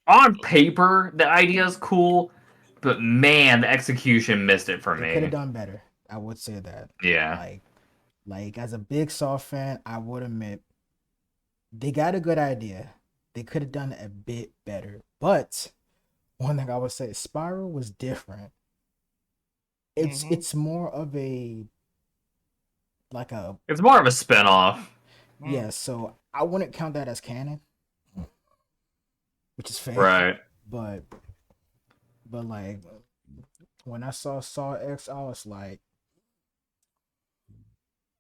On paper, the idea is cool, but man, the execution missed it for They could have me. done better. I would say that. Yeah. Like as a big Saw fan, I would admit they got a good idea. They could have done it a bit better. But one thing I would say, Spiral was different. Mm-hmm. It's more of a like a It's more of a spin-off. yeah. So I wouldn't count that as canon, which is fair. Right. But like when I saw Saw X, I was like,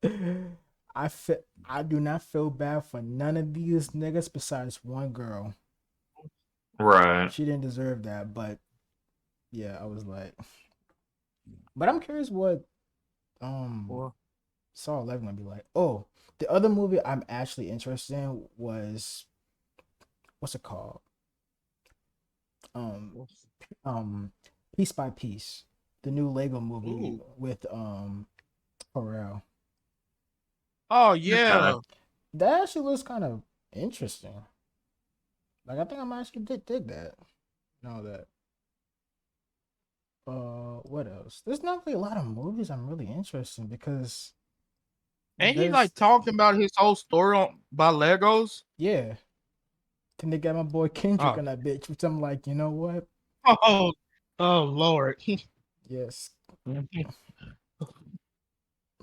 I do not feel bad for none of these niggas besides one girl. Right. She didn't deserve that, but yeah, I was like, but I'm curious what um Well, Saw 11 gonna be like. Oh, the other movie I'm actually interested in was what's it called? Um, well, um, Piece by Piece, the new Lego movie ooh. with Pharrell. Oh Okay. yeah. That actually looks kind of interesting. Like I think I'm actually dig that. Know that. What else? There's not really a lot of movies I'm really interested in because Ain't he like there's talking about his whole story on by Legos? yeah. Then they got my boy Kendrick Oh, on that bitch, which I'm like, you know what? oh, oh Lord. Yes.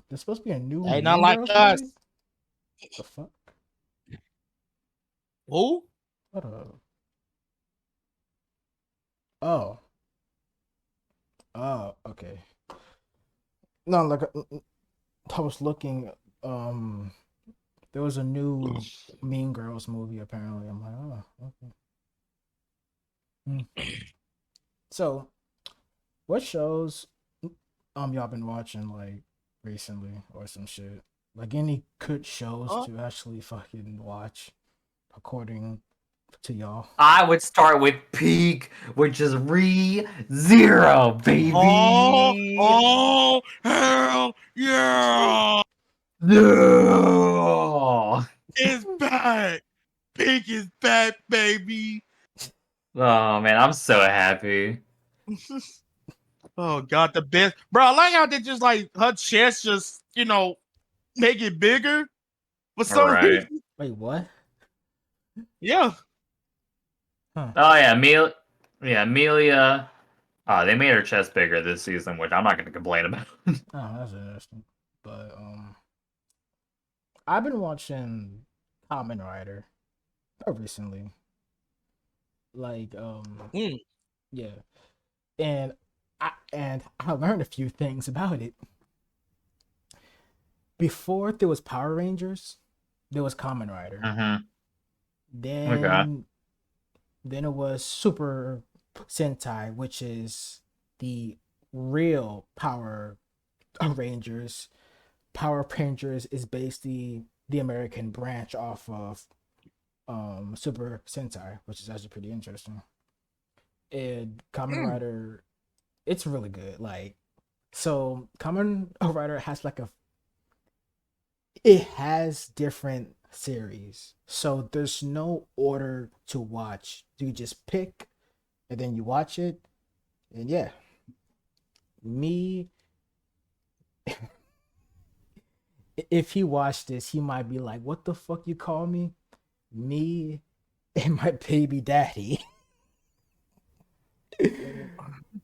There's supposed to be a new Ain't not Mean like Girls us. movie. The fuck? Who? What up? Oh. Oh, okay. No, like I was looking. Um, There was a new Mean Girls movie apparently. I'm like, oh, okay. So, what shows y'all been watching like recently or some shit? Like any good shows Uh, to actually fucking watch according to y'all? I would start with peak, which is Zero, oh, baby. oh, hell yeah! No. It's back. Pink is back, baby. Oh man, I'm so happy. Oh god, the best, bro. I like how they just like her chest, just make it bigger for All some right. reason. Wait, what? Yeah. Huh? Oh yeah, yeah, Amelia. They made her chest bigger this season, which I'm not going to complain about. Oh, that's interesting. But I've been watching Kamen Rider recently. Like Mm. yeah, and I learned a few things about it. Before there was Power Rangers, there was Kamen Rider. Mm-hmm. Okay. Then it was Super Sentai, which is the real Power Rangers. Power Rangers is basically the American branch off of Super Sentai, which is actually pretty interesting. And Kamen Mm. Rider, it's really good. Like, so Kamen Rider has like it has different series, so there's no order to watch. You just pick, and then you watch it, and yeah, me. If he watched this, he might be like, "What the fuck you call me?" Me and my baby daddy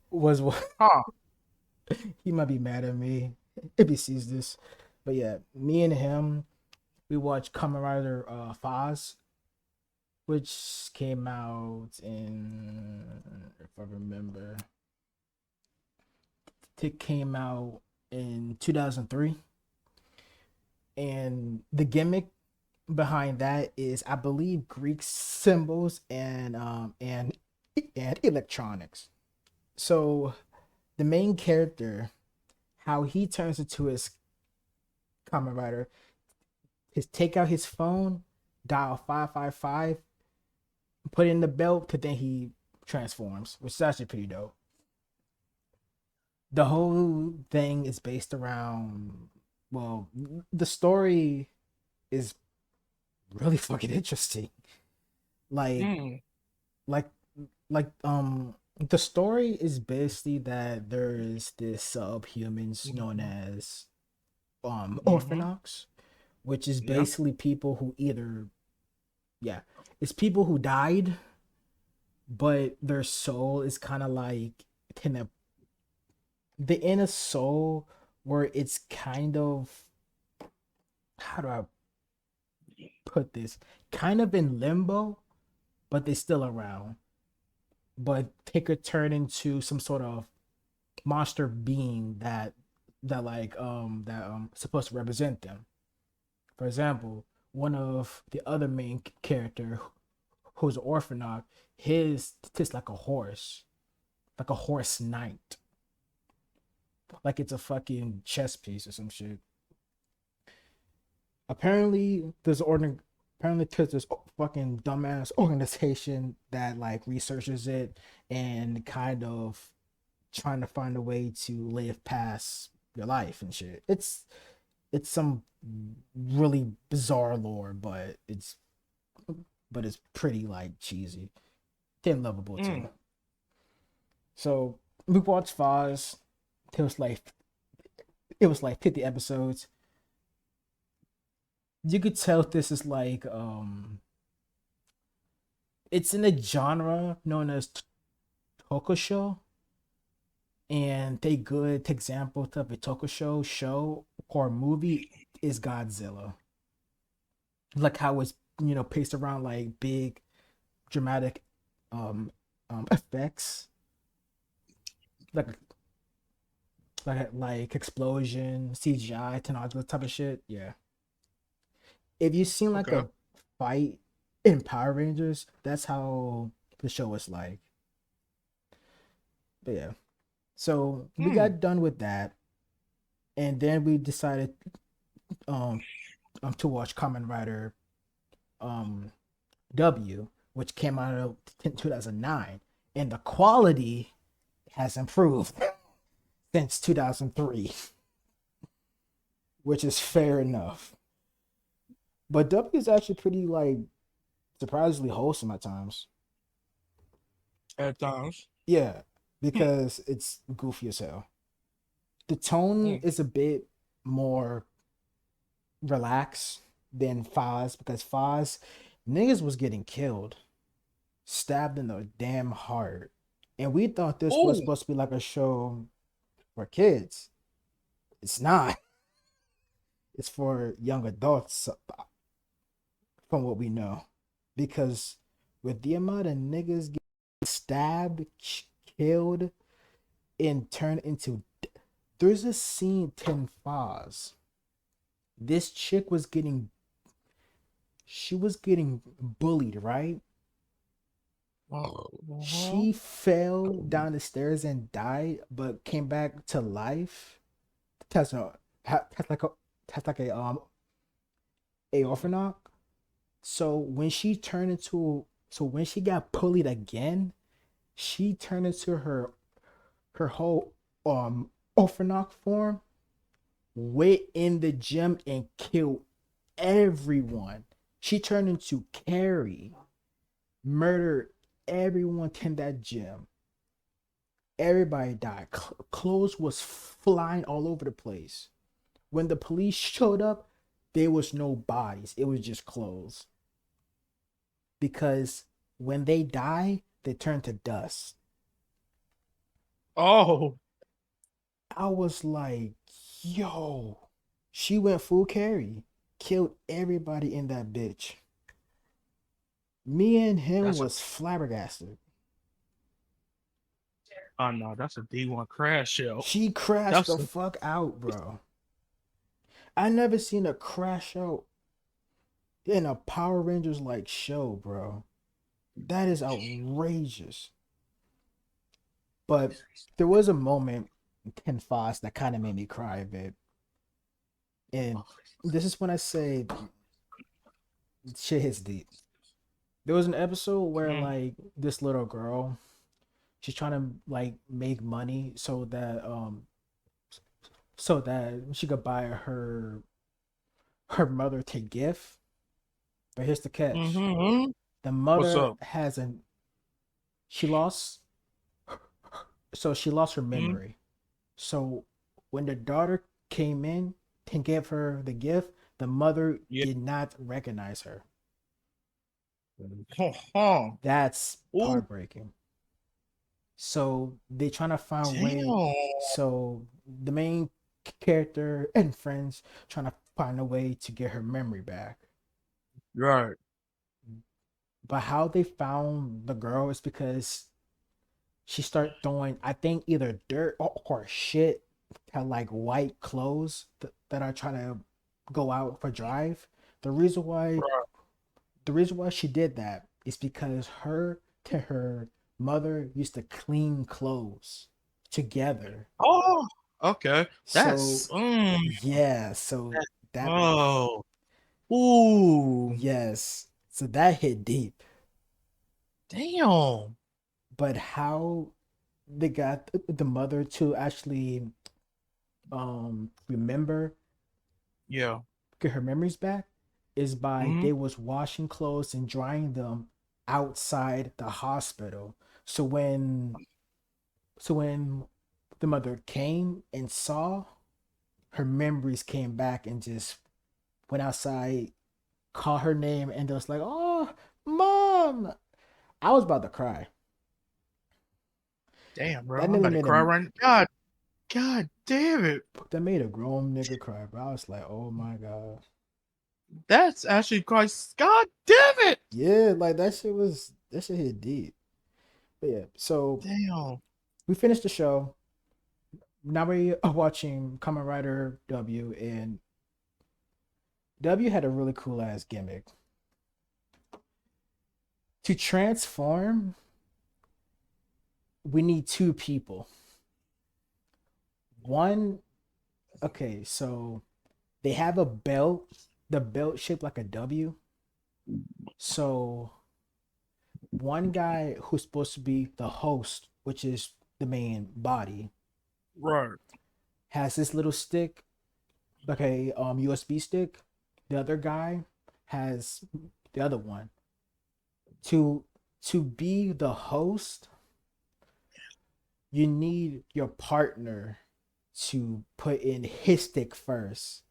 was what Huh. he might be mad at me if he sees this. But yeah, me and him, we watched Kamen Rider Foz, which came out in, if I remember, it came out in 2003. And the gimmick behind that is, I believe, Greek symbols and electronics. So the main character, how he turns into his Kamen Rider, is take out his phone, dial 555, put it in the belt, cause then he transforms, which is actually pretty dope. The whole thing is based around, well, the story is really fucking interesting. Like Mm. like the story is basically that there is this subhumans known Mm-hmm. as Mm-hmm. orphanox, which is Yeah. basically people who either, yeah, it's people who died, but their soul is kind of like in a, the inner soul, where it's kind of, how do I put this, kind of in limbo, but they're still around, but they could turn into some sort of monster being that supposed to represent them. For example, one of the other main character, who's an orphanage, his is like a horse knight, like it's a fucking chess piece or some shit. Apparently, there's fucking dumbass organization that like researches it and kind of trying to find a way to live past your life and shit. It's some really bizarre lore, but it's pretty like cheesy and lovable too. Mm. So we watched Foz. It was like it was like 50 episodes. You could tell this is like it's in a genre known as tokusho, and a good example of a tokusho show or movie is Godzilla. Like how it's, paced around like big dramatic um effects, like like explosion, CGI, technological type of shit. Yeah, If you seen like Okay. a fight in Power Rangers, that's how the show was like. But yeah. So we Hmm. got done with that, and then we decided um to watch Kamen Rider um W, which came out of 2009, and the quality has improved since 2003, which is fair enough. But W is actually pretty like surprisingly wholesome at times. At times. Yeah, Hmm. because it's goofy as hell. The tone Hmm. is a bit more relaxed than Foz because Foz niggas was getting killed, stabbed in the damn heart. And we thought this was Oh. supposed to be like a show for kids. It's not. It's for young adults from what we know. Because with the amount of niggas getting stabbed, killed, and turned into there's a scene 10 Foz. This chick was getting she was getting bullied, right? Uh-huh. She fell down the stairs and died, but came back to life. That's no, that's like a orphanage. So when she got bullied again, she turned into her whole orphanage form, went in the gym and killed everyone. She turned into Carrie, murdered everyone in that gym. Everybody died. Clothes was flying all over the place. When the police showed up, there was no bodies. It was just clothes. Because when they die, they turn to dust. Oh. I was like, yo. She went full carry. Killed everybody in that bitch. Me and him That's a was flabbergasted. oh no, that's a D1 crash show. She crashed That's the a fuck out, bro. I never seen a crash out in a Power Rangers like show, bro. That is outrageous. But there was a moment in Ken Foss that kind of made me cry a bit. And this is when I say shit hits deep. There was an episode where mm, like this little girl, she's trying to like make money so that she could buy her mother to gift. But here's the catch. mm-hmm. The What's mother up? hasn't she lost she lost her Mm, memory. So when the daughter came in to give her the gift, the mother yeah. did not recognize her. Huh. That's Oh, heartbreaking. So they trying to find a way. damn. So the main character and friends trying to find a way to get her memory back. Right. But how they found the girl is because she started throwing, I think, either dirt or shit at like white clothes that are trying to go out for drive. The reason why Right. the reason why she did that is because her mother used to clean clothes together. Oh, okay. So That's yeah, so that, that oh. Ooh. yes, so that hit deep. Damn. But how they got the mother to actually remember, Yeah. get her memories back is by Mm-hmm. they was washing clothes and drying them outside the hospital. So when the mother came and saw, her memories came back and just went outside, called her name, and it was like, "Oh, mom!" I was about to cry. Damn, bro. That I'm nearly about to made cry a right now. God damn it. that made a grown nigga cry, bro. I was like, "Oh my god." That's actually quite God damn it. Yeah, like that shit hit deep. But yeah, so Damn. we finished the show. Now we are watching Kamen Rider W, and W had a really cool ass gimmick. To transform, we need two people. One, okay, so they have a belt, the belt shaped like a W. So one guy who's supposed to be the host, which is the main body, Right. has this little stick, like a USB stick. The other guy has the other one. To be the host, you need your partner to put in his stick first.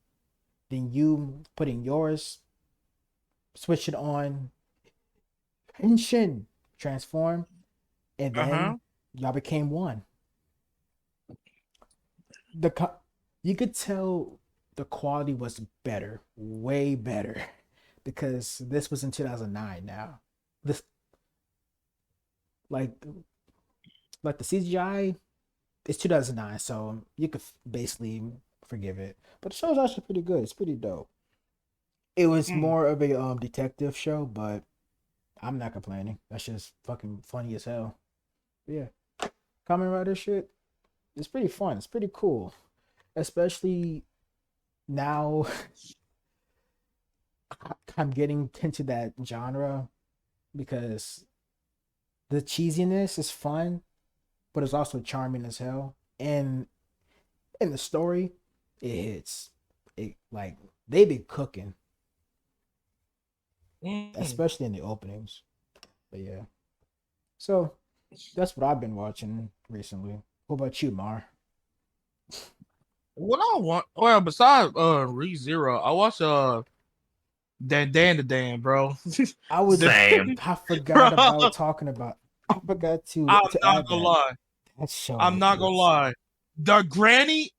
Then you put in yours, switch it on, Henshin, transform, and Uh-huh. then y'all became one. The you could tell the quality was better, way better, because this was in 2009. Now, this like the CGI is 2009, so you could basically forgive it. But the show's actually pretty good. It's pretty dope. It was Mm. more of a detective show, but I'm not complaining. That's just fucking funny as hell. But yeah, Kamen Rider shit. It's pretty fun. It's pretty cool, especially now. I'm getting into that genre because the cheesiness is fun, but it's also charming as hell. And in the story, it hits. It like they be cooking, Mm. especially in the openings. But yeah, so that's what I've been watching recently. What about you, Mar? What I want, well, besides ReZero, I watch Dan the Dan, bro. I would. The, Same. I forgot bro, about talking about. I forgot I'm to not add gonna that. lie. That show I'm not gonna hits, lie. The granny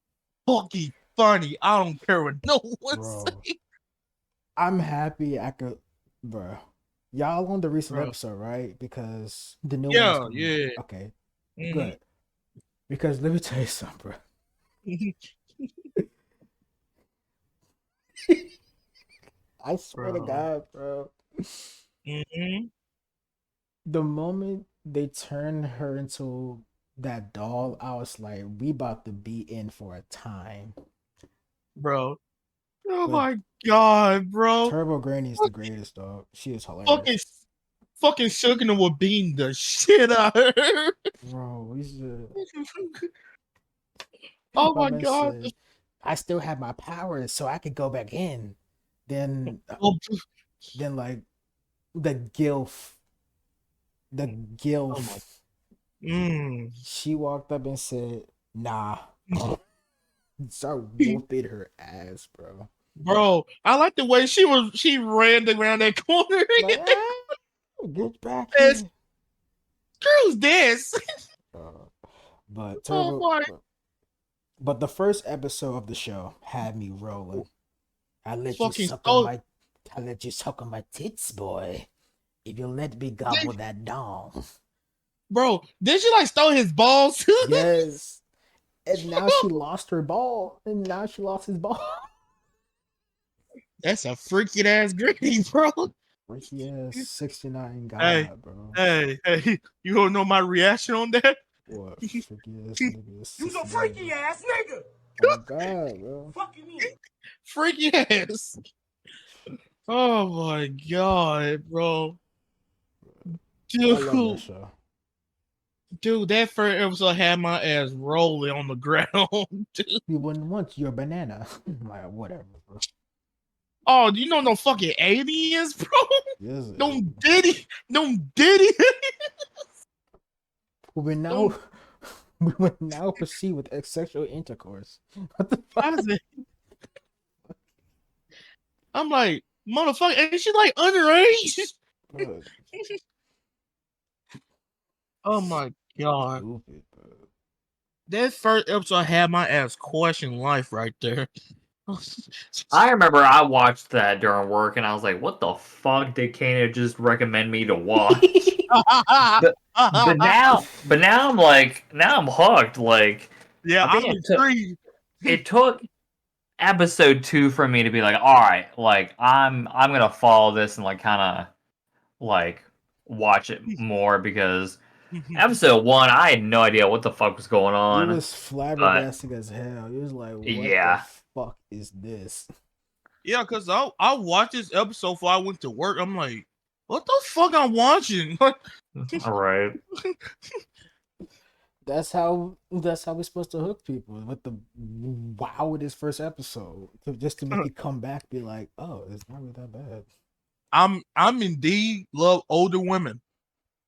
fucking funny. I don't care what no one bro. say. I'm happy I could, bro. Y'all on the recent Bro. episode, right? Because the new one's Yeah, coming. yeah. Okay, hmm good. Because let me tell you something, bro. I swear to Bro. God, bro. hmm The moment they turn her into that doll, I was like, we about to be in for a time. Bro. Oh But my god, bro. Turbo Granny is the greatest, dog. She is Fucking hilarious. fucking Sugar will beating the shit out of her. Bro, he's Oh my my man god. said, I still have my powers, so I could go back in. Then, Oh, then like the gilf, the oh my. gilf. Mm. She walked up and said, "Nah." Start whooping her ass, bro. Bro, I like the way she ran around that corner. Like, ah, get back Yes, here. screw this. Uh, but Oh Turbo, my but the first episode of the show had me rolling. I let you fucking suck on so my, I let you suck on my tits, boy. If you let me they, gobble that dong. bro, did she like stole his balls too? Yes. And now she lost her ball. And now she lost his ball. That's a freaking ass granny, bro. Freaky ass 69 Hey, God, bro. hey, you don't know my reaction on that? What freaky ass nigga You's a 69 freaky God. ass nigga. Oh God, bro. Fuck you mean? Freaky ass. Oh my god, bro. I love that Dude, show. dude, that first episode had my ass rolling on the ground. Dude. You wouldn't want your banana. Like whatever, bro. Oh, you know no fucking aliens, bro? Yes, No Diddy, no Diddy, we will now no. we will now proceed with sexual intercourse. What the fuck? I said, I'm like, motherfucker, and she like underage. Bro, Oh my god. stupid, bro. That first episode had my ass question life right there. I remember I watched that during work and I was like, what the fuck did Kana just recommend me to watch? But but now I'm like now I'm hooked. Like Yeah, I think I'm intrigued. it took episode 2 for me to be like, all right, like I'm gonna follow this and like kind of like watch it more because episode 1 I had no idea what the fuck was going You on, was but flabbergasted as hell. You was like, "What the yeah, fuck is this?" Yeah, because I watched this episode before I went to work. I'm like, what the fuck I'm watching? all right. That's how we're supposed to hook people with the wow of this first episode, just to make you come back, be like, "Oh, it's not really that bad." I'm indeed love older women.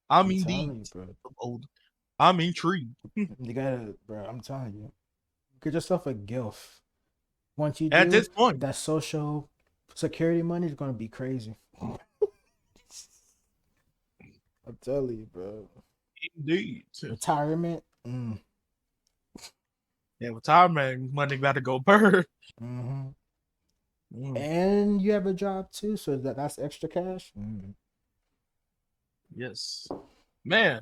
I'm I'm indeed telling you, bro. love older. I'm intrigued. You gotta, bro. I'm telling you, get yourself a gilf. Once you At do, this point, that social security money is gonna be crazy. I'm telling you, bro. indeed. Retirement. Yeah, retirement money got to go bird. Mm-hmm. Mm, And you have a job too, so that's extra cash. yes, man.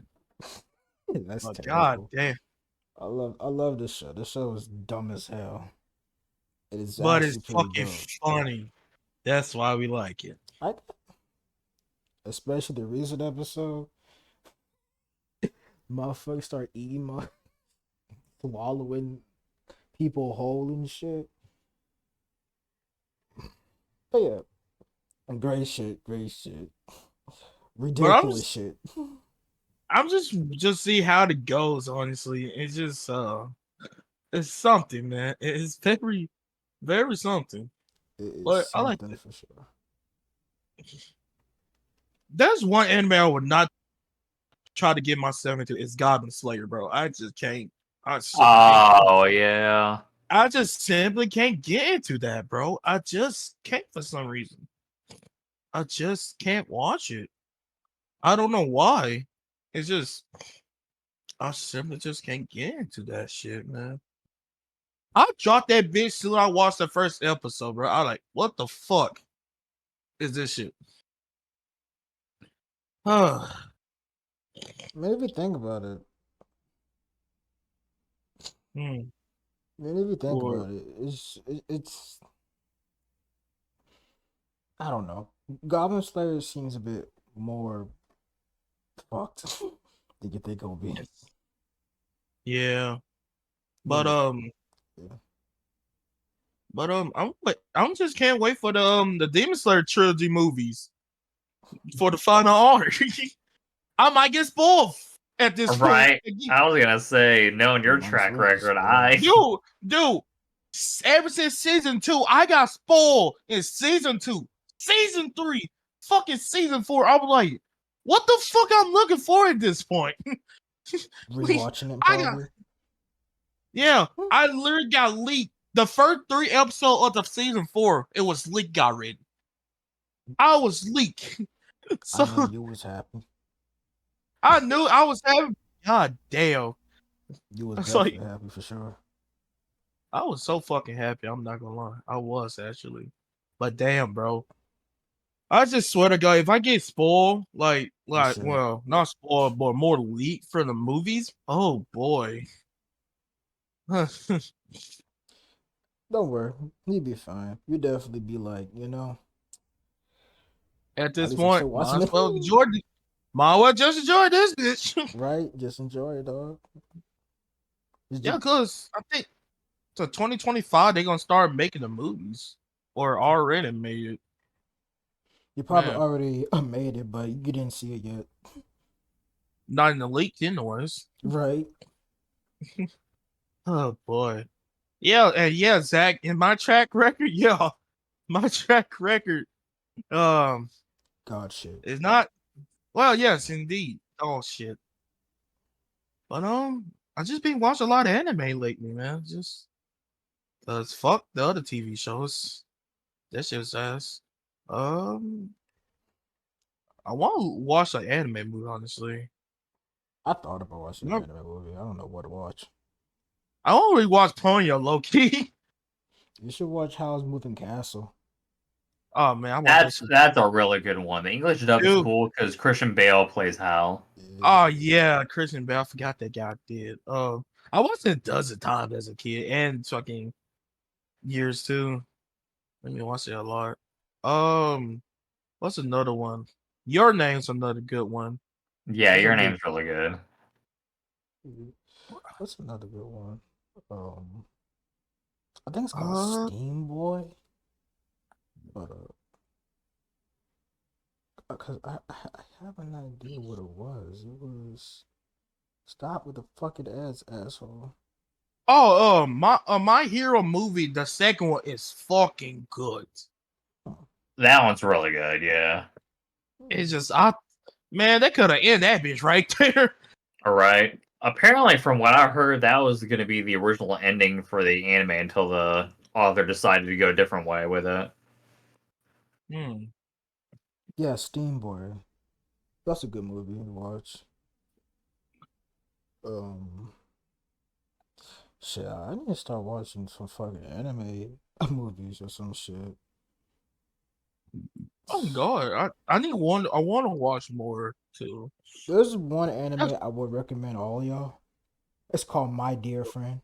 That's My God terrible. damn. I love this show. This show is dumb as hell. It is But it's actually pretty fucking dope. funny. That's why we like it. I especially the recent episode. Motherfuckers start eating swallowing people whole and shit. But yeah, great shit, great shit. But Ridiculous shit. I'm just see how it goes. Honestly, it's just it's something, man. It's very very something. It is But I like something it. for sure. There's one anime I would not try to get myself into. It's Goblin Slayer, bro. I just can't. I simply can't. Oh yeah. I just simply can't get into that, bro. I just can't for some reason. I just can't watch it. I don't know why. It's just I simply just can't get into that shit, man. I dropped that bitch soon I watched the first episode, bro. I like, what the fuck is this shit? Maybe think about it. Hmm. Maybe if you think Or about it, it's I don't know. Goblin Slayer seems a bit more fucked than you think it'll be. yeah, but But yeah. I'm just can't wait for the Demon Slayer trilogy movies for the final arc. I might get spoiled at this point. Right. I was gonna say, knowing your Might as track well just record, spoil. Dude, ever since season 2, I got spoiled in season 2, season 3, fucking season 4. I was like, what the fuck I'm looking for at this point? Rewatching it I got probably. yeah, I literally got leaked. The first 3 episodes of the season 4, it was leaked already. I was leaked. I So know you was happy. I knew I was having God damn. You was I was like, definitely happy for sure. I was so fucking happy. I'm not gonna lie. I was actually. But damn, bro. I just swear to God, if I get spoiled, You should. well, not spoiled, but more leaked for the movies, oh boy. Don't worry. You'll be fine. You definitely be like, At at this least I'm point, still might watching as it. well enjoy it. Might as well just enjoy this bitch. Right? Just enjoy it, dog. Yeah, cause I think so 2025 they're gonna start making the movies. Or already made it. You probably Man. already made it, but you didn't see it yet. Not in the leaked anyways. Right? Oh boy. Yeah, and yeah, Zach, in my track record, yeah, my track record God shit. is not well, yes, indeed. Oh shit. But I just been watching a lot of anime lately, man. Just cause fuck the other TV shows. That shit's ass. Um I want to watch an anime movie, honestly. I thought about watching an No, anime movie. I don't know what to watch. I don't really watch Ponyo low key. You should watch Howl's Moving Castle. Oh man, I watch that shit. That's a really good one. The English dub is Dude. cool because Christian Bale plays Hal. Oh yeah, Christian Bale. I forgot that guy did. I watched it a dozen times as a kid, and fucking Years too. Let me watch it a lot. What's another one? Your Name's another good one. Yeah, That's a your good. name's really good. What's another good one? I think it's called Uh Steam Boy. But cause I have an idea what it was. It was stop with the fucking ads, asshole. My Hero movie, the second one is fucking good. Oh, That one's really good. Yeah. It's just man, they could have ended that bitch right there. All right. Apparently, from what I heard, that was going to be the original ending for the anime until the author decided to go a different way with it. Hmm. yeah, Steam Boy. That's a good movie to watch. Um, shit, I need to start watching some fucking anime movies or some shit. Oh god, I need one. I want to watch more too. There's one anime That's, I would recommend all y'all. It's called My Dear Friend.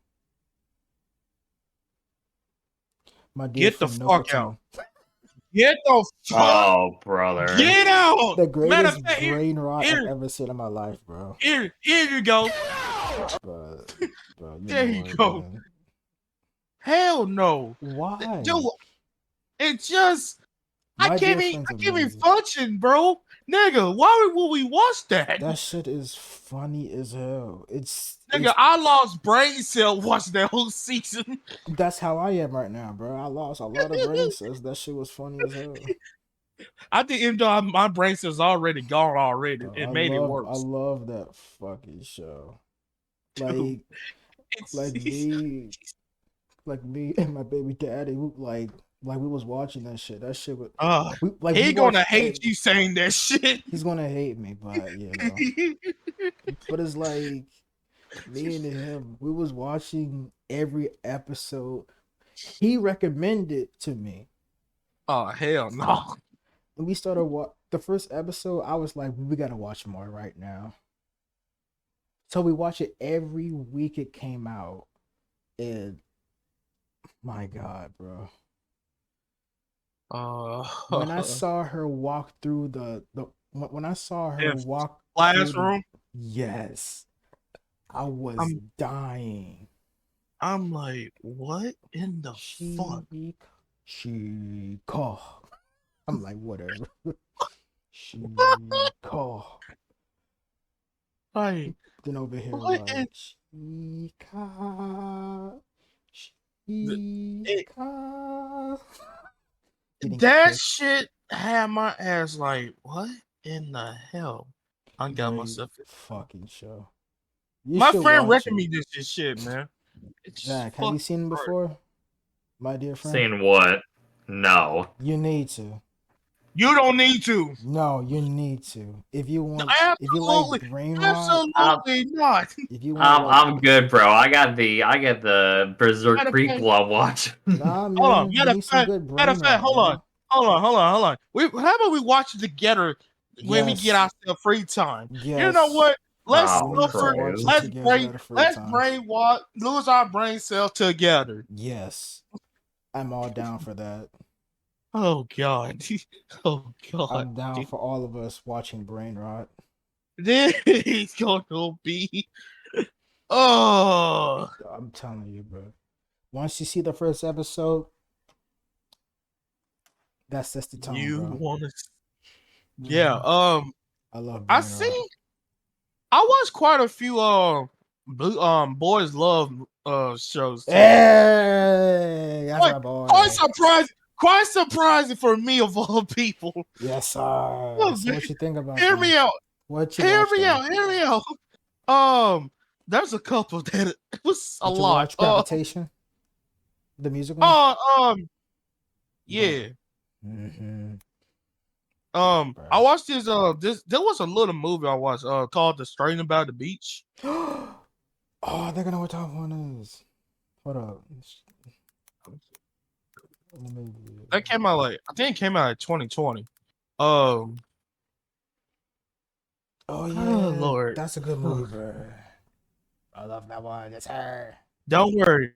My Dear get the Friend fuck out. Nokotome. Get the fuck. Oh, brother. Get out. The Matter of greatest fact, brain rot I've here, ever seen in my life, bro. here you go. But, you There know you what, go. man? Hell no, dude. Why? It just My Dear I Friend's can't even amazing. function, bro. Nigga, why would we watch that? That shit is funny as hell. Nigga, It's I lost brain cell watching that whole season. that's how I am right now, bro. I lost a lot of brain cells. That shit was funny as hell. I think even though my brain cells already gone already, Bro, it made it I worse. love that fucking show. Dude, Like it's, like me like me and my baby daddy, like we was watching that shit. That shit was uh, we he gonna watched hate you saying that shit. he's gonna hate me, but but it's like me and him, we was watching every episode. He recommended to me. Oh hell no. And we started the first episode. I was like, we gotta watch more right now. So we watch it every week it came out. And my God, bro. When I Uh, saw her walk through the when I saw her in walk through the classroom, yes, I was I'm dying. I'm like, what in the fuck? She she call. I'm like, whatever. She call. Like, Then over here, what in like, Chica, it, Chica. Getting that kicked. shit had my ass like, what in the hell? I got Great myself. fucking show. You My should friend watch it. recommended this shit, man. It's Zach, have you fucking seen him hard. before? My dear friend? Saying what? No. You need to. You don't need to. No, you need to. If you like Absolutely, brain rot, I'm, absolutely not. if you want to like, I'm good, bro. I got the Berserk Matter of fact, prequel I'm watching. nah, hold on. man, you need some good Matter of brain fact, rot, bro. hold on. How about we watch it together when we get Yes, ourselves free time? You know yes. what? Let's Oh, We need to suffer. watch it Christ. together at a free Let's time. brain wash. Lose our brain cells together. Yes, I'm all down for that. Oh God. Oh God. I'm down for all of us watching brain rot. This is gonna be. Oh. I'm telling you, bro. Once you see the first episode, that sets the tone, You bro. wanna? Yeah. Hmm. I love I brain rot. seen. I watched quite a few boys love shows too. Hey, that's Quite my boy. quite surprising for me of all people. Yes, sir. Look, So what you think about hear them? me out. What you watch though? Hear me out. There's a couple that it was a Did you lot. watch Gravitation, the music one? Uh, Bro. yeah. Mm-hmm. I Bro. watched this there was a little movie I watched called The Strain About the Beach. Oh, I think I know what top one is. Hold up. That came out I think it came out in 2020. Um, Oh oh yeah, Lord. that's a good movie, bro. I love that one. That's her. Don't worry.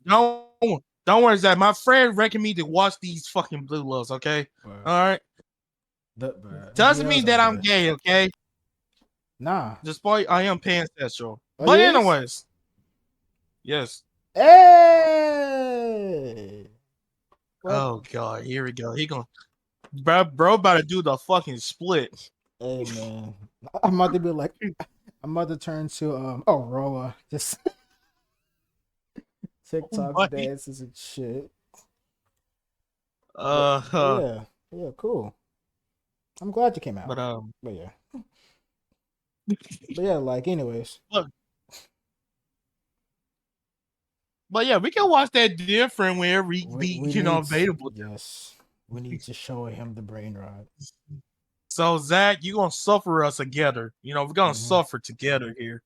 Don't Don't worry, Zach. My friend recommended me to watch these fucking Blue Loves. Okay, But all right. the Doesn't BLs mean are that I'm good. gay. Okay, Nah. despite I am pansexual. Oh, But yes? anyways, yes. Hey! What? Oh god, here we go. He gonna bro about to do the fucking split. Hey, man. I'm about to be like, I'm about to turn to, Roa. Just TikTok What? dances and shit. But, Uh, but uh, yeah. Yeah, cool. I'm glad you came but out. But yeah. But yeah, like, anyways. but, but yeah, we can watch that different whenever we be We need, available. yes. We need to show him the brain rot. So Zach, you gonna suffer us together. We're gonna Mhm. suffer together here.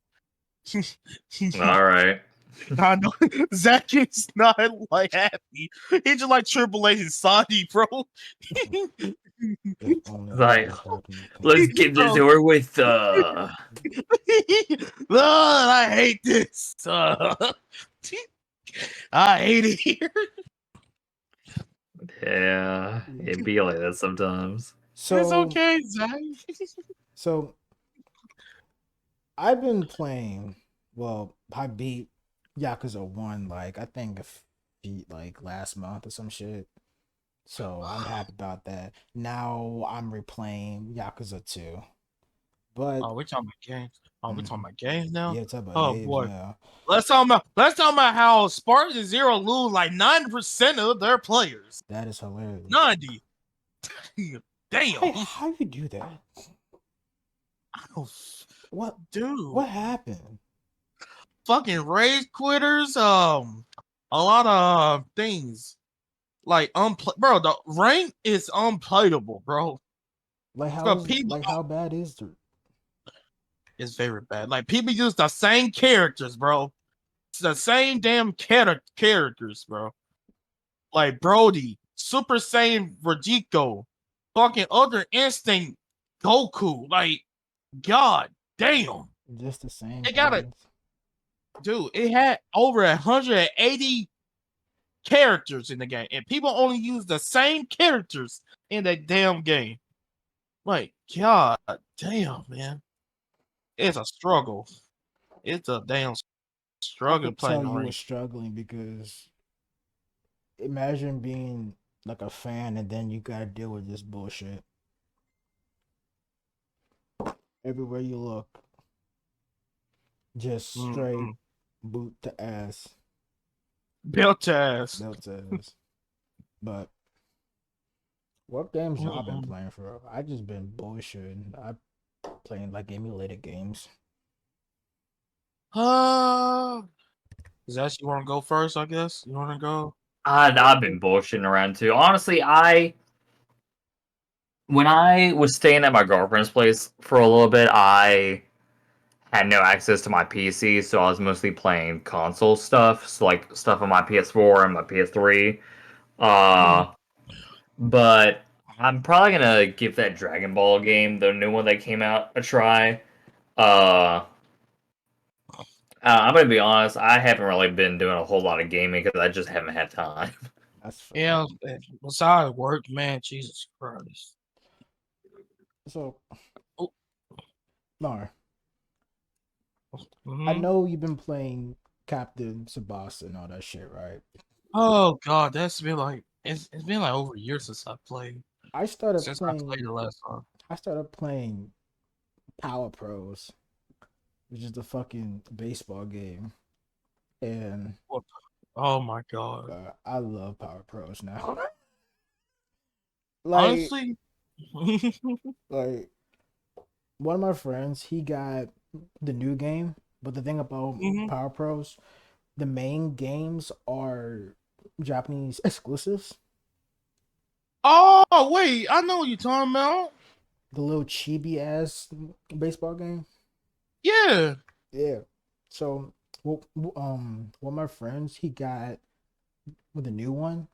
All right. I know Zach is not like happy. He's just like Triple H and Sandy, bro. If only I Like, could have you let's pain. get this Bro. over with. I hate this. I hate it here. Yeah, it be like that sometimes. It's So, okay, Zach. so I've been playing. Well, I beat Yakuza 1, like, I think like last month or some shit. So I'm happy about that. Now I'm replaying Yakuza 2. But Oh, we're talking about games. Oh, we're talking mhm, about games now. yeah, talk about Oh games boy. now. Let's talk about how Spartan Zero lose like 90% of their players. That is hilarious. 90. Damn. How you do that? Oh, What dude. happened? Fucking race quitters. A lot of things. Like bro, the rank is unplayable, bro. Like So people how bad is the it's very bad. Like people use the same characters, bro. It's the same damn characters, bro. Like Brody, Super Saiyan Vegito, fucking Other Instinct Goku. Like, god damn. just the same It got things? dude, it had over 180 characters in the game, and people only use the same characters in that damn game. Like, god damn, man. It's a struggle. It's a damn I struggle could playing tell the you were ring. struggling because imagine being like a fan and then you gotta deal with this bullshit everywhere you look. Just straight Mm-hmm. boot to ass, Belt ass. belt to ass. But what games y'all been Mm-mm. playing for? I just been bullshitting. I playing like emulated games. Is that you want to go first? I guess you want to go. I've been bullshitting around too. Honestly, when I was staying at my girlfriend's place for a little bit, I had no access to my PC, so I was mostly playing console stuff, so like stuff on my PS4 and my PS3. Mm. Uh, but I'm probably gonna give that Dragon Ball game, the new one that came out, a try. Uh, I'm gonna be honest, I haven't really been doing a whole lot of gaming because I just haven't had time. That's fair. Yeah, besides work, man, Jesus Christ. So, Oh, no, I mhm. know you've been playing Captain Tsubasa and all that shit, right? Oh God, it's been like over a year since I played. I started Since I played playing. the last time. I started playing Power Pros, which is the fucking baseball game, and What? Oh my God. I love Power Pros now. like, Honestly, like one of my friends, he got the new game, but the thing about mhm. Power Pros, the main games are Japanese exclusives. Oh wait, I know what you're talking about. The little chibi ass baseball game. Yeah. Yeah. So, well, one of my friends, he got with a new one,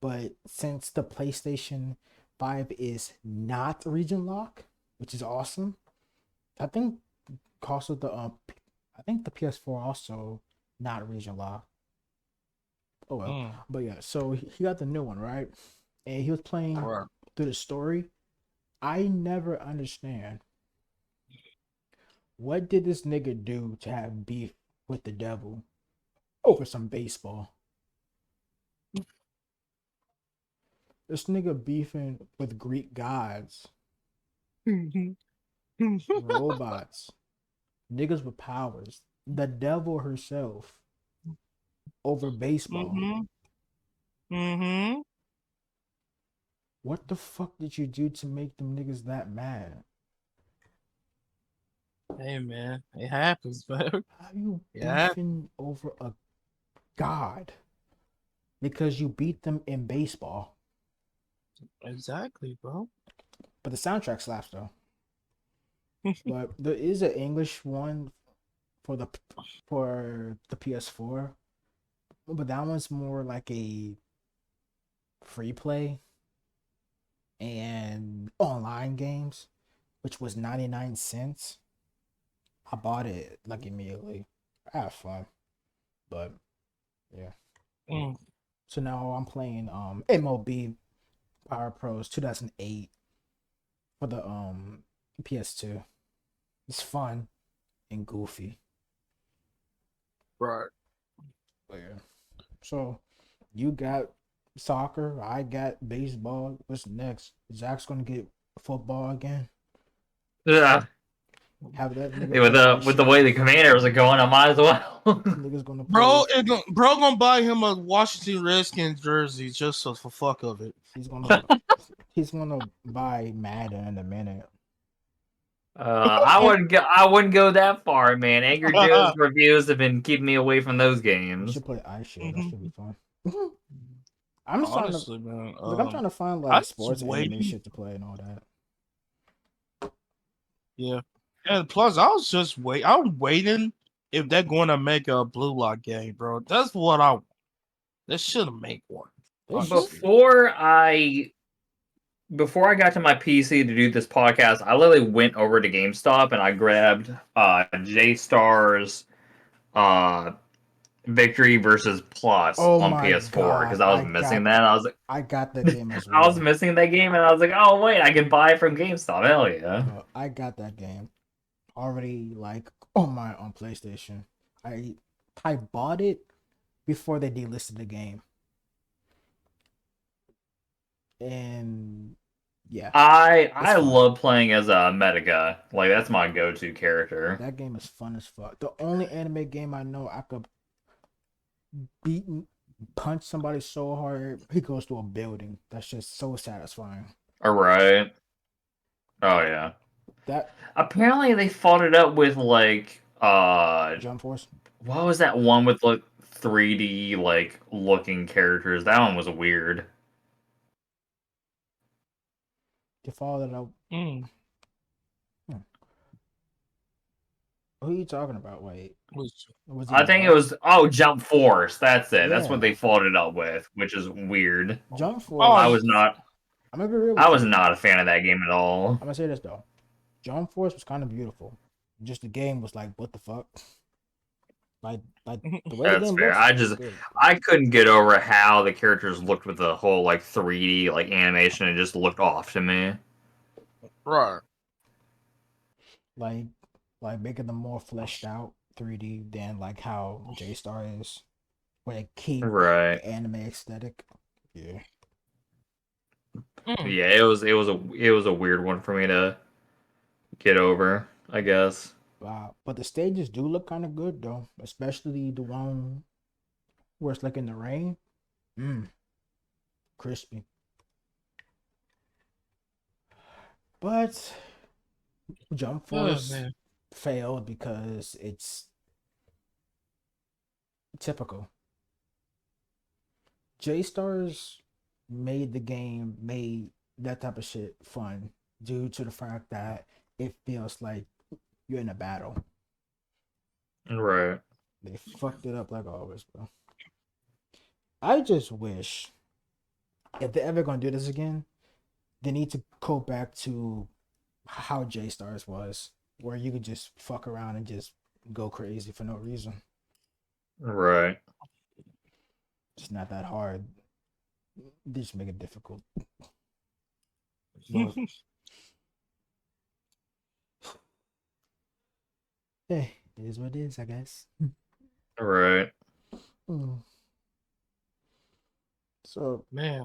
but since the PlayStation 5 is not region lock, which is awesome, I think also the I think the PS4 also not region lock. Oh well. Mm. But yeah, so he got the new one, right? And he was playing Right. through the story. I never understand, what did this nigga do to have beef with the devil over some baseball? This nigga beefing with Greek gods, robots, niggas with powers, the devil herself over baseball. Mm-hmm. Mm-hmm. What the fuck did you do to make them niggas that mad? Hey man, it happens, man. How you Yeah, beefing over a god because you beat them in baseball? exactly, bro. But the soundtrack slaps though. But there is an English one for the PS4, but that one's more like a free play and online games, which was 99 cents. I bought it like immediately. I had fun, but yeah. Mm. So now I'm playing MLB Power Pros 2008 for the PS2. It's fun and goofy. Right. But yeah. So you got soccer, I got baseball. What's next? Zach's gonna get football again. Yeah. Have that nigga With play the ice with the shit. way the Commanders are going, I might as well. Niggas gonna Bro, play. bro gonna buy him a Washington Redskins jersey just so for fuck of it. He's gonna he's gonna buy Madden in a minute. I wouldn't go that far, man. Angry Joe's reviews have been keeping me away from those You games. should play ice shit. That should be Mhm. fun. I'm just trying to Honestly, man. I'm trying to find I like was sports anime waiting. shit to play and all that. Yeah. And plus, I was just wait. I'm waiting if they're going to make a Blue Lock game, bro. That's what I. They should make one. They should. Honestly. Before I got to my PC to do this podcast, I literally went over to GameStop and I grabbed J Star's uh Victory versus Plus Oh on my PS4 because god, I was missing that. I got that game as I was well. missing that game and I was like, oh wait, I can buy it from GameStop. Hell yeah. I got that game already like on PlayStation. I I bought it before they delisted the game. And yeah, it's I fun. love playing as a Medica. Like that's my go-to character. That game is fun as fuck. The only anime game I know I could beat punch somebody so hard he goes to a building. That's just so satisfying. Alright. Oh yeah. That Apparently they followed it up with like Jump Force. what was that one with like 3D like looking characters? That one was weird. You follow that up. Mm. Hmm. Who are you talking about? Wait, Which- was he I think it black? was Jump Force. That's it. That's what they Yeah, followed it up with, which is weird. Jump Oh, I Force. was not I'm gonna be real I with was you. not a fan of that game at all. I'm gonna say this though. Jump Force was kind of beautiful. Just the game was like, what the fuck? Like the way the That's game fair. looks is good. I couldn't get over how the characters looked with the whole like 3D like animation. It just looked off to me. right. Like like making them more fleshed out 3D than like how J Star is, where they keep Right. the anime aesthetic. Yeah. Mm. Yeah, it was a weird one for me to get over, I guess. Wow. But the stages do look kind of good though, especially the one where it's like in the rain. Mmm, crispy. But Jump Oh Force man. failed because it's typical. J Stars made that type of shit fun due to the fact that it feels like you're in a battle. Right. They fucked it up like always, bro. I just wish if they're ever gonna do this again, they need to go back to how J Stars was, where you could just fuck around and just go crazy for no reason. Right. It's not that hard. They just make it difficult. But hey, it is what it is, I guess. Right. Hmm. So, Man,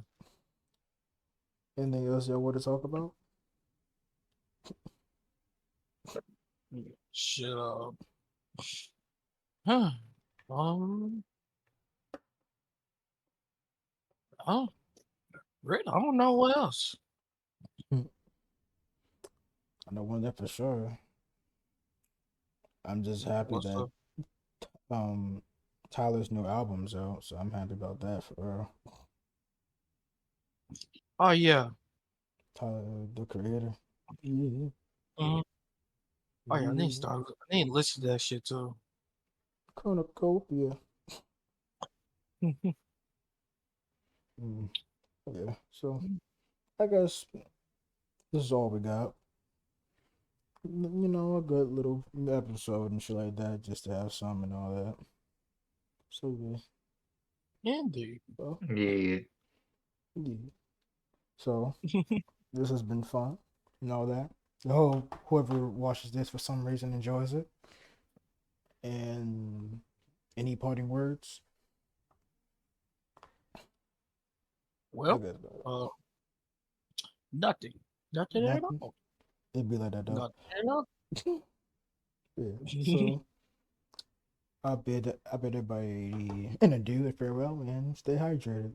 anything else y'all want to talk about? shit. Huh. Um. Oh, really? I don't know what else. I know one that for sure. I'm just happy What's that up? um Tyler's new album's out, so I'm happy about that for real. Oh yeah. Tyler, the creator. Yeah. Mhm. Oh yeah. I need to Yeah. start. I need to listen to that shit too. Cornucopia. Mm, yeah. So I guess this is all we got. You know, a good little episode and shit like that, just to have some and all that. So yeah. Indeed. So Yeah. yeah. So this has been fun and all that. I hope whoever watches this for some reason enjoys it. And any parting words? I Well, guess uh, nothing. Nothing at nothing. all. It'd be like that though. Nothing at all. Yeah. So I bid everybody an adieu and farewell and stay hydrated.